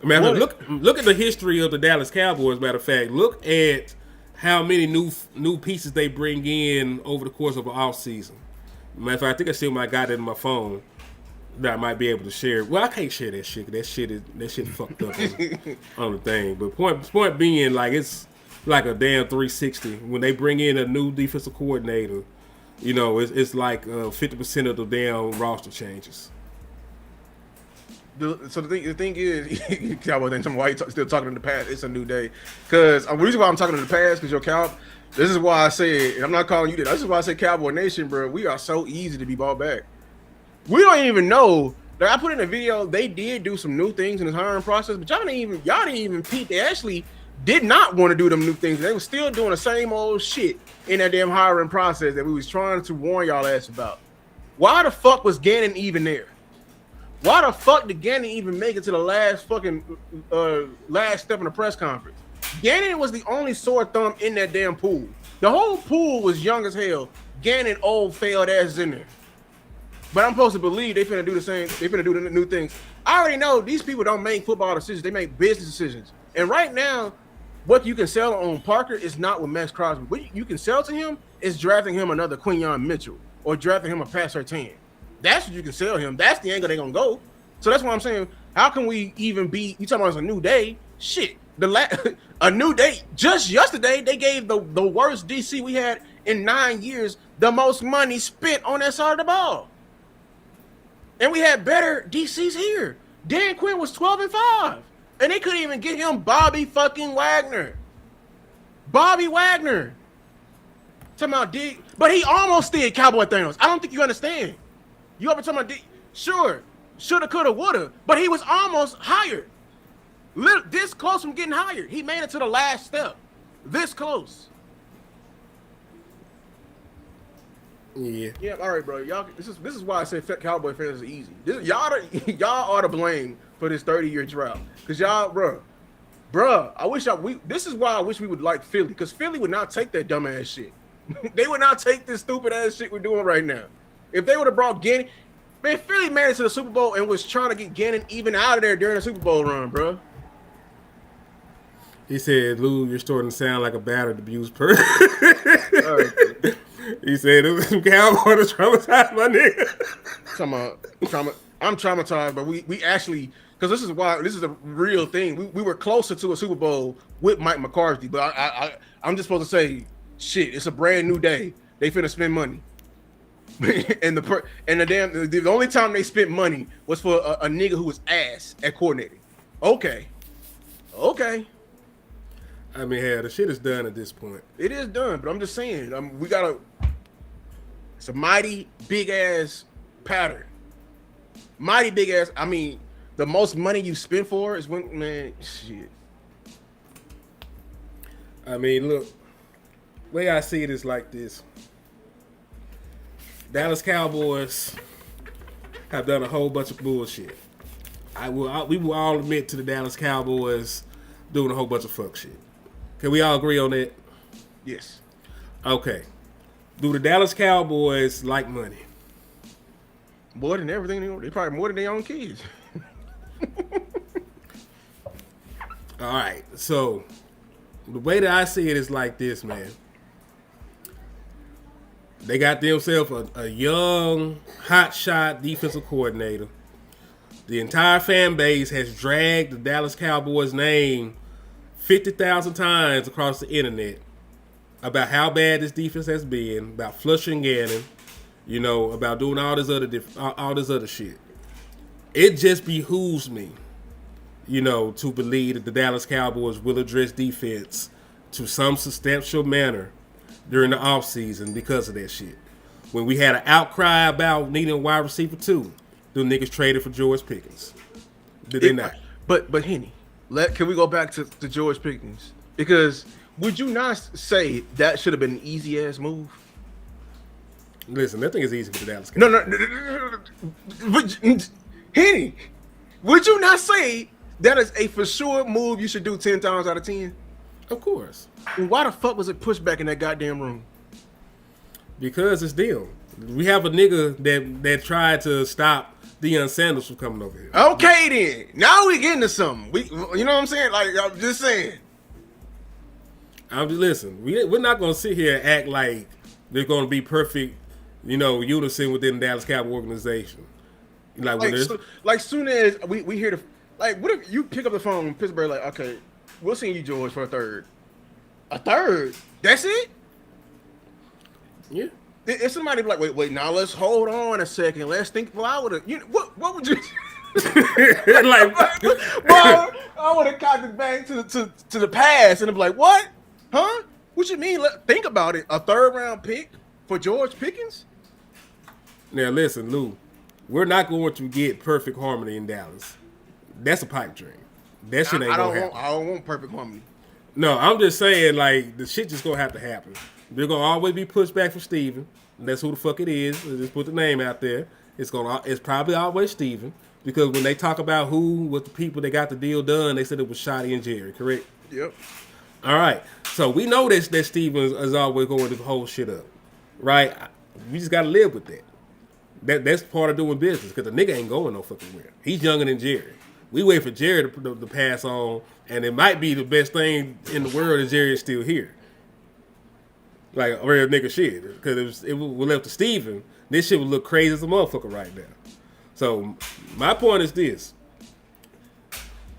look at the history of the Dallas Cowboys. Matter of fact, look at how many new pieces they bring in over the course of an off season. Matter of fact, I think I still might got it in my phone that I might be able to share. Well, I can't share that shit. That shit fucked up on the thing. But point being, like, it's like a damn 360 when they bring in a new defensive coordinator. It's like 50% of the damn roster changes. So the thing is, Cowboy think why you still talking in the past? It's a new day. Because the reason why I'm talking in the past, because this is why I say, and I'm not calling you that. This is why I say Cowboy Nation, bro. We are so easy to be bought back. We don't even know Like I put in a video, they did do some new things in the hiring process, but y'all didn't even peep. They actually did not want to do them new things. They were still doing the same old shit in that damn hiring process that we was trying to warn y'all ass about. Why the fuck was Gannon even there? Why the fuck did Gannon even make it to the last fucking last step in the press conference? Gannon was the only sore thumb in that damn pool. The whole pool was young as hell. Gannon old failed asses in there. But I'm supposed to believe they finna do the same. They finna do the new things. I already know these people don't make football decisions. They make business decisions. And right now, what you can sell on Parker is not with Max Crosby. What you can sell to him is drafting him another Quinyon Mitchell or drafting him a Pat Surtain. That's what you can sell him. That's the angle they're gonna go. So that's why I'm saying, how can we even be? You talking about it's a new day? Shit, a new day. Just yesterday, they gave the worst DC we had in 9 years the most money spent on that side of the ball, and we had better DCs here. Dan Quinn was 12-5, and they couldn't even get him Bobby fucking Wagner. Bobby Wagner. Talking about D, but he almost did Cowboy Thanos. I don't think you understand. You ever talking about D? Sure, shoulda, coulda, woulda, but he was almost hired. This close from getting hired. He made it to the last step. This close. Yeah. Yeah. All right, bro. Y'all. This is why I say Cowboy fans are easy. Y'all are to blame for this 30-year drought. Cause y'all, bro. I wish this is why I wish we would like Philly. Cause Philly would not take that dumbass shit. They would not take this stupid ass shit we're doing right now. If they would have brought Gannon, man, Philly made it to the Super Bowl and was trying to get Gannon even out of there during the Super Bowl run, bro. He said, Lou, you're starting to sound like a battered, abused person. Right. He said, it was some cowboy to traumatize my nigga. I'm traumatized, but we actually, because this is a real thing. We were closer to a Super Bowl with Mike McCarthy, but I'm just supposed to say, shit, it's a brand new day. They finna spend money. and the only time they spent money was for a nigga who was ass at coordinating. Okay. I mean, hell, the shit is done at this point. It is done, but I'm just saying, it's a mighty big ass pattern. Mighty big ass. I mean, the most money you spend for is when, man, shit. I mean, look, the way I see it is like this. Dallas Cowboys have done a whole bunch of bullshit. We will all admit to the Dallas Cowboys doing a whole bunch of fuck shit. Can we all agree on that? Yes. Okay. Do the Dallas Cowboys like money? More than everything, they probably more than their own kids. All right. So the way that I see it is like this, man. They got themselves a young, hotshot defensive coordinator. The entire fan base has dragged the Dallas Cowboys name 50,000 times across the internet about how bad this defense has been, about flushing Gannon, about doing all this other shit. It just behooves me, to believe that the Dallas Cowboys will address defense to some substantial manner during the offseason because of that shit. When we had an outcry about needing a wide receiver too, the niggas traded for George Pickens. Did they not? But Henny, can we go back to George Pickens? Because would you not say that should have been an easy ass move? Listen, that thing is easy for the Dallas Cowboys. No. Henny, would you not say that is a for sure move you should do 10 times out of 10? Of course. Why the fuck was it pushed back in that goddamn room? Because it's them. We have a nigga that tried to stop Deion Sanders from coming over here. Okay then. Now we getting to something. You know what I'm saying? Like, I'm just saying. Listen, we're not going to sit here and act like there's going to be perfect, unison within the Dallas Cowboys organization. Like soon as we hear what if you pick up the phone in Pittsburgh, like, okay, we'll send you George for a third. A third? That's it? Yeah. If somebody be like, wait, now let's hold on a second. Let's think. Well, I would have, what would you? Like, well, I would have cocked it back to the past and be like, what? Huh? What you mean? Think about it. A third round pick for George Pickens? Now listen, Lou. we're not going to get perfect harmony in Dallas. That's a pipe dream. That shit ain't gonna happen. I don't want perfect harmony. No, I'm just saying, like, the shit just gonna have to happen. They're gonna always be pushed back from Steven. That's who the fuck it is. Let's just put the name out there. It's probably always Steven. Because when they talk about who was the people that got the deal done, they said it was Shotty and Jerry, correct? Yep. All right. So we know that Steven is always going to hold shit up. Right? We just gotta live with that. That's part of doing business, because the nigga ain't going no fucking where. He's younger than Jerry. We wait for Jerry to pass on, and it might be the best thing in the world that Jerry is still here. Like real nigga shit. Because if it was left to Steven, this shit would look crazy as a motherfucker right now. So my point is this,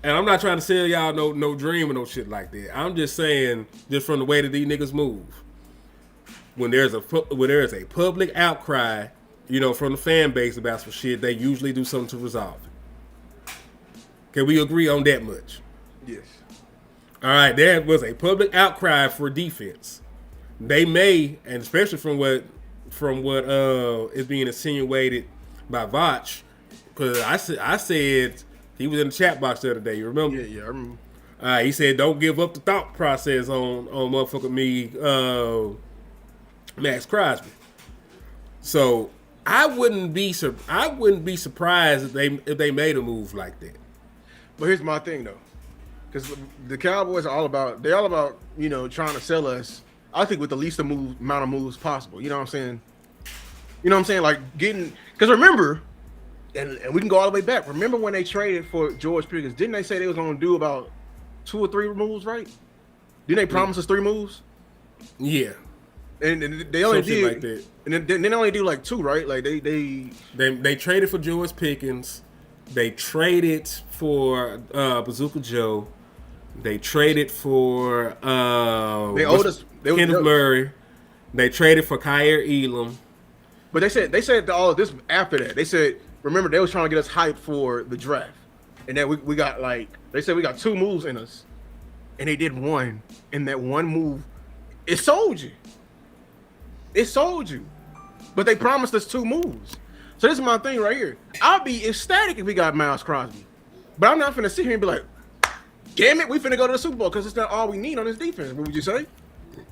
and I'm not trying to sell y'all no dream or no shit like that. I'm just saying, just from the way that these niggas move, when there's a public outcry, from the fan base about some shit, they usually do something to resolve it. Can we agree on that much? Yes. All right, there was a public outcry for defense. They may, and especially from what is being insinuated by Vach, because I said he was in the chat box the other day. You remember? Yeah, I remember. He said, "Don't give up the thought process on motherfucking me, Max Crosby." So I wouldn't be surprised if they made a move like that. But here's my thing though, because the Cowboys are all about trying to sell us. I think with the least amount of moves possible. You know what I'm saying? Like getting, because remember, and we can go all the way back. Remember when they traded for George Pickens? Didn't they say they was going to do about 2 or 3 moves, right? Didn't they promise us 3 moves? Yeah. And they only did like that. And then they only do like 2, right? Like they traded for George Pickens. They traded for Bazooka Joe. They traded for Kenneth Murray. They traded for Kyer Elam. But they said all of this after that. They said, remember, they was trying to get us hyped for the draft. And then we got they said we got 2 moves in us. And they did 1. And that 1 move, it sold you. It sold you. But they promised us 2 moves. So this is my thing right here. I'll be ecstatic if we got Miles Crosby. But I'm not finna sit here and be like, damn it, we finna go to the Super Bowl because it's not all we need on this defense. What would you say?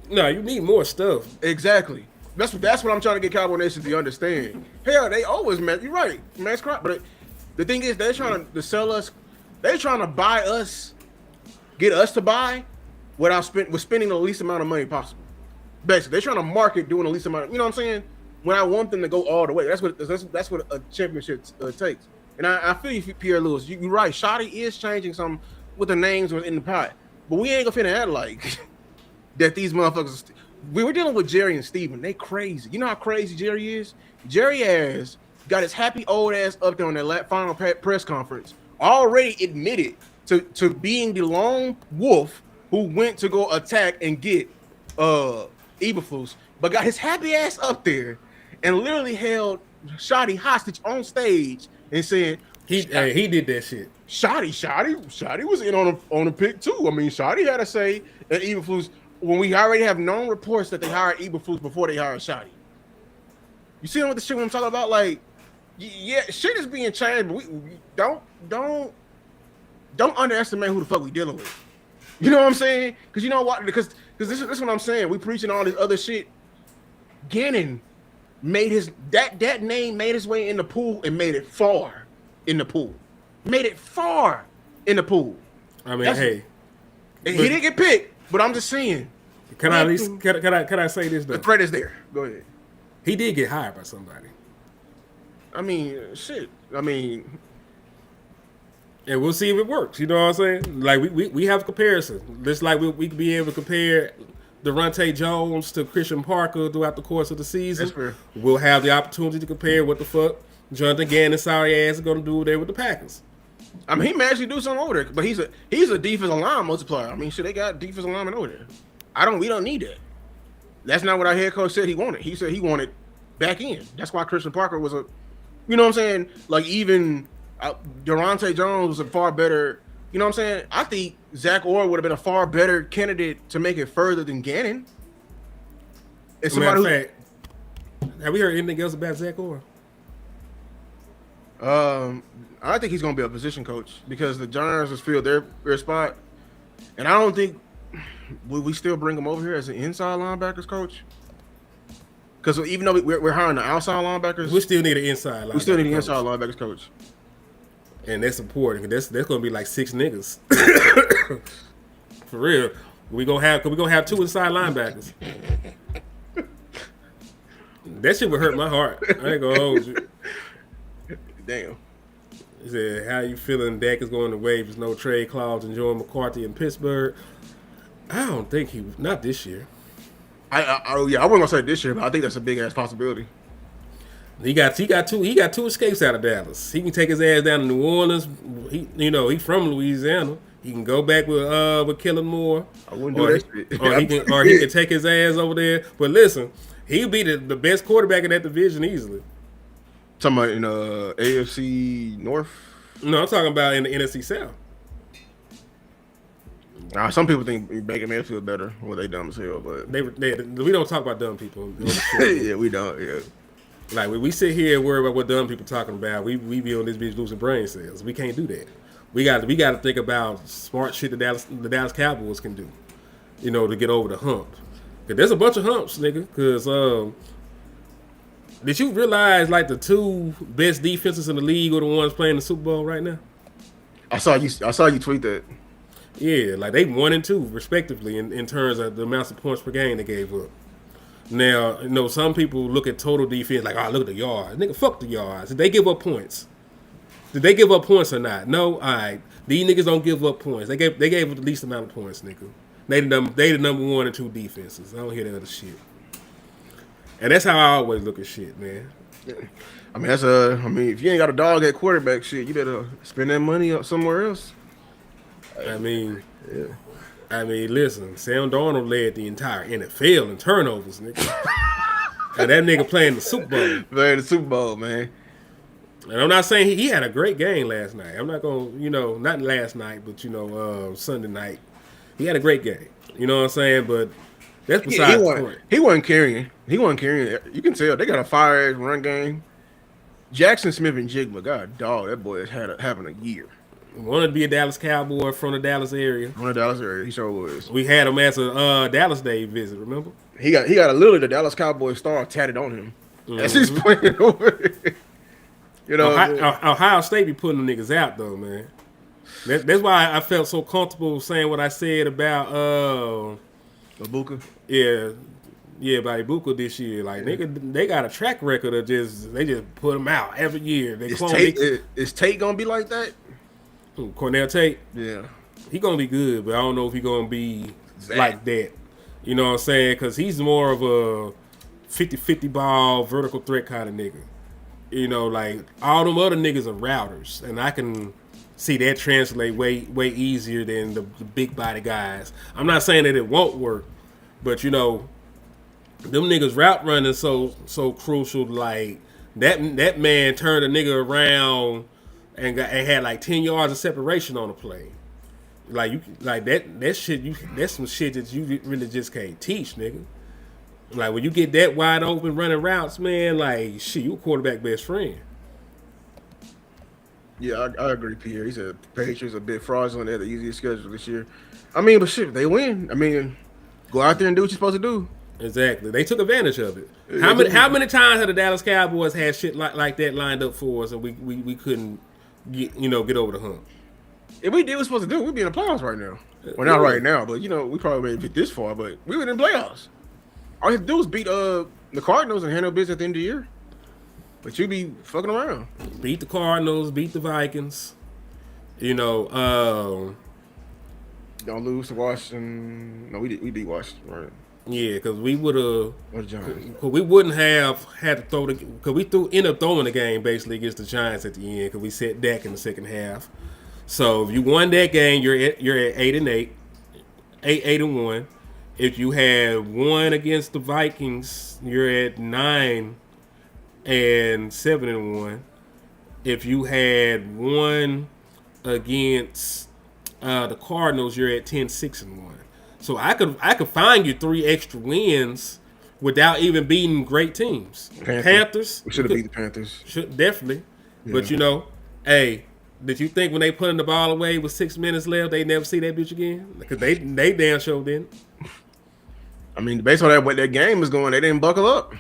No, you need more stuff. Exactly. That's what I'm trying to get Cowboy Nation to understand. Hell, they always met. You're right, Max Crosby. But the thing is, they're trying to sell us. They're trying to buy us, get us to buy, without spending the least amount of money possible. Basically, they're trying to market doing the least amount. You know what I'm saying? When I want them to go all the way, that's what a championship takes. And I feel you, Pierre Lewis. You're right. Shotty is changing some with the names in the pot, but we ain't gonna finna act like that. These motherfuckers. We were dealing with Jerry and Steven. They crazy. You know how crazy Jerry is? Jerry has got his happy old ass up there on that final press conference, already admitted to being the lone wolf who went to go attack and get Eberflus, but got his happy ass up there and literally held Shotty hostage on stage and said he did that shit. Shotty was in on a pick too. I mean, Shotty had to say that Eberflus, when we already have known reports that they hired Eberflus before they hired Shotty. You see what the shit I'm talking about? Like, yeah, shit is being changed, but we don't underestimate who the fuck we dealing with. You know what I'm saying? Because you know what? Because this is what I'm saying. We preaching all this other shit. Gannon made that name made his way in the pool and made it far in the pool. Made it far in the pool. I mean, hey, he didn't get picked, but I'm just saying. Can I at least can I say this though? The threat is there. Go ahead. He did get hired by somebody. I mean, shit. I mean, and we'll see if it works. You know what I'm saying? Like we have a comparison. Just like we could be able to compare Devontae Jones to Christian Parker throughout the course of the season. That's fair. We'll have the opportunity to compare what the fuck Jonathan Gannon's sorry ass is going to do there with the Packers. I mean, he may actually do something over there, but he's a defensive line multiplier. I mean, shit, they got defensive linemen over there. We don't need that. That's not what our head coach said he wanted. He said he wanted back in. That's why Christian Parker was a, you know what I'm saying? Like even Devontae Jones was a far better, you know what I'm saying? I think Zach Orr would have been a far better candidate to make it further than Gannon. And somebody have we heard anything else about Zach Orr? I think he's gonna be a position coach because the Giants has filled their spot, and I don't think will we still bring him over here as an inside linebackers coach. Because even though we're hiring the outside linebackers, We still need an inside linebacker. we still need an coach. inside linebackers coach. And that's important. That's gonna be like 6 niggas. For real. We gonna have 2 inside linebackers. That shit would hurt my heart. I ain't gonna hold you. Damn. He said, "How you feeling? Dak is going to waivers, no trade clause, enjoying McCarthy in Pittsburgh." I don't think not this year. I wasn't gonna say this year, but I think that's a big ass possibility. He got 2 escapes out of Dallas. He can take his ass down to New Orleans. He from Louisiana. He can go back with Kellen Moore. I wouldn't do that shit. Or he can take his ass over there. But listen, he'll be the best quarterback in that division easily. Talking about in AFC North. No, I'm talking about in the NFC South. Some people think Baker Mayfield better. Well, they dumb as hell, but We don't talk about dumb people. yeah, we don't. Yeah, Like when we sit here and worry about what dumb people talking about, we be on this bitch losing brain cells. We can't do that. We got to think about smart shit the Dallas Cowboys can do, to get over the hump. Cause there's a bunch of humps, nigga. Cause did you realize like the 2 best defenses in the league are the ones playing the Super Bowl right now? I saw you tweet that. Yeah, like they 1 and 2 respectively in terms of the amounts of points per game they gave up. Now, some people look at total defense like, look at the yards. Nigga, fuck the yards. Did they give up points? Did they give up points or not? No, all right. These niggas don't give up points. They gave up the least amount of points, nigga. They the number 1 and 2 defenses. I don't hear that other shit. And that's how I always look at shit, man. I mean, if you ain't got a dog at quarterback, shit, you better spend that money up somewhere else. I mean, listen, Sam Darnold led the entire NFL in turnovers, nigga. And that nigga playing the Super Bowl. Playing the Super Bowl, man. And I'm not saying he had a great game last night. I'm not going to, not last night, but, Sunday night. He had a great game. You know what I'm saying? But that's besides the point. He wasn't carrying. You can tell. They got a fire-ass run game. Jackson Smith and Jigma, God, dog, that boy is having a year. Wanted to be a Dallas Cowboy from the Dallas area. He sure was. We had him as a Dallas Day visit, remember? He got literally the Dallas Cowboy star tatted on him as he's playing over. Ohio State be putting them niggas out though, man. That's why I felt so comfortable saying what I said about Ibuka. Yeah, about Ibuka this year. Like they got a track record of they just put them out every year. Is Tate gonna be like that? Cornell Tate? Yeah. He gonna be good, but I don't know if he gonna be like that. You know what I'm saying? Because he's more of a 50-50 ball, vertical threat kind of nigga. Like all them other niggas are routers, and I can see that translate way easier than the big body guys. I'm not saying that it won't work, but them niggas route running so crucial. Like that man turned a nigga around and had like 10 yards of separation on the play. That's some shit that you really just can't teach, nigga. Like when you get that wide open running routes, man, like shit, you a quarterback best friend. Yeah, I agree, Pierre. He said Patriots a bit fraudulent. They had the easiest schedule this year. I mean, but shit, they win. I mean, go out there and do what you're supposed to do. Exactly. They took advantage of it. How many times have the Dallas Cowboys had shit like that lined up for us and we couldn't get over the hump? If we did what we're supposed to do, we'd be in the playoffs right now. Well, not right now, but we probably wouldn't get this far, but we were in the playoffs. All you have to do is beat the Cardinals and handle business at the end of the year. But you be fucking around. Beat the Cardinals, beat the Vikings. Don't lose to Washington. No, we beat Washington, right? Yeah, because we would have. We wouldn't have had to throw because we ended up throwing the game basically against the Giants at the end because we set Dak in the second half. So if you won that game, you're at 8-8, 8-1. If you had won against the Vikings, you're at 9-7-1. If you had won against the Cardinals, you're at 10-6-1. So I could find you 3 extra wins without even beating great teams. Panthers. We should have beat the Panthers. Definitely. But you know, hey, did you think when they putting the ball away with 6 minutes left, they never see that bitch again? Because they damn sure didn't. I mean, based on that, what their game was going, they didn't buckle up.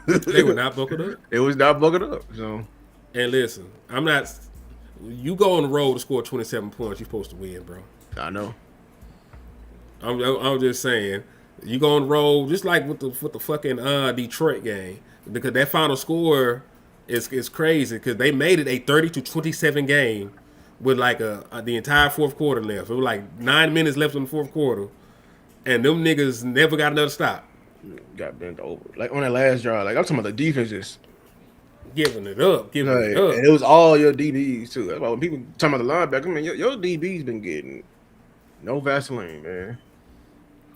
They were not buckled up. It was not buckled up. So, and listen, I'm not. You go on the road to score 27 points, you're supposed to win, bro. I know. I'm just saying, you go on the road just like with the fucking Detroit game, because that final score is crazy because they made it a 30-27 game with like the entire fourth quarter left. It was like 9 minutes left in the fourth quarter, and them niggas never got another stop. Got bent over. Like on that last drive, like I'm talking about the defenses. Giving it up. And it was all your DBs too. That's why when people talking about the linebacker, I mean, your DBs been getting no Vaseline, man.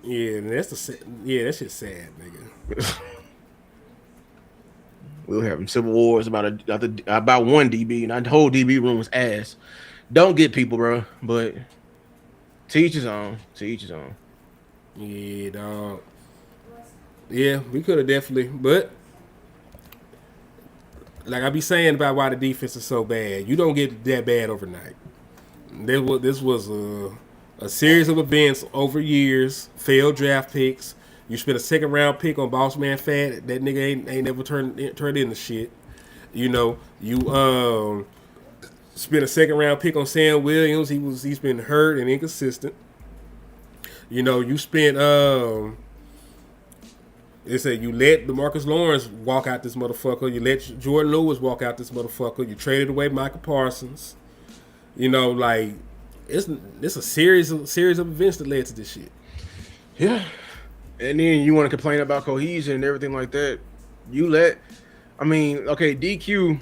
Yeah, that shit's sad, nigga. We were having civil wars about one DB, and that whole DB room was ass. Don't get people, bro, but to each his own. To each his own. Yeah, dog. Yeah, we could have definitely, but like I be saying about why the defense is so bad, you don't get that bad overnight. This was a series of events over years, failed draft picks. You spent a second round pick on Boss Man Fat. That nigga ain't never turned into shit. You know, you spent a second round pick on Sam Williams. He's been hurt and inconsistent. You know, you spent they said you let DeMarcus Lawrence walk out this motherfucker. You let Jordan Lewis walk out this motherfucker. You traded away Michael Parsons. You know, like it's a series of events that led to this shit. Yeah. And then you want to complain about cohesion and everything like that. DQ,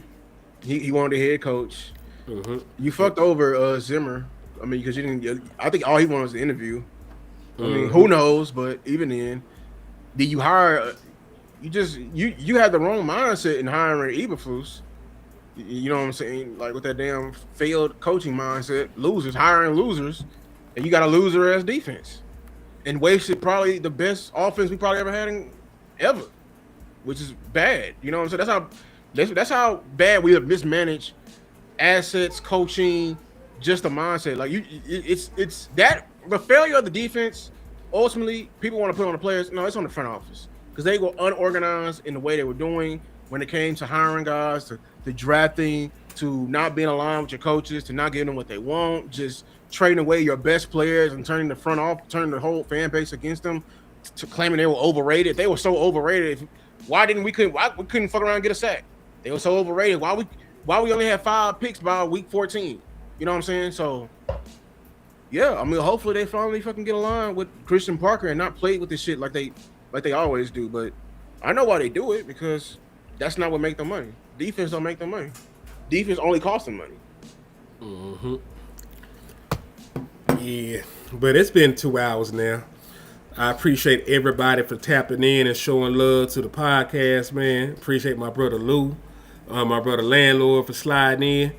he wanted the head coach. Mm-hmm. You fucked over Zimmer. I mean, because you didn't. I think all he wanted was the interview. I mean, who knows? But even then, did you hire? You had the wrong mindset in hiring Eberflus. You know what I'm saying? Like with that damn failed coaching mindset, hiring losers, and you got a loser as defense, and wasted probably the best offense we probably ever had ever, which is bad. You know what I'm saying? That's how bad we have mismanaged assets, coaching, just the mindset. Like it's that the failure of the defense. Ultimately, people want to put on the players. No, it's on the front office because they were unorganized in the way they were doing when it came to hiring guys, to drafting, to not being aligned with your coaches, to not getting them what they want, just trading away your best players and turning the whole fan base against them, to claiming they were overrated. They were so overrated. Why we couldn't fuck around and get a sack? They were so overrated. Why we only had 5 picks by week 14? You know what I'm saying? So. Yeah, I mean, hopefully they finally fucking get aligned with Christian Parker and not play with this shit like they always do. But I know why they do it, because that's not what make them money. Defense don't make them money. Defense only costs them money. Mm-hmm. Yeah, but it's been 2 hours now. I appreciate everybody for tapping in and showing love to the podcast, man. Appreciate my brother Lou, my brother Landlord for sliding in.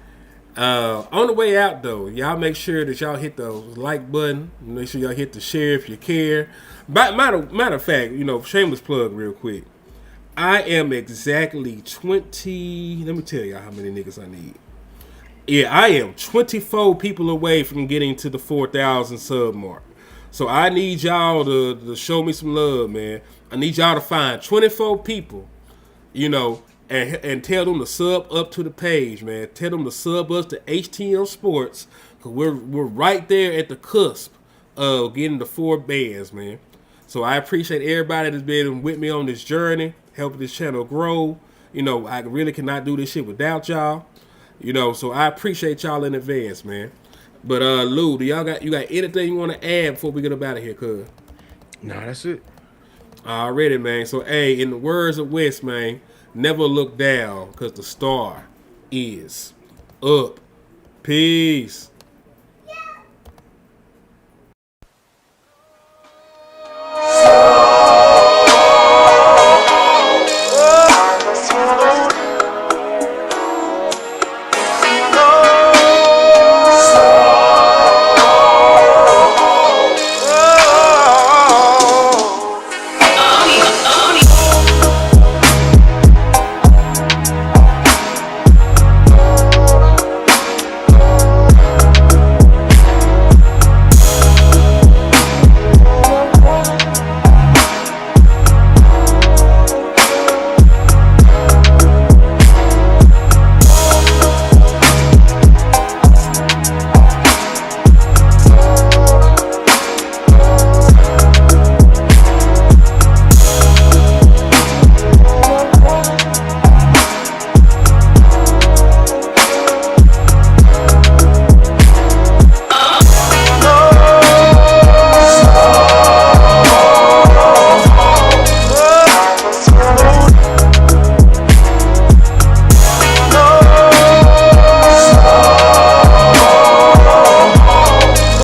On the way out though, y'all make sure that y'all hit the like button. Make sure y'all hit the share if you care. Matter of fact, you know, shameless plug real quick. I am exactly 20. Let me tell y'all how many niggas I need. Yeah, I am 24 people away from getting to the 4,000 sub mark. So I need y'all to show me some love, man. I need y'all to find 24 people, you know, and tell them to sub up to the page, man. Tell them to sub us to HTM Sports, because we're right there at the cusp of getting the 4 bands, man. So I appreciate everybody that's been with me on this journey, helping this channel grow. You know, I really cannot do this shit without y'all. You know, so I appreciate y'all in advance, man. But Lou, you got anything you want to add before we get up out of here, cuz? No, that's it. Already, man. So hey, in the words of West, man, never look down, because the star is up. Peace.